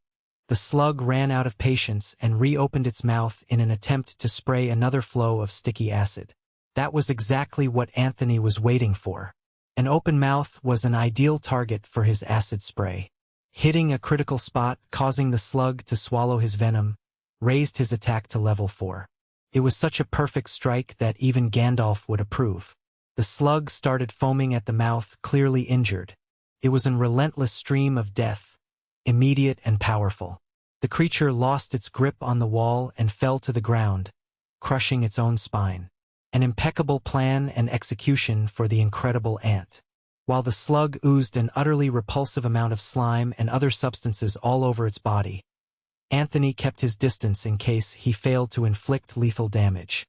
the slug ran out of patience and reopened its mouth in an attempt to spray another flow of sticky acid. That was exactly what Anthony was waiting for. An open mouth was an ideal target for his acid spray. Hitting a critical spot, causing the slug to swallow his venom, raised his attack to level 4. It was such a perfect strike that even Gandalf would approve. The slug started foaming at the mouth, clearly injured. It was a relentless stream of death, immediate and powerful. The creature lost its grip on the wall and fell to the ground, crushing its own spine. An impeccable plan and execution for the incredible ant. While the slug oozed an utterly repulsive amount of slime and other substances all over its body, Anthony kept his distance in case he failed to inflict lethal damage.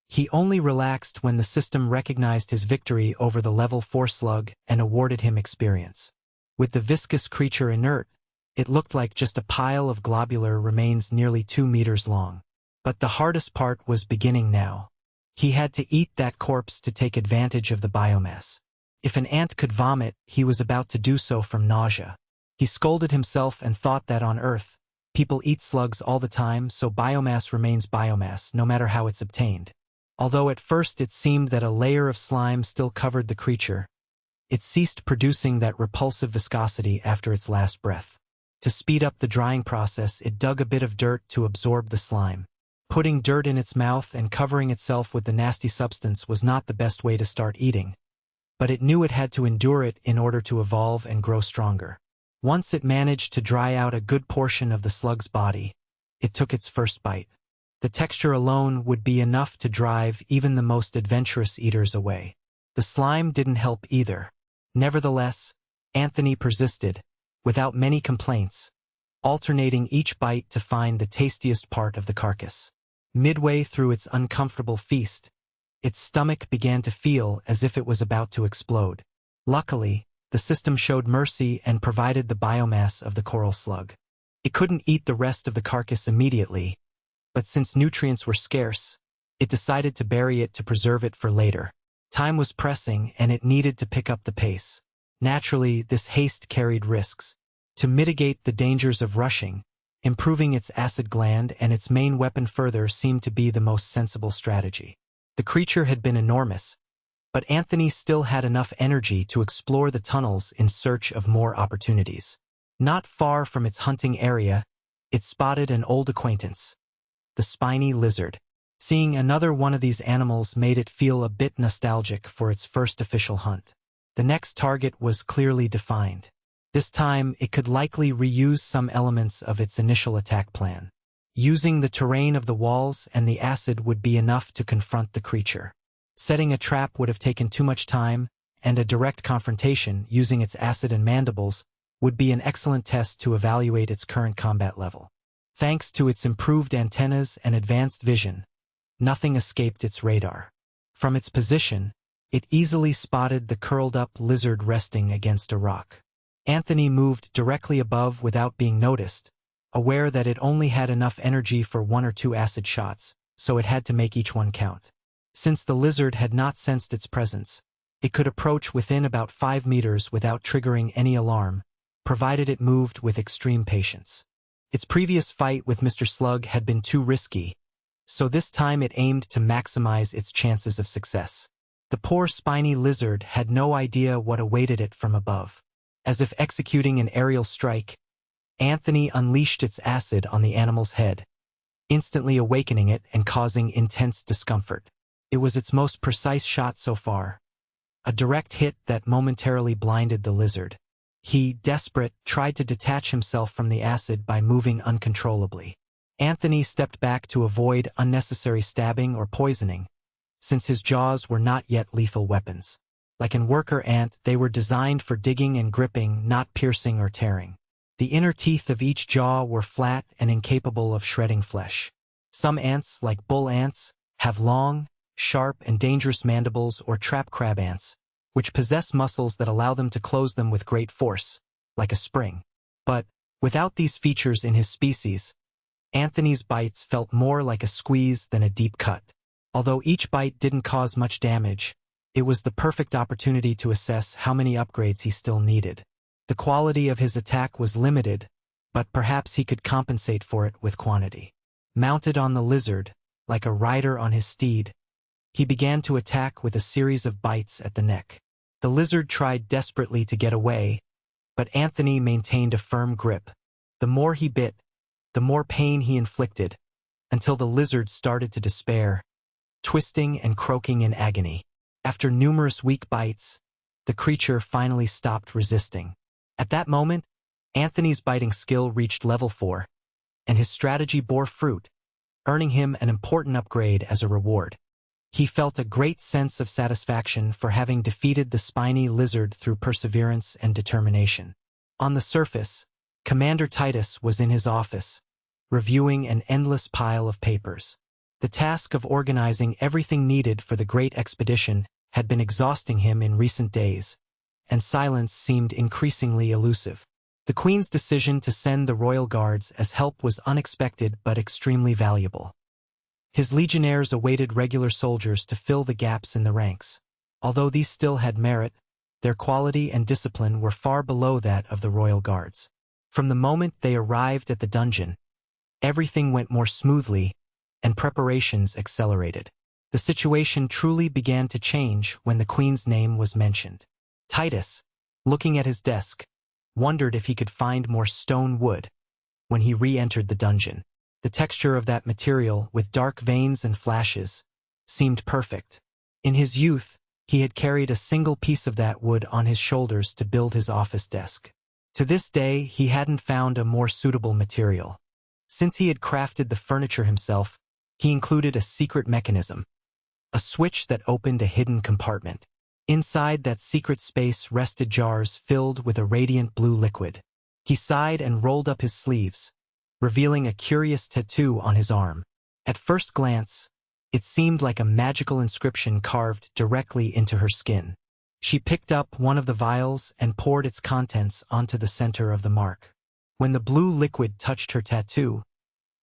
He only relaxed when the system recognized his victory over the level 4 slug and awarded him experience. With the viscous creature inert, it looked like just a pile of globular remains nearly 2 meters long. But the hardest part was beginning now. He had to eat that corpse to take advantage of the biomass. If an ant could vomit, he was about to do so from nausea. He scolded himself and thought that on Earth, people eat slugs all the time, so biomass remains biomass, no matter how it's obtained. Although at first it seemed that a layer of slime still covered the creature, it ceased producing that repulsive viscosity after its last breath. To speed up the drying process, it dug a bit of dirt to absorb the slime. Putting dirt in its mouth and covering itself with the nasty substance was not the best way to start eating, but it knew it had to endure it in order to evolve and grow stronger. Once it managed to dry out a good portion of the slug's body, it took its first bite. The texture alone would be enough to drive even the most adventurous eaters away. The slime didn't help either. Nevertheless, Anthony persisted, without many complaints, alternating each bite to find the tastiest part of the carcass. Midway through its uncomfortable feast, its stomach began to feel as if it was about to explode. Luckily, the system showed mercy and provided the biomass of the coral slug. It couldn't eat the rest of the carcass immediately, but since nutrients were scarce, it decided to bury it to preserve it for later. Time was pressing and it needed to pick up the pace. Naturally, this haste carried risks. To mitigate the dangers of rushing, improving its acid gland and its main weapon further seemed to be the most sensible strategy. The creature had been enormous, but Anthony still had enough energy to explore the tunnels in search of more opportunities. Not far from its hunting area, it spotted an old acquaintance, the spiny lizard. Seeing another one of these animals made it feel a bit nostalgic for its first official hunt. The next target was clearly defined. This time, it could likely reuse some elements of its initial attack plan. Using the terrain of the walls and the acid would be enough to confront the creature. Setting a trap would have taken too much time, and a direct confrontation using its acid and mandibles would be an excellent test to evaluate its current combat level. Thanks to its improved antennas and advanced vision, nothing escaped its radar. From its position, it easily spotted the curled-up lizard resting against a rock. Anthony moved directly above without being noticed, aware that it only had enough energy for 1 or 2 acid shots, so it had to make each one count. Since the lizard had not sensed its presence, it could approach within about 5 meters without triggering any alarm, provided it moved with extreme patience. Its previous fight with Mr. Slug had been too risky, so this time it aimed to maximize its chances of success. The poor spiny lizard had no idea what awaited it from above. As if executing an aerial strike, Anthony unleashed its acid on the animal's head, instantly awakening it and causing intense discomfort. It was its most precise shot so far, a direct hit that momentarily blinded the lizard. He, desperate, tried to detach himself from the acid by moving uncontrollably. Anthony stepped back to avoid unnecessary stabbing or poisoning, since his jaws were not yet lethal weapons. Like an worker ant, they were designed for digging and gripping, not piercing or tearing. The inner teeth of each jaw were flat and incapable of shredding flesh. Some ants, like bull ants, have long, sharp, and dangerous mandibles, or trap crab ants, which possess muscles that allow them to close them with great force, like a spring. But, without these features in his species, Anthony's bites felt more like a squeeze than a deep cut. Although each bite didn't cause much damage, it was the perfect opportunity to assess how many upgrades he still needed. The quality of his attack was limited, but perhaps he could compensate for it with quantity. Mounted on the lizard, like a rider on his steed, he began to attack with a series of bites at the neck. The lizard tried desperately to get away, but Anthony maintained a firm grip. The more he bit, the more pain he inflicted, until the lizard started to despair, twisting and croaking in agony. After numerous weak bites, the creature finally stopped resisting. At that moment, Anthony's biting skill reached level 4, and his strategy bore fruit, earning him an important upgrade as a reward. He felt a great sense of satisfaction for having defeated the spiny lizard through perseverance and determination. On the surface, Commander Titus was in his office, reviewing an endless pile of papers. The task of organizing everything needed for the great expedition had been exhausting him in recent days, and silence seemed increasingly elusive. The Queen's decision to send the royal guards as help was unexpected but extremely valuable. His legionnaires awaited regular soldiers to fill the gaps in the ranks. Although these still had merit, their quality and discipline were far below that of the royal guards. From the moment they arrived at the dungeon, everything went more smoothly, and preparations accelerated. The situation truly began to change when the Queen's name was mentioned. Titus, looking at his desk, wondered if he could find more stone wood when he re-entered the dungeon. The texture of that material, with dark veins and flashes, seemed perfect. In his youth, he had carried a single piece of that wood on his shoulders to build his office desk. To this day, he hadn't found a more suitable material. Since he had crafted the furniture himself, he included a secret mechanism, a switch that opened a hidden compartment. Inside that secret space rested jars filled with a radiant blue liquid. He sighed and rolled up his sleeves, revealing a curious tattoo on his arm. At first glance, it seemed like a magical inscription carved directly into her skin. She picked up one of the vials and poured its contents onto the center of the mark. When the blue liquid touched her tattoo,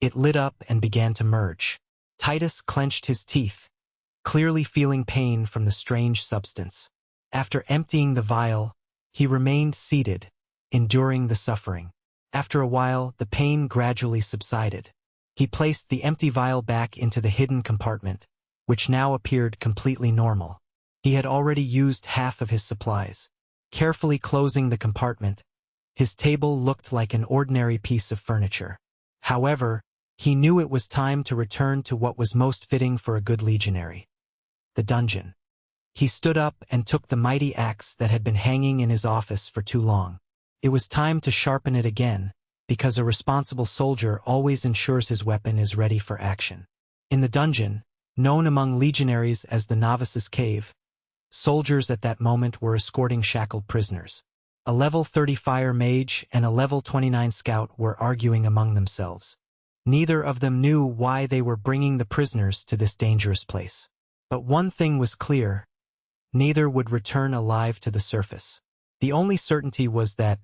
it lit up and began to merge. Titus clenched his teeth, clearly feeling pain from the strange substance. After emptying the vial, he remained seated, enduring the suffering. After a while, the pain gradually subsided. He placed the empty vial back into the hidden compartment, which now appeared completely normal. He had already used half of his supplies. Carefully closing the compartment, his table looked like an ordinary piece of furniture. However, he knew it was time to return to what was most fitting for a good legionary: the dungeon. He stood up and took the mighty axe that had been hanging in his office for too long. It was time to sharpen it again, because a responsible soldier always ensures his weapon is ready for action. In the dungeon, known among legionaries as the Novice's Cave, soldiers at that moment were escorting shackled prisoners. A level 30 fire mage and a level 29 scout were arguing among themselves. Neither of them knew why they were bringing the prisoners to this dangerous place. But one thing was clear: neither would return alive to the surface. The only certainty was that,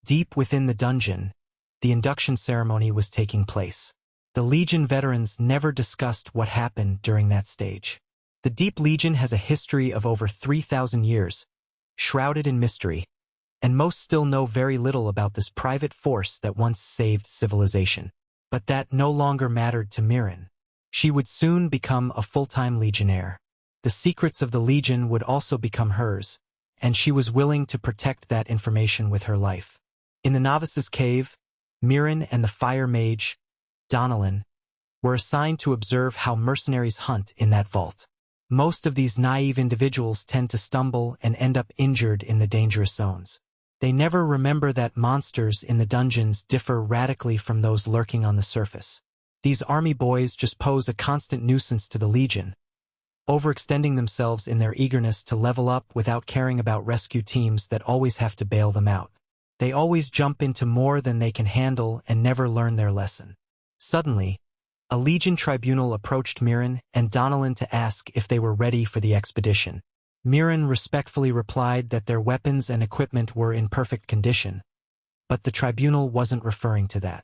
deep within the dungeon, the induction ceremony was taking place. The Legion veterans never discussed what happened during that stage. The Deep Legion has a history of over 3,000 years, shrouded in mystery, and most still know very little about this private force that once saved civilization. But that no longer mattered to Mirin. She would soon become a full-time legionnaire. The secrets of the Legion would also become hers, and she was willing to protect that information with her life. In the novice's cave, Mirin and the fire mage, Donnellan, were assigned to observe how mercenaries hunt in that vault. Most of these naive individuals tend to stumble and end up injured in the dangerous zones. They never remember that monsters in the dungeons differ radically from those lurking on the surface. These army boys just pose a constant nuisance to the Legion, overextending themselves in their eagerness to level up without caring about rescue teams that always have to bail them out. They always jump into more than they can handle and never learn their lesson. Suddenly, a Legion tribunal approached Mirin and Donnellan to ask if they were ready for the expedition. Mirin respectfully replied that their weapons and equipment were in perfect condition, but the tribunal wasn't referring to that.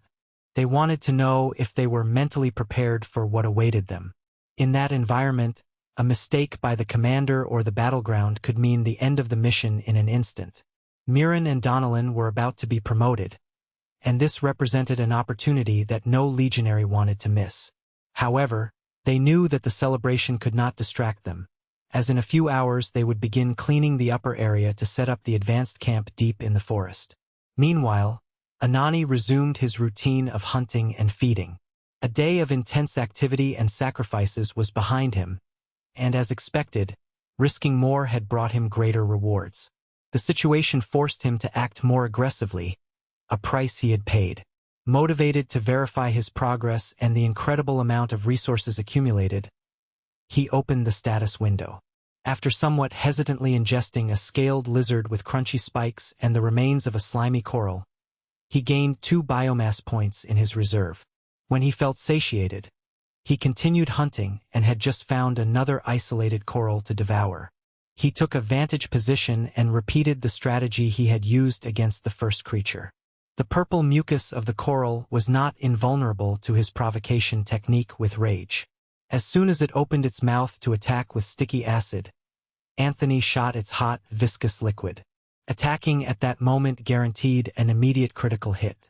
They wanted to know if they were mentally prepared for what awaited them. In that environment, a mistake by the commander or the battleground could mean the end of the mission in an instant. Mirin and Donnellan were about to be promoted, and this represented an opportunity that no legionary wanted to miss. However, they knew that the celebration could not distract them, as in a few hours they would begin cleaning the upper area to set up the advanced camp deep in the forest. Meanwhile, Anani resumed his routine of hunting and feeding. A day of intense activity and sacrifices was behind him, and as expected, risking more had brought him greater rewards. The situation forced him to act more aggressively, a price he had paid. Motivated to verify his progress and the incredible amount of resources accumulated, he opened the status window. After somewhat hesitantly ingesting a scaled lizard with crunchy spikes and the remains of a slimy coral, he gained 2 biomass points in his reserve. When he felt satiated, he continued hunting and had just found another isolated coral to devour. He took a vantage position and repeated the strategy he had used against the first creature. The purple mucus of the coral was not invulnerable to his provocation technique with rage. As soon as it opened its mouth to attack with sticky acid, Anthony shot its hot, viscous liquid. Attacking at that moment guaranteed an immediate critical hit.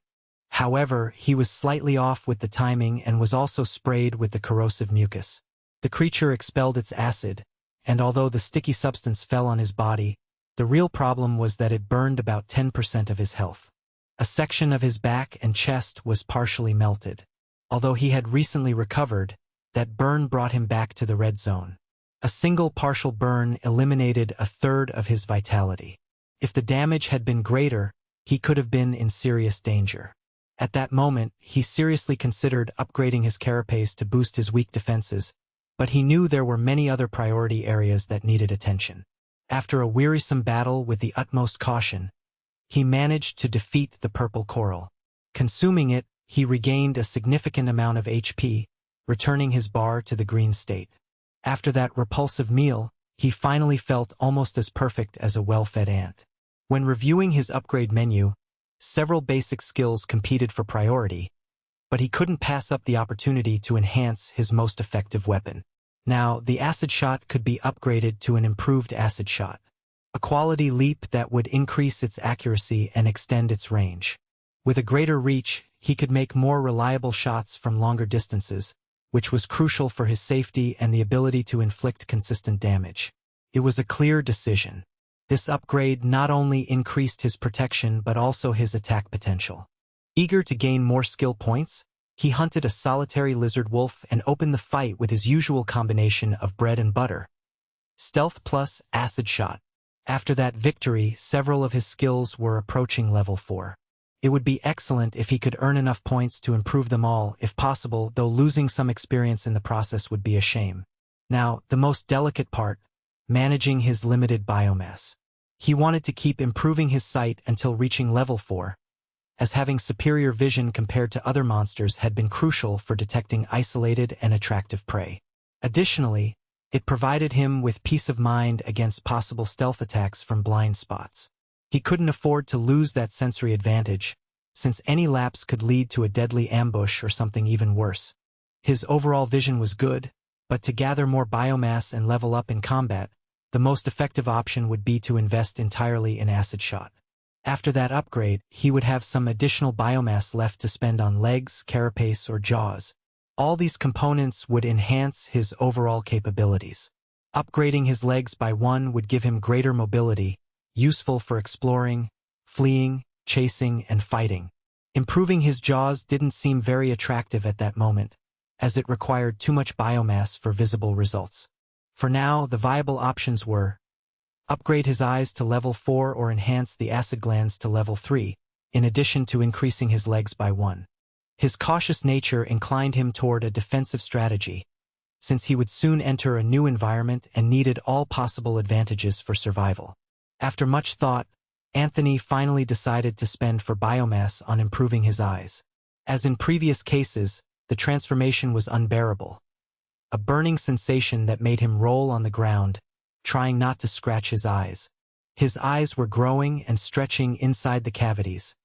However, he was slightly off with the timing and was also sprayed with the corrosive mucus. The creature expelled its acid, and although the sticky substance fell on his body, the real problem was that it burned about 10% of his health. A section of his back and chest was partially melted. Although he had recently recovered, that burn brought him back to the red zone. A single partial burn eliminated a third of his vitality. If the damage had been greater, he could have been in serious danger. At that moment, he seriously considered upgrading his carapace to boost his weak defenses, but he knew there were many other priority areas that needed attention. After a wearisome battle with the utmost caution, he managed to defeat the purple coral. Consuming it, he regained a significant amount of HP, returning his bar to the green state. After that repulsive meal, he finally felt almost as perfect as a well-fed ant. When reviewing his upgrade menu, several basic skills competed for priority, but he couldn't pass up the opportunity to enhance his most effective weapon. Now, the acid shot could be upgraded to an improved acid shot, a quality leap that would increase its accuracy and extend its range. With a greater reach, he could make more reliable shots from longer distances, which was crucial for his safety and the ability to inflict consistent damage. It was a clear decision. This upgrade not only increased his protection but also his attack potential. Eager to gain more skill points, he hunted a solitary lizard wolf and opened the fight with his usual combination of bread and butter. Stealth plus acid shot. After that victory, several of his skills were approaching level 4. It would be excellent if he could earn enough points to improve them all, if possible, though losing some experience in the process would be a shame. Now, the most delicate part, managing his limited biomass. He wanted to keep improving his sight until reaching level 4, as having superior vision compared to other monsters had been crucial for detecting isolated and attractive prey. Additionally, it provided him with peace of mind against possible stealth attacks from blind spots. He couldn't afford to lose that sensory advantage, since any lapse could lead to a deadly ambush or something even worse. His overall vision was good, but to gather more biomass and level up in combat, the most effective option would be to invest entirely in acid shot. After that upgrade, he would have some additional biomass left to spend on legs, carapace, or jaws. All these components would enhance his overall capabilities. Upgrading his legs by one would give him greater mobility, useful for exploring, fleeing, chasing, and fighting. Improving his jaws didn't seem very attractive at that moment, as it required too much biomass for visible results. For now, the viable options were upgrade his eyes to level 4 or enhance the acid glands to level 3, in addition to increasing his legs by 1. His cautious nature inclined him toward a defensive strategy, since he would soon enter a new environment and needed all possible advantages for survival. After much thought, Anthony finally decided to spend for biomass on improving his eyes. As in previous cases, the transformation was unbearable. A burning sensation that made him roll on the ground, trying not to scratch his eyes. His eyes were growing and stretching inside the cavities,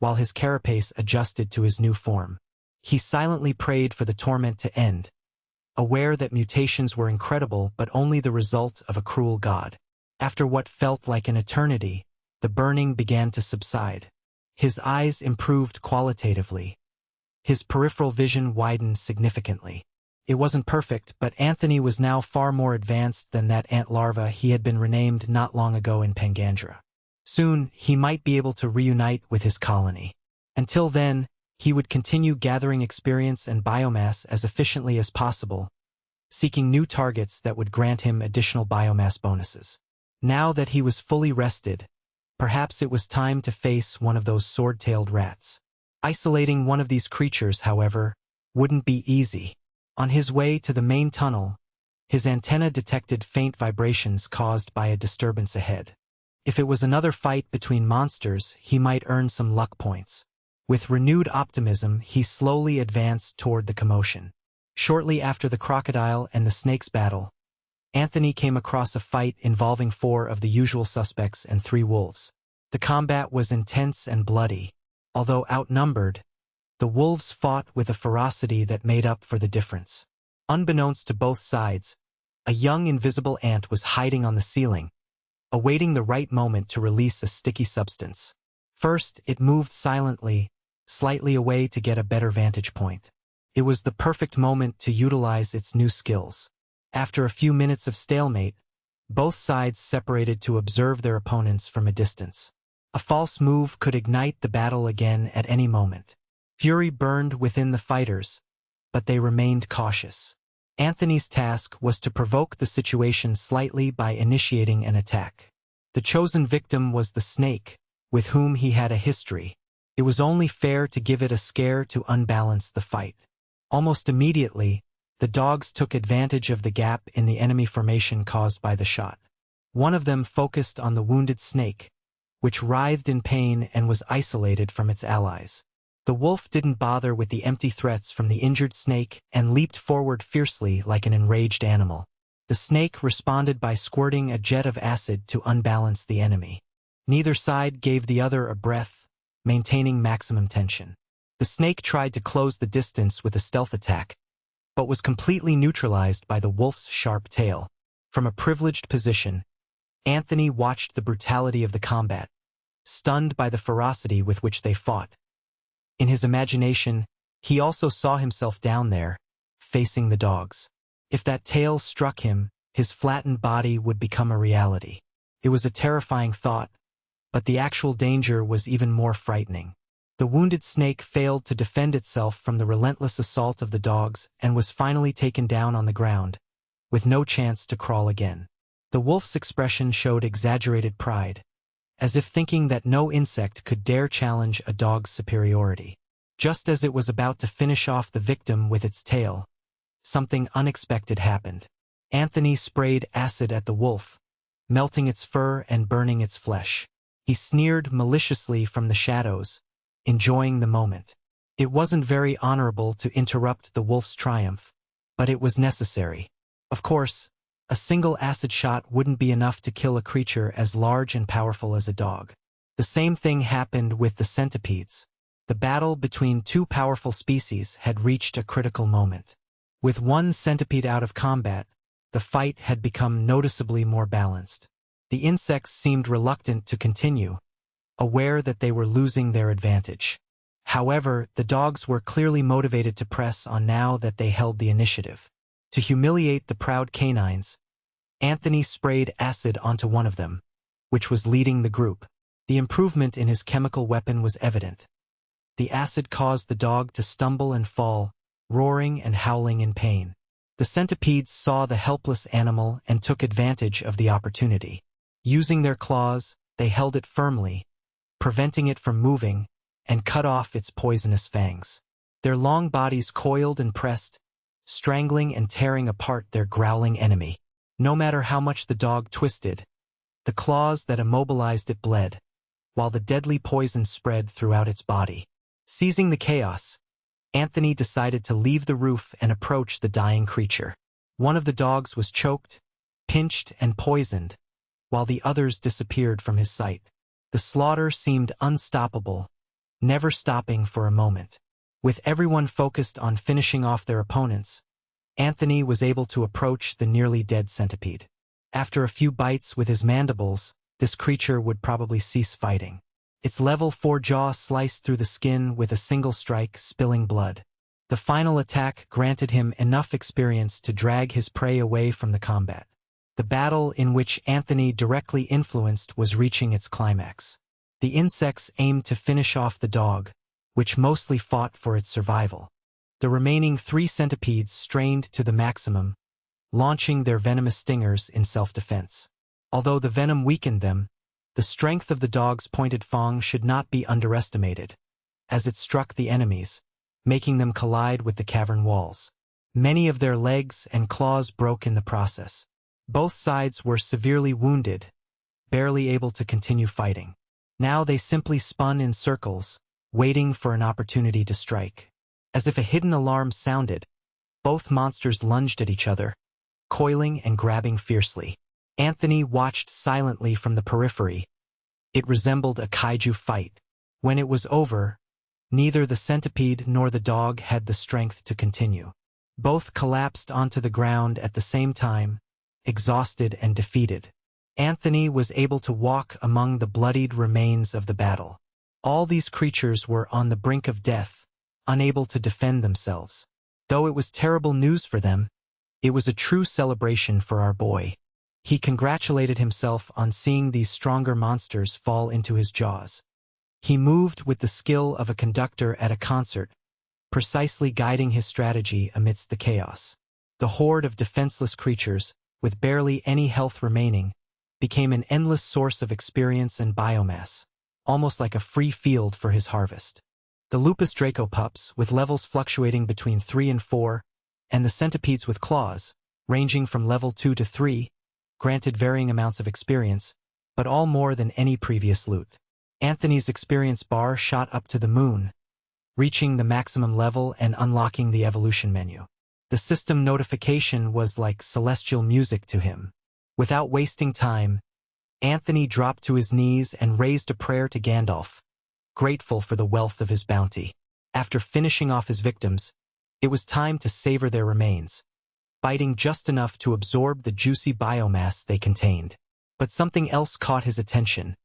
while his carapace adjusted to his new form. He silently prayed for the torment to end, aware that mutations were incredible but only the result of a cruel god. After what felt like an eternity, the burning began to subside. His eyes improved qualitatively. His peripheral vision widened significantly. It wasn't perfect, but Anthony was now far more advanced than that ant larva he had been renamed not long ago in Pangandra. Soon, he might be able to reunite with his colony. Until then, he would continue gathering experience and biomass as efficiently as possible, seeking new targets that would grant him additional biomass bonuses. Now that he was fully rested, perhaps it was time to face one of those sword-tailed rats. Isolating one of these creatures, however, wouldn't be easy. On his way to the main tunnel, his antenna detected faint vibrations caused by a disturbance ahead. If it was another fight between monsters, he might earn some luck points. With renewed optimism, he slowly advanced toward the commotion. Shortly after the crocodile and the snake's battle, Anthony came across a fight involving 4 of the usual suspects and 3 wolves. The combat was intense and bloody. Although outnumbered, the wolves fought with a ferocity that made up for the difference. Unbeknownst to both sides, a young invisible ant was hiding on the ceiling, awaiting the right moment to release a sticky substance. First, it moved silently, slightly away to get a better vantage point. It was the perfect moment to utilize its new skills. After a few minutes of stalemate, both sides separated to observe their opponents from a distance. A false move could ignite the battle again at any moment. Fury burned within the fighters, but they remained cautious. Anthony's task was to provoke the situation slightly by initiating an attack. The chosen victim was the snake, with whom he had a history. It was only fair to give it a scare to unbalance the fight. Almost immediately, the dogs took advantage of the gap in the enemy formation caused by the shot. One of them focused on the wounded snake, which writhed in pain and was isolated from its allies. The wolf didn't bother with the empty threats from the injured snake and leaped forward fiercely like an enraged animal. The snake responded by squirting a jet of acid to unbalance the enemy. Neither side gave the other a breath, maintaining maximum tension. The snake tried to close the distance with a stealth attack, but was completely neutralized by the wolf's sharp tail. From a privileged position, Anthony watched the brutality of the combat, stunned by the ferocity with which they fought. In his imagination, he also saw himself down there, facing the dogs. If that tail struck him, his flattened body would become a reality. It was a terrifying thought, but the actual danger was even more frightening. The wounded snake failed to defend itself from the relentless assault of the dogs and was finally taken down on the ground, with no chance to crawl again. The wolf's expression showed exaggerated pride, as if thinking that no insect could dare challenge a dog's superiority. Just as it was about to finish off the victim with its tail, something unexpected happened. Anthony sprayed acid at the wolf, melting its fur and burning its flesh. He sneered maliciously from the shadows, enjoying the moment. It wasn't very honorable to interrupt the wolf's triumph, but it was necessary. Of course, a single acid shot wouldn't be enough to kill a creature as large and powerful as a dog. The same thing happened with the centipedes. The battle between 2 powerful species had reached a critical moment. With one centipede out of combat, the fight had become noticeably more balanced. The insects seemed reluctant to continue, aware that they were losing their advantage. However, the dogs were clearly motivated to press on now that they held the initiative. To humiliate the proud canines, Anthony sprayed acid onto one of them, which was leading the group. The improvement in his chemical weapon was evident. The acid caused the dog to stumble and fall, roaring and howling in pain. The centipedes saw the helpless animal and took advantage of the opportunity. Using their claws, they held it firmly, preventing it from moving, and cut off its poisonous fangs. Their long bodies coiled and pressed, strangling and tearing apart their growling enemy. No matter how much the dog twisted, the claws that immobilized it bled, while the deadly poison spread throughout its body. Seizing the chaos, Anthony decided to leave the roof and approach the dying creature. One of the dogs was choked, pinched, and poisoned, while the others disappeared from his sight. The slaughter seemed unstoppable, never stopping for a moment. With everyone focused on finishing off their opponents, Anthony was able to approach the nearly dead centipede. After a few bites with his mandibles, this creature would probably cease fighting. Its level 4 jaw sliced through the skin with a single strike, spilling blood. The final attack granted him enough experience to drag his prey away from the combat. The battle in which Anthony directly influenced was reaching its climax. The insects aimed to finish off the dog, which mostly fought for its survival. The remaining 3 centipedes strained to the maximum, launching their venomous stingers in self-defense. Although the venom weakened them, the strength of the dog's pointed fang should not be underestimated, as it struck the enemies, making them collide with the cavern walls. Many of their legs and claws broke in the process. Both sides were severely wounded, barely able to continue fighting. Now they simply spun in circles, waiting for an opportunity to strike. As if a hidden alarm sounded, both monsters lunged at each other, coiling and grabbing fiercely. Anthony watched silently from the periphery. It resembled a kaiju fight. When it was over, neither the centipede nor the dog had the strength to continue. Both collapsed onto the ground at the same time, exhausted and defeated. Anthony was able to walk among the bloodied remains of the battle. All these creatures were on the brink of death, unable to defend themselves. Though it was terrible news for them, it was a true celebration for our boy. He congratulated himself on seeing these stronger monsters fall into his jaws. He moved with the skill of a conductor at a concert, precisely guiding his strategy amidst the chaos. The horde of defenseless creatures, with barely any health remaining, became an endless source of experience and biomass, almost like a free field for his harvest. The Lupus Draco pups, with levels fluctuating between 3 and 4, and the centipedes with claws, ranging from level 2 to 3, granted varying amounts of experience, but all more than any previous loot. Anthony's experience bar shot up to the moon, reaching the maximum level and unlocking the evolution menu. The system notification was like celestial music to him. Without wasting time, Anthony dropped to his knees and raised a prayer to Gandalf, grateful for the wealth of his bounty. After finishing off his victims, it was time to savor their remains, biting just enough to absorb the juicy biomass they contained. But something else caught his attention,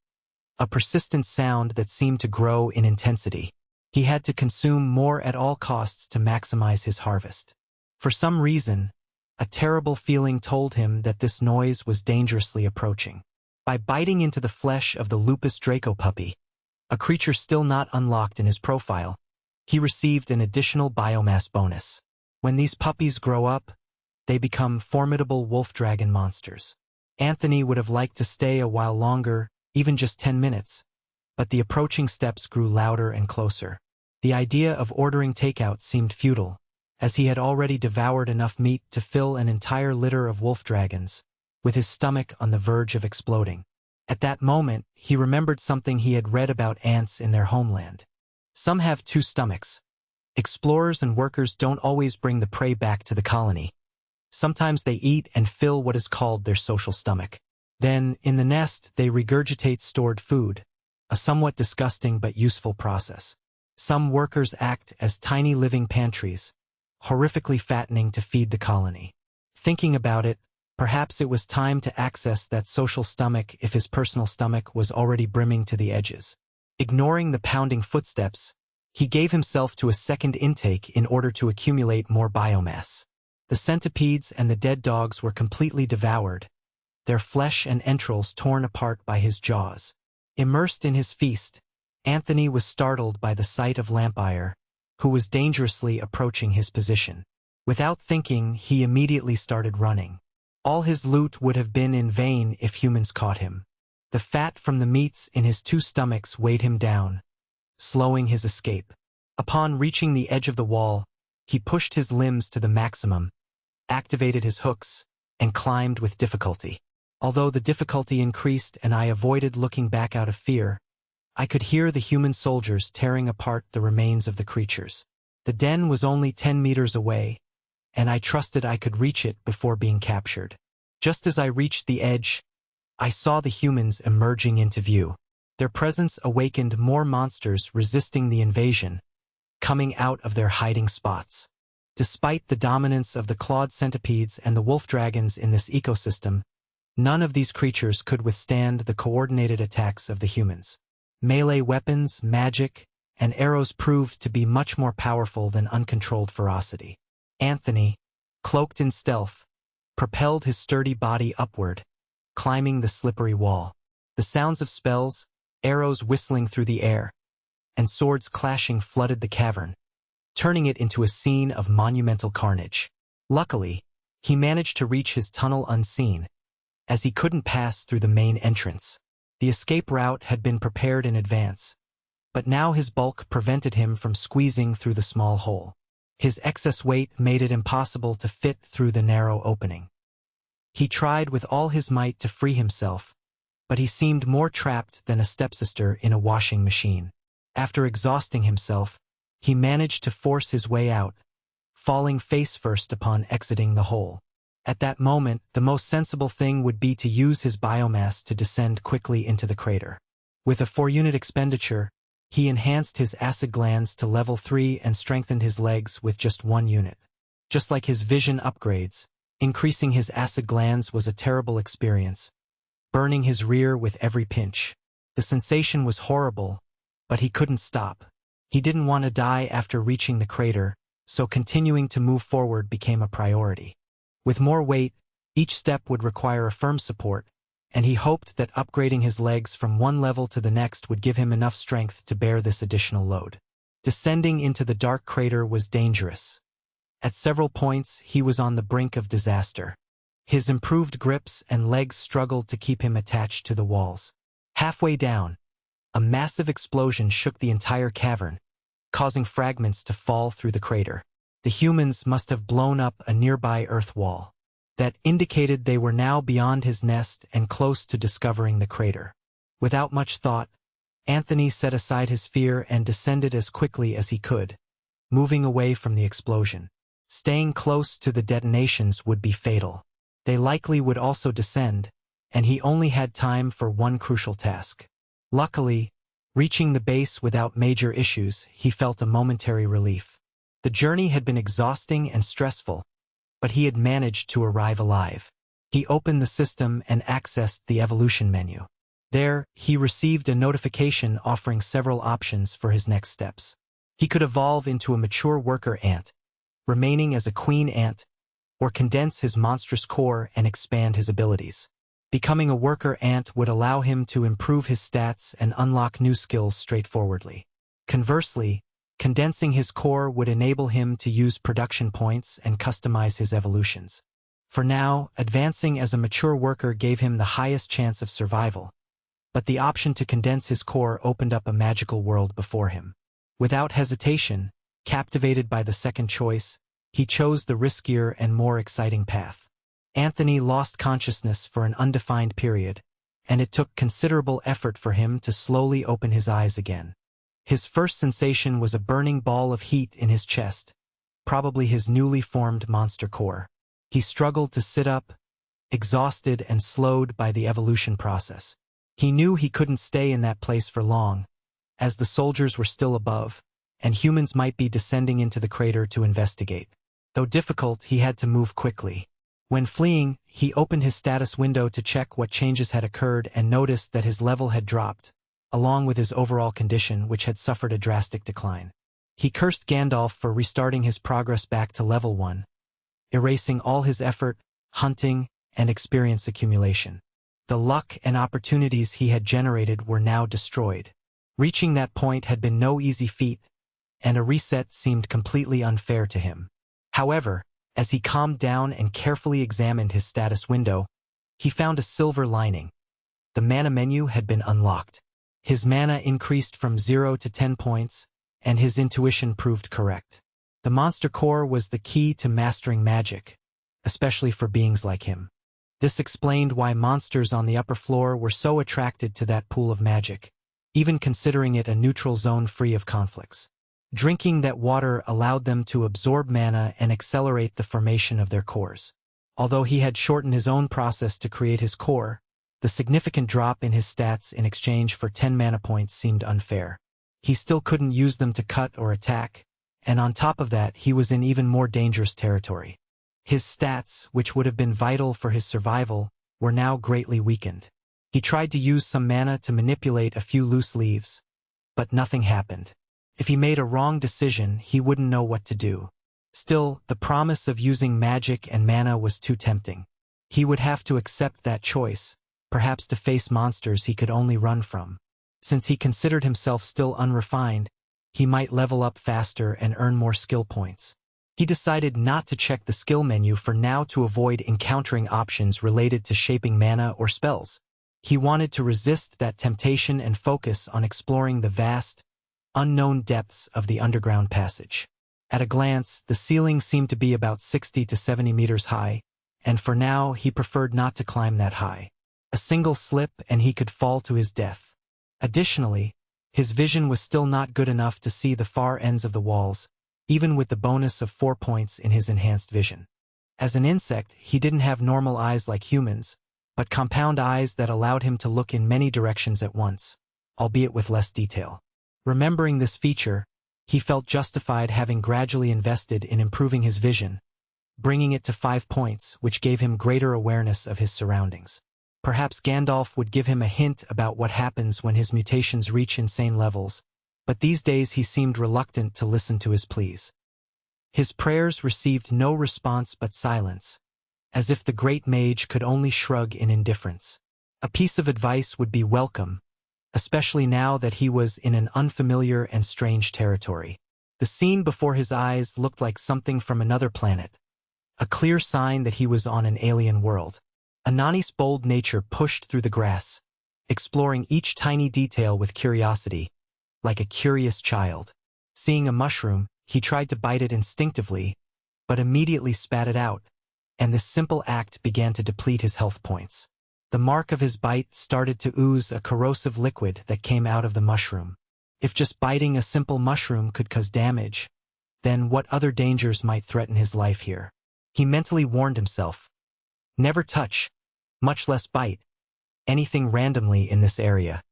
a persistent sound that seemed to grow in intensity. He had to consume more at all costs to maximize his harvest. For some reason, a terrible feeling told him that this noise was dangerously approaching. By biting into the flesh of the Lupus Draco puppy, a creature still not unlocked in his profile, he received an additional biomass bonus. When these puppies grow up, they become formidable wolf-dragon monsters. Anthony would have liked to stay a while longer, even just 10 minutes, but the approaching steps grew louder and closer. The idea of ordering takeout seemed futile, as he had already devoured enough meat to fill an entire litter of wolf dragons, with his stomach on the verge of exploding. At that moment, he remembered something he had read about ants in their homeland. Some have 2 stomachs. Explorers and workers don't always bring the prey back to the colony. Sometimes they eat and fill what is called their social stomach. Then, in the nest, they regurgitate stored food, a somewhat disgusting but useful process. Some workers act as tiny living pantries, horrifically fattening to feed the colony. Thinking about it, perhaps it was time to access that social stomach if his personal stomach was already brimming to the edges. Ignoring the pounding footsteps, he gave himself to a second intake in order to accumulate more biomass. The centipedes and the dead dogs were completely devoured, their flesh and entrails torn apart by his jaws. Immersed in his feast, Anthony was startled by the sight of Lampire, who was dangerously approaching his position. Without thinking, he immediately started running. All his loot would have been in vain if humans caught him. The fat from the meats in his two stomachs weighed him down, slowing his escape. Upon reaching the edge of the wall, he pushed his limbs to the maximum, activated his hooks, and climbed with difficulty. Although the difficulty increased and I avoided looking back out of fear, I could hear the human soldiers tearing apart the remains of the creatures. The den was only 10 meters away, and I trusted I could reach it before being captured. Just as I reached the edge, I saw the humans emerging into view. Their presence awakened more monsters resisting the invasion, coming out of their hiding spots. Despite the dominance of the clawed centipedes and the wolf dragons in this ecosystem, none of these creatures could withstand the coordinated attacks of the humans. Melee weapons, magic, and arrows proved to be much more powerful than uncontrolled ferocity. Anthony, cloaked in stealth, propelled his sturdy body upward, climbing the slippery wall. The sounds of spells, arrows whistling through the air, and swords clashing flooded the cavern, turning it into a scene of monumental carnage. Luckily, he managed to reach his tunnel unseen, as he couldn't pass through the main entrance. The escape route had been prepared in advance, but now his bulk prevented him from squeezing through the small hole. His excess weight made it impossible to fit through the narrow opening. He tried with all his might to free himself, but he seemed more trapped than a stepsister in a washing machine. After exhausting himself, he managed to force his way out, falling face first upon exiting the hole. At that moment, the most sensible thing would be to use his biomass to descend quickly into the crater. With a 4-unit expenditure, he enhanced his acid glands to level 3 and strengthened his legs with just 1 unit. Just like his vision upgrades, increasing his acid glands was a terrible experience, burning his rear with every pinch. The sensation was horrible, but he couldn't stop. He didn't want to die after reaching the crater, so continuing to move forward became a priority. With more weight, each step would require a firm support, and he hoped that upgrading his legs from one level to the next would give him enough strength to bear this additional load. Descending into the dark crater was dangerous. At several points, he was on the brink of disaster. His improved grips and legs struggled to keep him attached to the walls. Halfway down, a massive explosion shook the entire cavern, causing fragments to fall through the crater. The humans must have blown up a nearby earth wall. That indicated they were now beyond his nest and close to discovering the crater. Without much thought, Anthony set aside his fear and descended as quickly as he could, moving away from the explosion. Staying close to the detonations would be fatal. They likely would also descend, and he only had time for one crucial task. Luckily, reaching the base without major issues, he felt a momentary relief. The journey had been exhausting and stressful, but he had managed to arrive alive. He opened the system and accessed the evolution menu. There, he received a notification offering several options for his next steps. He could evolve into a mature worker ant, remaining as a queen ant, or condense his monstrous core and expand his abilities. Becoming a worker ant would allow him to improve his stats and unlock new skills straightforwardly. Conversely, condensing his core would enable him to use production points and customize his evolutions. For now, advancing as a mature worker gave him the highest chance of survival, but the option to condense his core opened up a magical world before him. Without hesitation, captivated by the second choice, he chose the riskier and more exciting path. Anthony lost consciousness for an undefined period, and it took considerable effort for him to slowly open his eyes again. His first sensation was a burning ball of heat in his chest, probably his newly formed monster core. He struggled to sit up, exhausted and slowed by the evolution process. He knew he couldn't stay in that place for long, as the soldiers were still above, and humans might be descending into the crater to investigate. Though difficult, he had to move quickly. When fleeing, he opened his status window to check what changes had occurred and noticed that his level had dropped, along with his overall condition which had suffered a drastic decline. He cursed Gandalf for restarting his progress back to level 1, erasing all his effort, hunting, and experience accumulation. The luck and opportunities he had generated were now destroyed. Reaching that point had been no easy feat, and a reset seemed completely unfair to him. However, as he calmed down and carefully examined his status window, he found a silver lining. The mana menu had been unlocked. His mana increased from 0 to 10 points, and his intuition proved correct. The monster core was the key to mastering magic, especially for beings like him. This explained why monsters on the upper floor were so attracted to that pool of magic, even considering it a neutral zone free of conflicts. Drinking that water allowed them to absorb mana and accelerate the formation of their cores. Although he had shortened his own process to create his core, the significant drop in his stats in exchange for 10 mana points seemed unfair. He still couldn't use them to cut or attack, and on top of that he was in even more dangerous territory. His stats, which would have been vital for his survival, were now greatly weakened. He tried to use some mana to manipulate a few loose leaves, but nothing happened. If he made a wrong decision, he wouldn't know what to do. Still, the promise of using magic and mana was too tempting. He would have to accept that choice, perhaps to face monsters he could only run from. Since he considered himself still unrefined, he might level up faster and earn more skill points. He decided not to check the skill menu for now to avoid encountering options related to shaping mana or spells. He wanted to resist that temptation and focus on exploring the vast, unknown depths of the underground passage. At a glance, the ceiling seemed to be about 60 to 70 meters high, and for now he preferred not to climb that high. A single slip and he could fall to his death. Additionally, his vision was still not good enough to see the far ends of the walls, even with the bonus of 4 points in his enhanced vision. As an insect, he didn't have normal eyes like humans, but compound eyes that allowed him to look in many directions at once, albeit with less detail. Remembering this feature, he felt justified having gradually invested in improving his vision, bringing it to 5 points, which gave him greater awareness of his surroundings. Perhaps Gandalf would give him a hint about what happens when his mutations reach insane levels, but these days he seemed reluctant to listen to his pleas. His prayers received no response but silence, as if the great mage could only shrug in indifference. A piece of advice would be welcome, especially now that he was in an unfamiliar and strange territory. The scene before his eyes looked like something from another planet, a clear sign that he was on an alien world. Anani's bold nature pushed through the grass, exploring each tiny detail with curiosity, like a curious child. Seeing a mushroom, he tried to bite it instinctively, but immediately spat it out, and this simple act began to deplete his health points. The mark of his bite started to ooze a corrosive liquid that came out of the mushroom. If just biting a simple mushroom could cause damage, then what other dangers might threaten his life here? He mentally warned himself, never touch, much less bite, anything randomly in this area.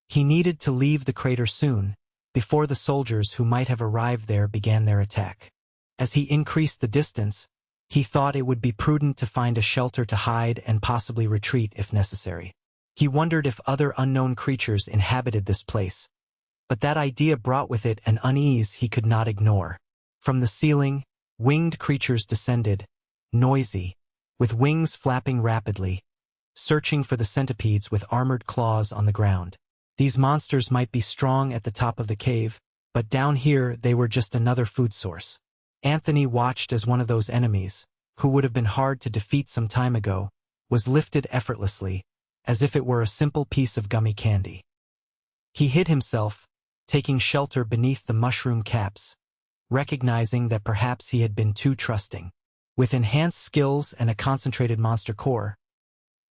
He needed to leave the crater soon, before the soldiers who might have arrived there began their attack. As he increased the distance, he thought it would be prudent to find a shelter to hide and possibly retreat if necessary. He wondered if other unknown creatures inhabited this place, but that idea brought with it an unease he could not ignore. From the ceiling, winged creatures descended, noisy, with wings flapping rapidly, searching for the centipedes with armored claws on the ground. These monsters might be strong at the top of the cave, but down here they were just another food source. Anthony watched as one of those enemies, who would have been hard to defeat some time ago, was lifted effortlessly, as if it were a simple piece of gummy candy. He hid himself, taking shelter beneath the mushroom caps, recognizing that perhaps he had been too trusting. With enhanced skills and a concentrated monster core,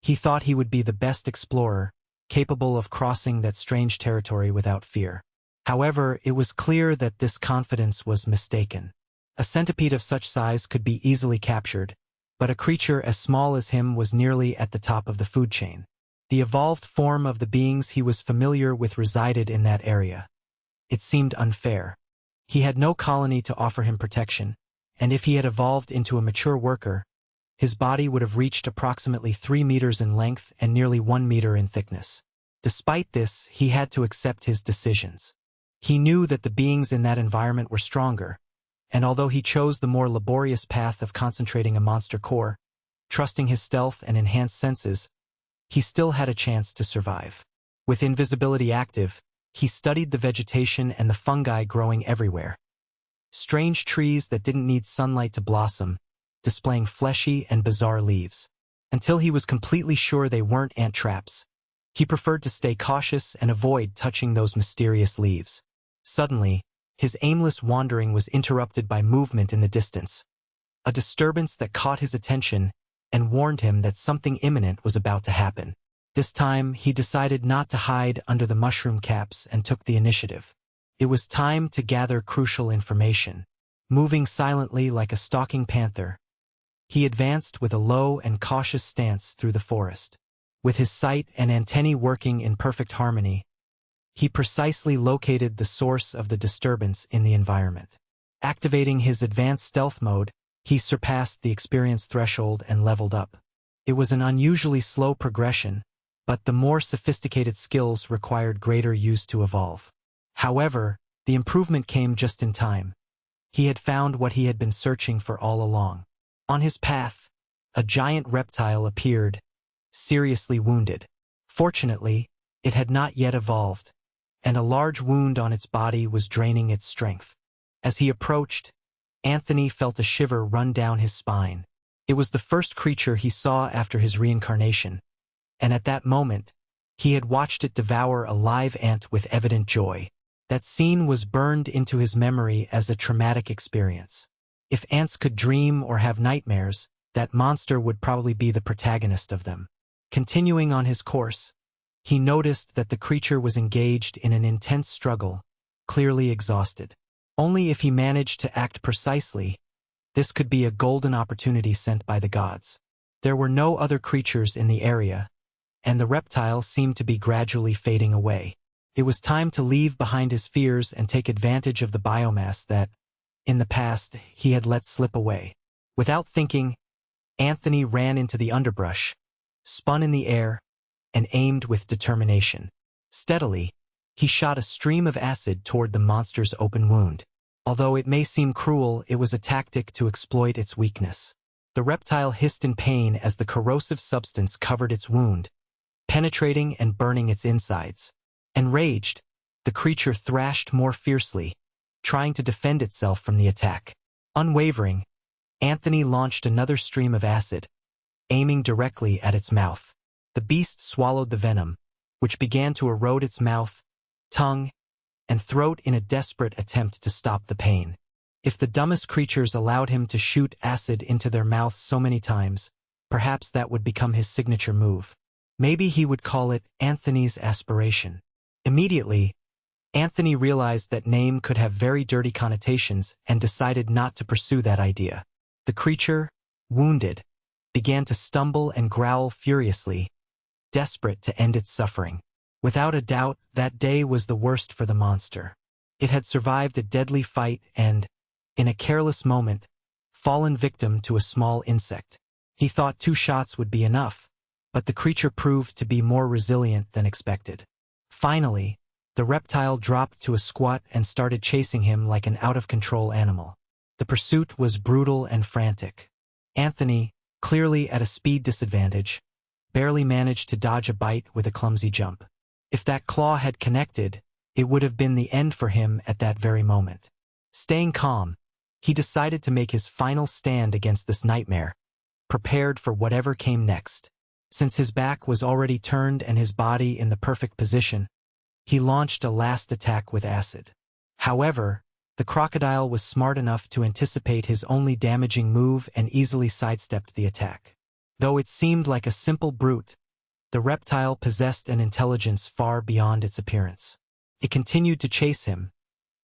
he thought he would be the best explorer, capable of crossing that strange territory without fear. However, it was clear that this confidence was mistaken. A centipede of such size could be easily captured, but a creature as small as him was nearly at the top of the food chain. The evolved form of the beings he was familiar with resided in that area. It seemed unfair. He had no colony to offer him protection, and if he had evolved into a mature worker, his body would have reached approximately 3 meters in length and nearly 1 meter in thickness. Despite this, he had to accept his decisions. He knew that the beings in that environment were stronger, and although he chose the more laborious path of concentrating a monster core, trusting his stealth and enhanced senses, he still had a chance to survive. With invisibility active, he studied the vegetation and the fungi growing everywhere. Strange trees that didn't need sunlight to blossom, displaying fleshy and bizarre leaves. Until he was completely sure they weren't ant traps, he preferred to stay cautious and avoid touching those mysterious leaves. Suddenly, his aimless wandering was interrupted by movement in the distance, a disturbance that caught his attention and warned him that something imminent was about to happen. This time, he decided not to hide under the mushroom caps and took the initiative. It was time to gather crucial information. Moving silently like a stalking panther, he advanced with a low and cautious stance through the forest. With his sight and antennae working in perfect harmony, he precisely located the source of the disturbance in the environment. Activating his advanced stealth mode, he surpassed the experience threshold and leveled up. It was an unusually slow progression, but the more sophisticated skills required greater use to evolve. However, the improvement came just in time. He had found what he had been searching for all along. On his path, a giant reptile appeared, seriously wounded. Fortunately, it had not yet evolved, and a large wound on its body was draining its strength. As he approached, Anthony felt a shiver run down his spine. It was the first creature he saw after his reincarnation, and at that moment, he had watched it devour a live ant with evident joy. That scene was burned into his memory as a traumatic experience. If ants could dream or have nightmares, that monster would probably be the protagonist of them. Continuing on his course, he noticed that the creature was engaged in an intense struggle, clearly exhausted. Only if he managed to act precisely, this could be a golden opportunity sent by the gods. There were no other creatures in the area, and the reptile seemed to be gradually fading away. It was time to leave behind his fears and take advantage of the biomass that, in the past, he had let slip away. Without thinking, Anthony ran into the underbrush, spun in the air, and aimed with determination. Steadily, he shot a stream of acid toward the monster's open wound. Although it may seem cruel, it was a tactic to exploit its weakness. The reptile hissed in pain as the corrosive substance covered its wound, penetrating and burning its insides. Enraged, the creature thrashed more fiercely, trying to defend itself from the attack. Unwavering, Anthony launched another stream of acid, aiming directly at its mouth. The beast swallowed the venom, which began to erode its mouth, tongue, and throat in a desperate attempt to stop the pain. If the dumbest creatures allowed him to shoot acid into their mouths so many times, perhaps that would become his signature move. Maybe he would call it Anthony's aspiration. Immediately, Anthony realized that name could have very dirty connotations and decided not to pursue that idea. The creature, wounded, began to stumble and growl furiously, desperate to end its suffering. Without a doubt, that day was the worst for the monster. It had survived a deadly fight and, in a careless moment, fallen victim to a small insect. He thought 2 shots would be enough, but the creature proved to be more resilient than expected. Finally, the reptile dropped to a squat and started chasing him like an out-of-control animal. The pursuit was brutal and frantic. Anthony, clearly at a speed disadvantage, barely managed to dodge a bite with a clumsy jump. If that claw had connected, it would have been the end for him at that very moment. Staying calm, he decided to make his final stand against this nightmare, prepared for whatever came next. Since his back was already turned and his body in the perfect position, he launched a last attack with acid. However, the crocodile was smart enough to anticipate his only damaging move and easily sidestepped the attack. Though it seemed like a simple brute, the reptile possessed an intelligence far beyond its appearance. It continued to chase him,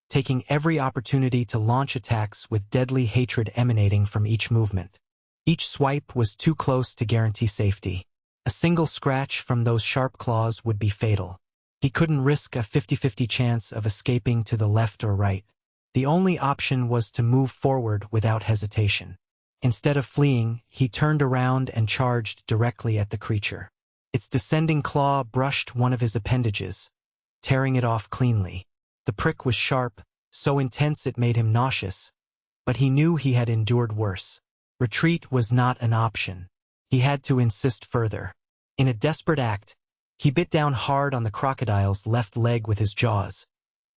taking every opportunity to launch attacks with deadly hatred emanating from each movement. Each swipe was too close to guarantee safety. A single scratch from those sharp claws would be fatal. He couldn't risk a 50-50 chance of escaping to the left or right. The only option was to move forward without hesitation. Instead of fleeing, he turned around and charged directly at the creature. Its descending claw brushed one of his appendages, tearing it off cleanly. The prick was sharp, so intense it made him nauseous, but he knew he had endured worse. Retreat was not an option. He had to insist further. In a desperate act, he bit down hard on the crocodile's left leg with his jaws,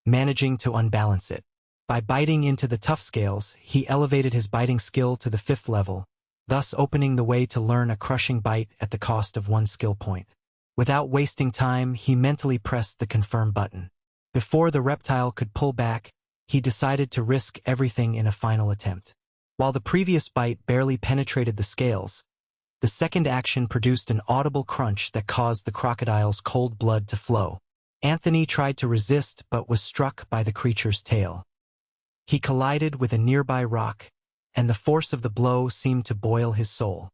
managing to unbalance it. By biting into the tough scales, he elevated his biting skill to the 5th level, thus opening the way to learn a crushing bite at the cost of 1 skill point. Without wasting time, he mentally pressed the confirm button. Before the reptile could pull back, he decided to risk everything in a final attempt. While the previous bite barely penetrated the scales, the second action produced an audible crunch that caused the crocodile's cold blood to flow. Anthony tried to resist but was struck by the creature's tail. He collided with a nearby rock, and the force of the blow seemed to boil his soul.